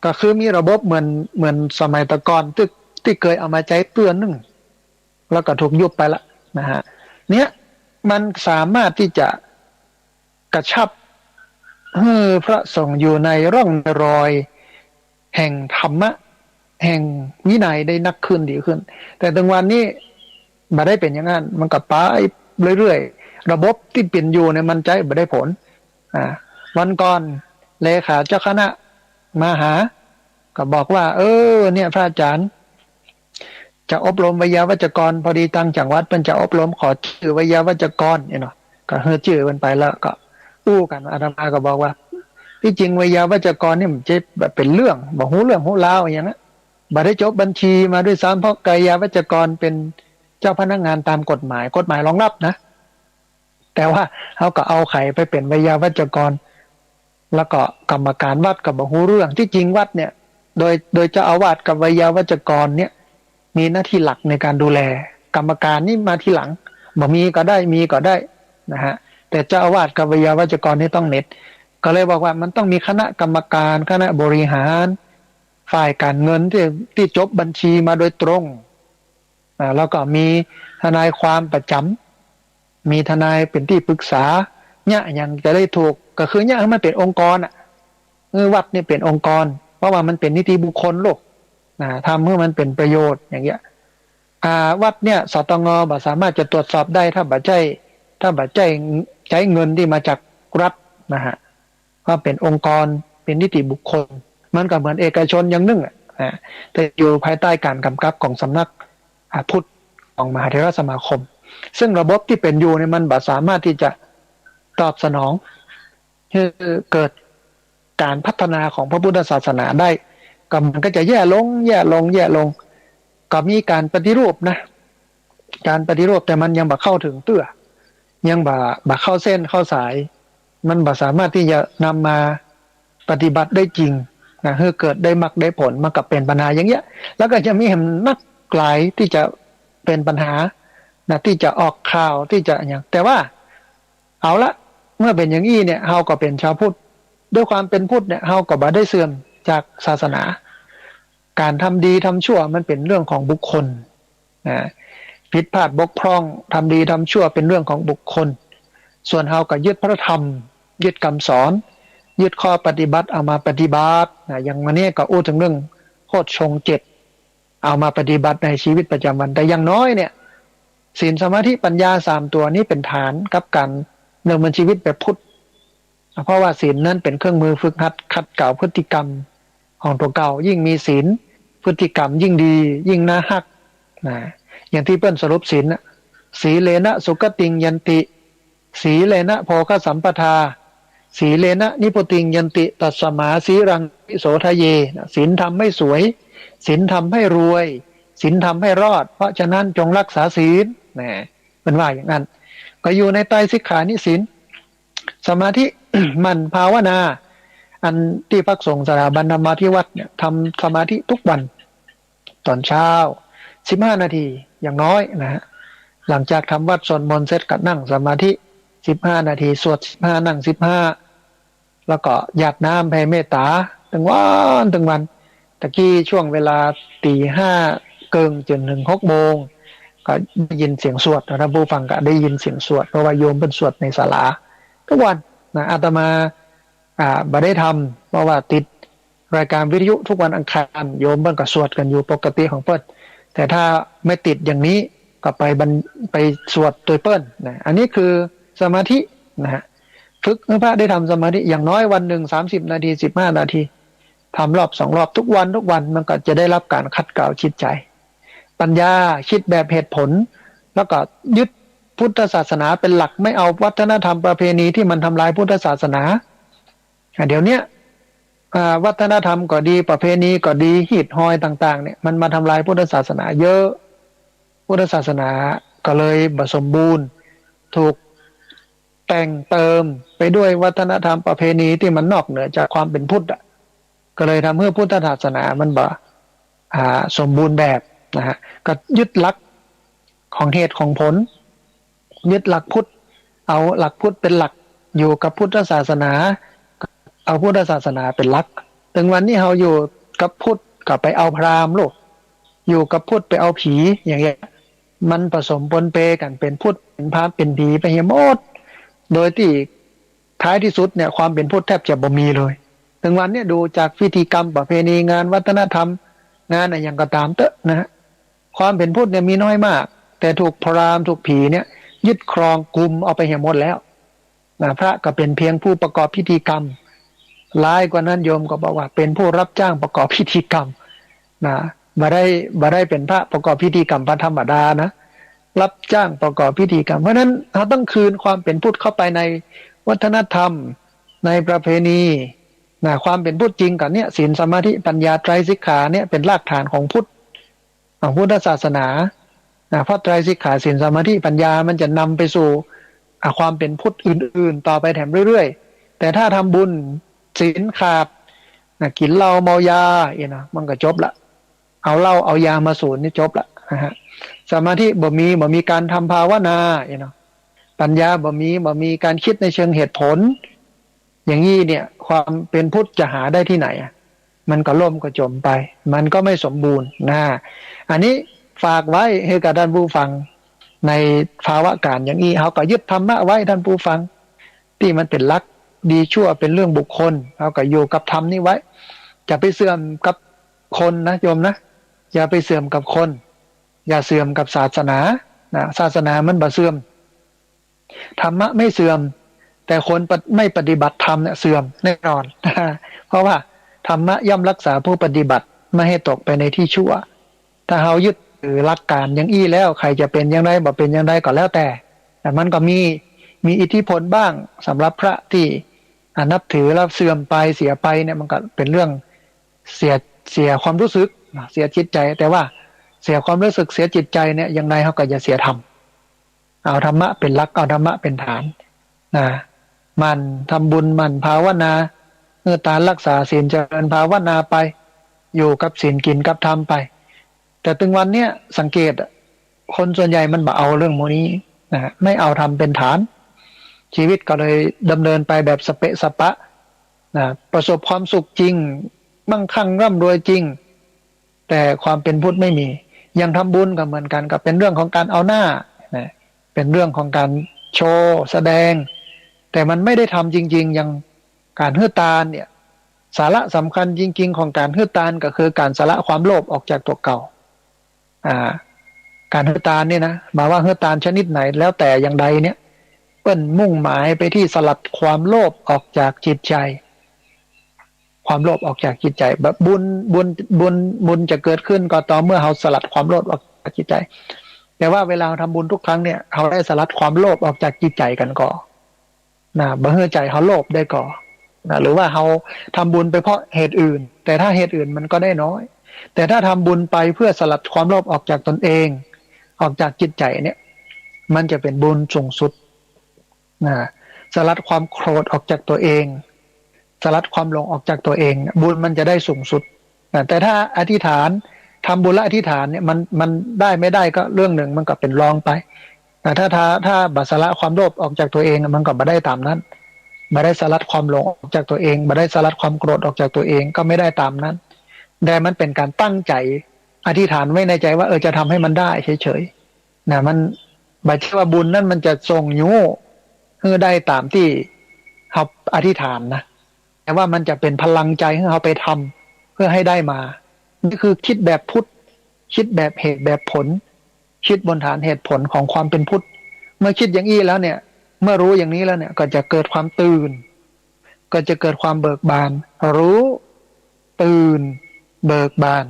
Speaker 1: ก็คือมีระบบเหมือนสมัยตะก่อนที่เคยเอามาใช้เตือนนึงแล้วก็ถูกยุบไปละนะฮะเนี่ยมันสามารถที่จะกระชับพระสงฆ์อยู่ในร่องรอยแห่งธรรมะแห่งวินัยได้นักขึ้นดีขึ้นแต่ถึงวันนี้มาได้เป็นอย่างนั้นมันก็ไปเรื่อยๆระบบที่เป็นอยู่เนี่ยมันใจไม่ได้ผลวันก่อนเลขาเจ้าคณะมาหาก็บอกว่าเนี่ยพระอาจารย์ จะอบรมไวยาวัจกรพอดีตั้งจังหวัดเป็นจะอบรมขอชื่อไวยาวัจกรเนาะก็เฮือชื่อมันไปแล้วก็อู้กันอาตมาก็บอกว่าที่จริงไวยาวัจกรนี่มันจะแบบเป็นเรื่องบอกหูเรื่องหูเล่าอย่างนั้นบัได้จบบัญชีมาด้วยซ้ำเพราะกายาวัจกรเป็นเจ้าพนักงานตามกฎหมายรองรับนะแต่ว่าเขาก็เอาไข่ไปเป็นไวยาวัจกรแล้วก็กรรมการวัดกับบอกหูเรื่องที่จริงวัดเนี่ยโดยเจ้าอาวาสกับไวยาวัจกรเนี่ยมีหน้าที่หลักในการดูแลกรรมการนี่มาทีหลังบ่มีก็ได้มีก็ได้นะฮะแต่เจ้าอาวาสกับไวยาวัจกรนี่ต้องเน็ตก็เลยบอกว่ามันต้องมีคณะกรรมการคณะบริหารฝ่ายการเงินที่จบบัญชีมาโดยตรงแล้วก็มีทนายความประจำมีทนายเป็นที่ปรึกษาเนี่ยอย่างจะได้ถูกก็คือเนี่ยให้มันเป็นองค์กรวัดนี่เป็นองค์กรเพราะว่ามันเป็นนิติบุคคลโลกทำเมื่อมันเป็นประโยชน์อย่างเงี้ยวัดเนี่ยสตงบ่สามารถจะตรวจสอบได้ถ้าบัใช้เงินที่มาจากรัฐนะฮะก็เป็นองค์กรเป็นนิติบุคคลมันก็เหมือนเอกชนอย่างนึงแต่อยู่ภายใต้การกำกับของสำนักพุทธของมหาเถรสมาคมซึ่งระบบที่เป็นอยู่เนี่ยมันบ่สามารถที่จะตอบสนองคือเกิดการพัฒนาของพระพุทธศาสนาได้ก็มันก็จะแย่ลงก็มีการปฏิรูปนะการปฏิรูปแต่มันยังบ่เข้าถึงเตื้อยังบ่เข้าเส้นเข้าสายมันบ่สามารถที่จะนำมาปฏิบัติได้จริงนะเพื่อเกิดได้มรรคได้ผลมันก็เป็นปัญหาอย่างเงี้ยแล้วก็จะมีนักหลายที่จะเป็นปัญหานะที่จะออกข่าวที่จะอย่างแต่ว่าเอาละเมื่อเป็นอย่างนี้เนี่ยเฮาก็เป็นชาวพุทธด้วยความเป็นพุทธเนี่ยเฮาก็บ่ได้เสื่อมจากศาสนาการทำดีทำชั่วมันเป็นเรื่องของบุคคลผิดพลาดบกพร่องทำดีทำชั่วเป็นเรื่องของบุคคลส่วนเฮาก็ยึดพระธรรมยึดคำสอนยึดข้อปฏิบัติเอามาปฏิบัติอย่างวันนี้ก็อู้ถึงเรื่องโพชฌงค์7เอามาปฏิบัติในชีวิตประจำวันแต่อย่างน้อยเนี่ยศีลสมาธิปัญญา3ตัวนี้เป็นฐานกับการดำเนินชีวิตแบบพุทธเพราะว่าศีลนั้นเป็นเครื่องมือฝึกหัดขัดเกลาพฤติกรรมของตัวเก่ายิ่งมีศีลพฤติกรรมยิ่งดียิ่งน่าฮักอย่างที่เปิ้นสรุปศีลสีเลนะสุขติงยันติสีเลนะโภคสัมปทาสีเลนะนิพุติงยันติตัสสมาสีรังโสทะเยศีลทำให้สวยศีลทำให้รวยศีลทำให้รอดเพราะฉะนั้นจงรักษาศีลเป็นว่าอย่างนั้นก็อยู่ในไตรสิกขานิศีลสมาธิ มันภาวนาอันที่พระสงฆ์สถาบันธรรมาธิวัดเนี่ยทำสมาธิทุกวันตอนเช้า15 นาทีอย่างน้อยนะฮะหลังจากทำวัดสวดมนต์เสร็จก็นั่งสมาธิ15 นาทีสวด15นั่ง15แล้วก็หยาดน้ำแผ่เมตตาถึงวันตะกี้ช่วงเวลา5:30เกิงจนถึง6 โมงก็ได้ยินเสียงสวดนะผู้ฟังก็ได้ยินเสียงสวดเพราะว่าโยมเป็นสวดในศาลาทุกวันนะอาตมาบ่ได้ทำเพราะว่าติดรายการวิทยุทุกวันอังคารโยมเพิ่นก็สวดกันอยู่ปกติของเพิ่นแต่ถ้าไม่ติดอย่างนี้ก็ไปสวดตัวเปิ้ลนะอันนี้คือสมาธินะฮะฝึกให้พระได้ทำสมาธิอย่างน้อยวันหนึ่ง30 นาที15 นาทีทำรอบ2 รอบทุกวันมันก็จะได้รับการขัดเกลาจิตใจปัญญาคิดแบบเหตุผลแล้วก็ยึดพุทธศาสนาเป็นหลักไม่เอาวัฒนธรรมประเพณีที่มันทำลายพุทธศาสนาเดี๋ยวนี้วัฒนธรรมก็ดีประเพณีก็ดีหีดหอยต่างๆเนี่ยมันมาทำลายพุทธศาสนาเยอะพุทธศาสนาก็เลยบ่สมบูรณ์ถูกแต่งเติมไปด้วยวัฒนธรรมประเพณีที่มันนอกเหนือจากความเป็นพุทธก็เลยทำให้พุทธศาสนามันบ่สมบูรณ์แบบนะฮะก็ยึดหลักของเหตุของผลยึดหลักพุทธเอาหลักพุทธเป็นหลักอยู่กับพุทธศาสนาเอาพุทธศาสนาเป็นหลักถึงวันนี้เราอยู่กับพุทธก็ไปเอาพราหมณ์โลกอยู่กับพุทธไปเอาผีอย่างเงี้ยมันผสมปนเปกันเป็นพุทธเป็นพราหมณ์เป็นผีไปหมดโดยที่ท้ายที่สุดเนี่ยความเป็นพุทธแทบจะบ่มีเลยถึงวันนี้ดูจากพิธีกรรมประเพณีงานวัฒนธรรมงานอะไรอย่างก็ตามเตอะนะฮะความเป็นพุทธเนี่ยมีน้อยมากแต่ถูกพราหมณ์ถูกผีเนี่ยยึดครองกลุ่มเอาไปหมดแล้วนะพระก็เป็นเพียงผู้ประกอบพิธีกรรมหลายกว่านั้นโยมก็บอกว่าเป็นผู้รับจ้างประกอบพิธีกรรมนะ บ่ได้เป็นพระประกอบพิธีกรรมพระธรรมดานะรับจ้างประกอบพิธีกรรมเพราะนั้นเราต้องคืนความเป็นพุทธเข้าไปในวัฒนธรรมในประเพณีนะความเป็นพุทธจริงกับเนี่ยศีลสมาธิปัญญาไตรสิกขาเนี่ยเป็นรากฐานของพุทธศาสนานะเพราะไตรสิกขาศีลสมาธิปัญญามันจะนำไปสู่ความเป็นพุทธอื่นๆต่อไปแถมเรื่อยๆแต่ถ้าทำบุญศีลขาดนะกินเหล้าเมายานะมันก็จบละเอาเหล้าเอายามาสูบนี่จบละนะฮะสมาธิบ่มีการทำภาวนาปัญญาบ่มีการคิดในเชิงเหตุผลอย่างนี้เนี่ยความเป็นพุทธจะหาได้ที่ไหนมันก็ล่มก็จมไปมันก็ไม่สมบูรณ์นะอันนี้ฝากไว้ให้กับท่านผู้ฟังในภาวะการอย่างนี้เขาก็ยึดธรรมะไว้ท่านผู้ฟังที่มันเป็นหลักดีชั่วเป็นเรื่องบุคคลเขาก็อยู่กับธรรมนี้ไว้จะไปเสื่อมกับคนนะโยมนะอย่าไปเสื่อมกับคนอย่าเสื่อมกับศาสนาศาสนามันบ่เสื่อมธรรมะไม่เสื่อมแต่คนไม่ปฏิบัติธรรมเนี่ยเสื่อมแน่นอนเพราะว่าธรรมะย่อมรักษาผู้ปฏิบัติไม่ให้ตกไปในที่ชั่วถ้าเรายึดถือหลักการอย่างอี้แล้วใครจะเป็นอย่างไรบ่เป็นอย่างไรก็แล้วแต่มันก็มีอิทธิพลบ้างสำหรับพระที่นับถือแล้วเสื่อมไปเสียไปเนี่ยมันก็เป็นเรื่องเสียความรู้สึกเสียจิตใจแต่ว่าเสียความรู้สึกเสียจิตใจเนี่ยอย่างไรเขาก็อย่าเสียธรรมเอาธรรมะเป็นหลักเอาธรรมะเป็นฐานมันทำบุญมันภาวนาตานรักษาศีลเจริญภาวนาไปอยู่กับศีลกินกับธรรมไปแต่ถึงวันเนี้ยสังเกตคนส่วนใหญ่มันบ่เอาเรื่องโมนี้ไม่เอาธรรมเป็นฐานชีวิตก็เลยดำเนินไปแบบสเปะสปะประสบความสุขจริงมั่งคั่งร่ำรวยจริงแต่ความเป็นพุทธไม่มียังทำบุญก็เหมือนกันกับเป็นเรื่องของการเอาหน้าเป็นเรื่องของการโชว์แสดงแต่มันไม่ได้ทำจริงๆอย่างการฮื้อตาลเนี่ยสาระสำคัญจริงๆของการฮื้อตาลก็คือการสละความโลภออกจากตัวเก่าการฮื้อตาลเนี่ยนะมาว่าฮื้อตาลชนิดไหนแล้วแต่อย่างใดเนี่ยเปิ้นมุ่งหมายไปที่สลัดความโลภออกจากจิตใจความโลภออกจากจิตใจแบบบุญจะเกิดขึ้นก็ต่อเมื่อเราสลัดความโลภออกจากจิตใจแต่ว่าเวลาทำบุญทุกครั้งเนี่ยเราได้สลัดความโลภออกจากจิตใจกันก่อนบ่ให้ใจเขาโลภได้ก่อนหรือว่าเราทำบุญไปเพราะเหตุอื่นแต่ถ้าเหตุอื่นมันก็ได้น้อยแต่ถ้าทำบุญไปเพื่อสลัดความโลภออกจากตนเองออกจากจิตใจเนี่ยมันจะเป็นบุญสูงสุดสลัดความโกรธออกจากตัวเองสลัดความหลงออกจากตัวเองบุญมันจะได้สูงสุดแต่ถ้าอธิษฐานทำบุญและอธิษฐานเนี่ยมันได้ไม่ได้ก็เรื่องหนึ่งมันก็เป็นรองไปแต่ถ้าบัสละความโลภออกจากตัวเองมันก็ไม่ได้ตามนั้นไม่ได้สลัดความหลงออกจากตัวเองไม่ได้สลัดความโกรธออกจากตัวเองก็ไม่ได้ตามนั้นแต่มันเป็นการตั้งใจอธิษฐานไว้ในใจว่าจะทำให้มันได้เฉยๆมันไม่ใช่ว่าบุญนั้นมันจะส่งยูให้ได้ตามที่เราอธิษฐานนะแต่ว่ามันจะเป็นพลังใจให้เราไปทำเพื่อให้ได้มานี่คือคิดแบบพุทธคิดแบบเหตุแบบผลคิดบนฐานเหตุผลของความเป็นพุทธเมื่อคิดอย่างนี้แล้วเนี่ยเมื่อรู้อย่างนี้แล้วเนี่ยก็จะเกิดความตื่นก็จะเกิดความเบิกบานรู้ตื่นเบิกบาน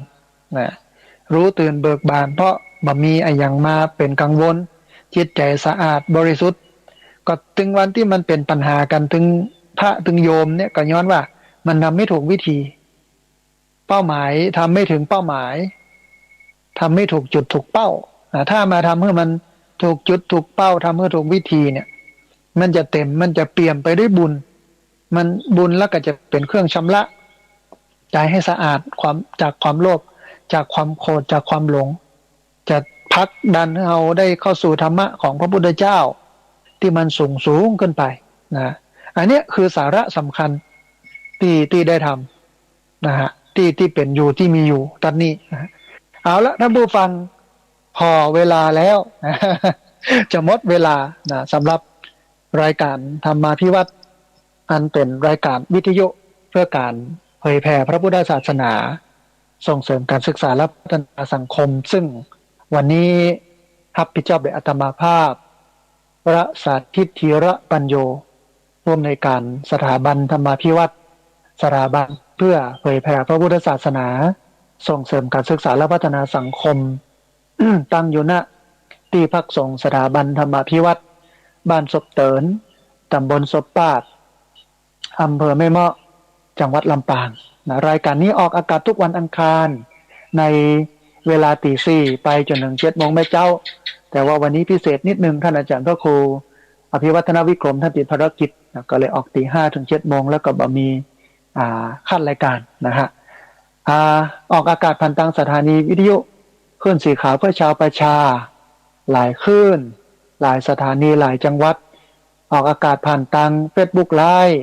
Speaker 1: รู้ตื่นเบิกบานเพราะบ่มีอะไรอย่างมาเป็นกังวลจิตใจสะอาดบริสุทธิ์ก็ถึงวันที่มันเป็นปัญหากันถึงพระถึงโยมเนี่ยก็ย้อนว่ามันทำไม่ถูกวิธีเป้าหมายทำไม่ถึงเป้าหมายทำไม่ถูกจุดถูกเป้าถ้ามาทำให้มันถูกจุดถูกเป้าทำให้ถูกวิธีเนี่ยมันจะเต็มมันจะเปี่ยมไปด้วยบุญมันบุญแล้วก็จะเป็นเครื่องชำระใจให้สะอาดจากความโลภจากความโกรธจากความหลงจะพักดันให้เราได้เข้าสู่ธรรมะของพระพุทธเจ้าที่มันสูงขึ้นไปอันนี้คือสาระสำคัญที่ได้ทำที่เป็นอยู่ที่มีอยู่ตอนนี้เอาละท่านผู้ฟังพอเวลาแล้วจะหมดเวลาสำหรับรายการธรรมาภิวัตน์อันเป็นรายการวิทยุเพื่อการเผยแผ่พระพุทธศาสนาส่งเสริมการศึกษาและพัฒนาสังคมซึ่งวันนี้รับผิดชอบโดยอาตมาภาพพระสาธิตธีระปัญโยผู้อำนวยการสถาบันธรรมาภิวัตน์สถาบันเพื่อเผยแผ่พระพุทธศาสนา ส่งเสริมการศึกษาและพัฒนาสังคม ตั้งอยู่ณที่พักสงฆ์สถาบันธรรมาภิวัตรบ้านศพเตินตำบลศพปาดอำเภอแม่เมาะจังหวัดลำปางนะรายการนี้ออกอากาศทุกวันอังคารในเวลาตี 4ไปจนถึง 7 โมงแม่เจ้าแต่ว่าวันนี้พิเศษนิดนึงท่านอาจารย์พระครูอภิวัฒนวิกรมท่านติดภารกิจนะก็เลยออกตี 5 ถึง 7 โมงแล้วก็บ่มีขั้นรายการนะฮะออกอากาศผ่านทางสถานีวิทยุคลื่นสีขาวเพื่อชาวประชาหลายคลื่นหลายสถานีหลายจังหวัดออกอากาศผ่านทาง Facebook Live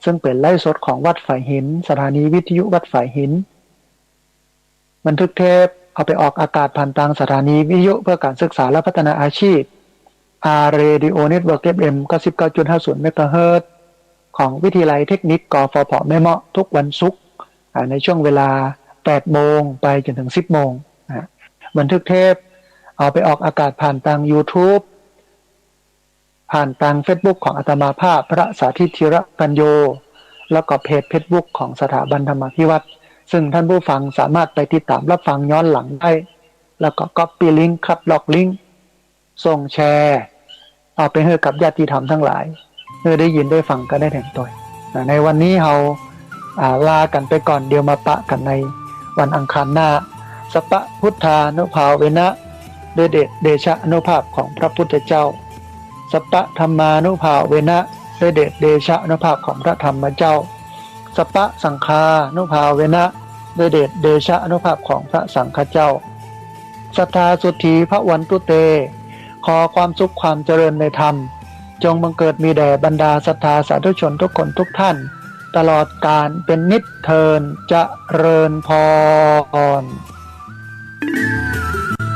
Speaker 1: ซึ่งเป็นไลฟ์สดของวัดฝ่ายหินสถานีวิทยุวัดฝ่ายหินบันทึกเทปเอาไปออกอากาศผ่านทางสถานีวิทยุเพื่อการศึกษาและพัฒนาอาชีพ Radio Network FM 99.50 เมกะเฮิรตซ์ของวิทยาลัยเทคนิคกฟผแม่เมาะทุกวันศุกร์ในช่วงเวลา 8 โมงไปจนถึง 10 โมงบันทึกเทปเอาไปออกอากาศผ่านทาง YouTube ผ่านทาง Facebook ของอาตมาภาพพระสาธิตธิระปัญโยแล้วก็เพจ Facebook ของสถาบันธรรมาภิวัตรซึ่งท่านผู้ฟังสามารถไปติดตามรับฟังย้อนหลังได้แล้วก็ Copy Link ครับล็อกลิงก์ส่งแชร์เอาไปให้กับญาติธรรมทั้งหลายเพื่อได้ยินได้ฟังกันได้แถ่งตัวในวันนี้เราลากันไปก่อนเดี๋ยวมาปะกันในวันอังคารหน้าสัพพพุทธานุภาเวนะด้วยเดชะอนุภาพของพระพุทธเจ้าสัพพธรรมานุภาเวนะด้วยเดชะอนุภาพของพระธรรมเจ้าสัพพสังฆานุภาเวนะด้วยเดชะอนุภาพของพระสังฆเจ้าสัทธาสุธีพระวันตุเตขอความสุขความเจริญในธรรมจงบังเกิดมีแด่บรรดาศรัทธาสาธุชนทุกคนทุกท่านตลอดกาลเป็นนิจเทินเจริญพร